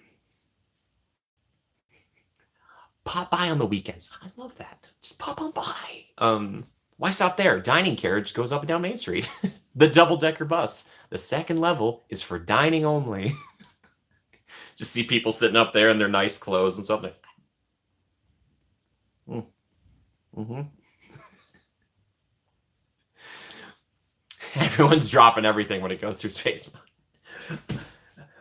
S1: Pop by on the weekends. I love that. Just pop on by. Why stop there? Dining carriage goes up and down Main Street. The double-decker bus. The second level is for dining only. Just see people sitting up there in their nice clothes and stuff. Like, mm-hmm. Everyone's dropping everything when it goes through Space Mountain.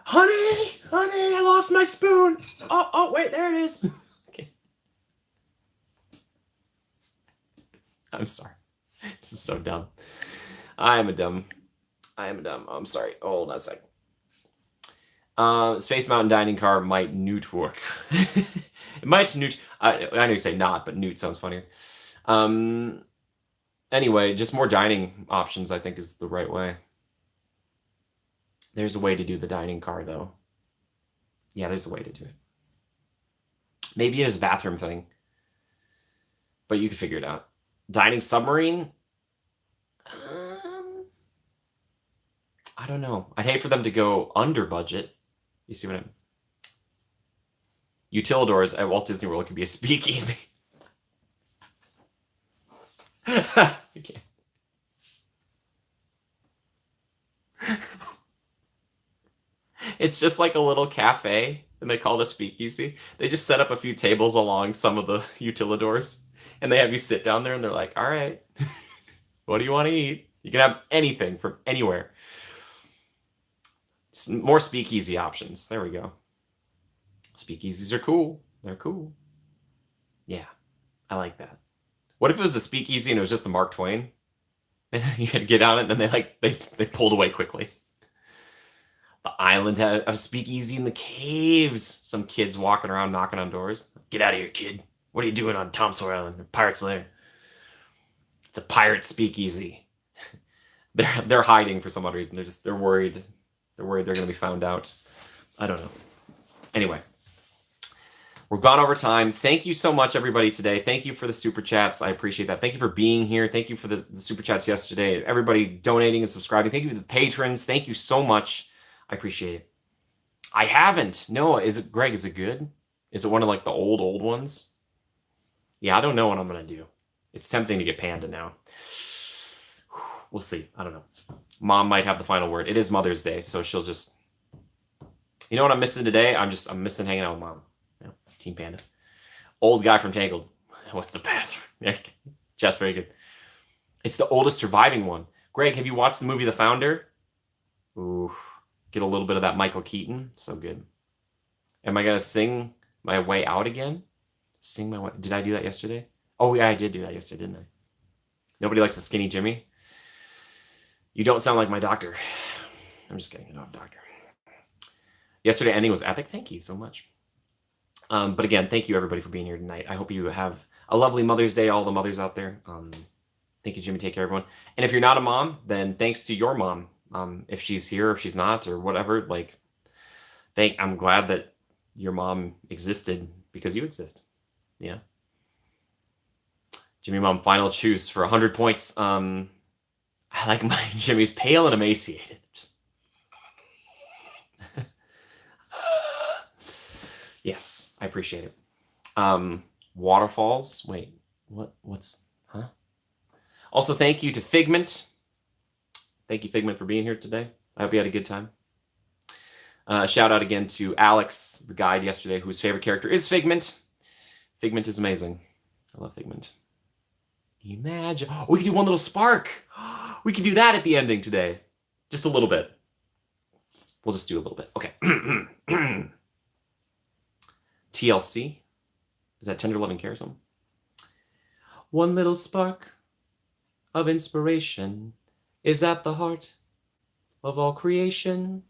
S1: Honey, I lost my spoon. Oh, wait, there it is. Okay. I'm sorry. This is so dumb. I am a dumb. I'm sorry. Hold on a second. Space Mountain dining car might newt work. It might newt. I know you say not, but newt sounds funnier. Anyway, just more dining options, I think, is the right way. There's a way to do the dining car, though. Yeah, there's a way to do it. Maybe it is a bathroom thing, but you can figure it out. Dining submarine? I don't know. I'd hate for them to go under budget. You see what I mean? Utilidors at Walt Disney World could be a speakeasy. Okay. It's just like a little cafe, and they call it a speakeasy. They just set up a few tables along some of the utilidors, and they have you sit down there, and they're like, all right, what do you want to eat? You can have anything from anywhere. More speakeasy options. There we go. Speakeasies are cool. They're cool. Yeah, I like that. What if it was a speakeasy and it was just the Mark Twain? And you had to get on it, and then they pulled away quickly. The island had a speakeasy in the caves. Some kids walking around knocking on doors. Get out of here, kid. What are you doing on Tom Sawyer Island? Pirate's Lair. It's a pirate speakeasy. They're hiding for some odd reason. They're worried. They're worried they're going to be found out. I don't know. Anyway, we're gone over time. Thank you so much, everybody, today. Thank you for the super chats. I appreciate that. Thank you for being here. Thank you for the super chats yesterday. Everybody donating and subscribing. Thank you to the patrons. Thank you so much. I appreciate it. I haven't. No, is it, Greg, is it good? Is it one of like the old ones? Yeah, I don't know what I'm going to do. It's tempting to get Panda now. We'll see. I don't know. Mom might have the final word. It is Mother's Day, so she'll just... You know what I'm missing today? I'm missing hanging out with Mom. You know, Team Panda. Old guy from Tangled. What's the password? Just very good. It's the oldest surviving one. Greg, have you watched the movie The Founder? Ooh, get a little bit of that Michael Keaton. So good. Am I gonna sing my way out again? Sing my way. Did I do that yesterday? Oh yeah, I did do that yesterday, didn't I? Nobody likes a skinny Jimmy. You don't sound like my doctor. I'm just kidding. I don't have a doctor. Yesterday ending was epic. Thank you so much. But again, thank you everybody for being here tonight. I hope you have a lovely Mother's Day, all the mothers out there. Thank you, Jimmy. Take care, everyone. And if you're not a mom, then thanks to your mom. If she's here, if she's not, or whatever, like, I'm glad that your mom existed because you exist. Yeah. Jimmy Mom, final choose for 100 points. I like my Jimmy's pale and emaciated. Yes, I appreciate it. Waterfalls. Wait, what's, huh? Also, thank you to Figment. Thank you, Figment, for being here today. I hope you had a good time. Shout out again to Alex, the guide yesterday, whose favorite character is Figment. Figment is amazing. I love Figment. Imagine. Oh, we can do one little spark. We can do that at the ending today. Just a little bit. We'll just do a little bit. Okay. TLC. Is that Tender Loving Care song? One little spark of inspiration is at the heart of all creation,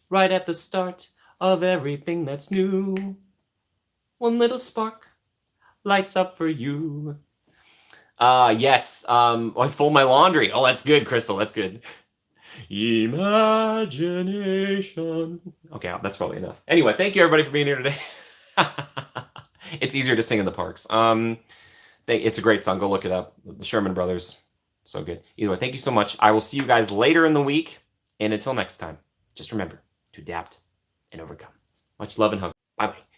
S1: right at the start of everything that's new. One little spark lights up for you. Yes. I fold my laundry. Oh, that's good, Crystal. That's good. Imagination. Okay, that's probably enough. Anyway, thank you everybody for being here today. It's easier to sing in the parks. It's a great song. Go look it up. The Sherman Brothers. So good. Either way, thank you so much. I will see you guys later in the week. And until next time, just remember to adapt and overcome. Much love and hug. Bye-bye.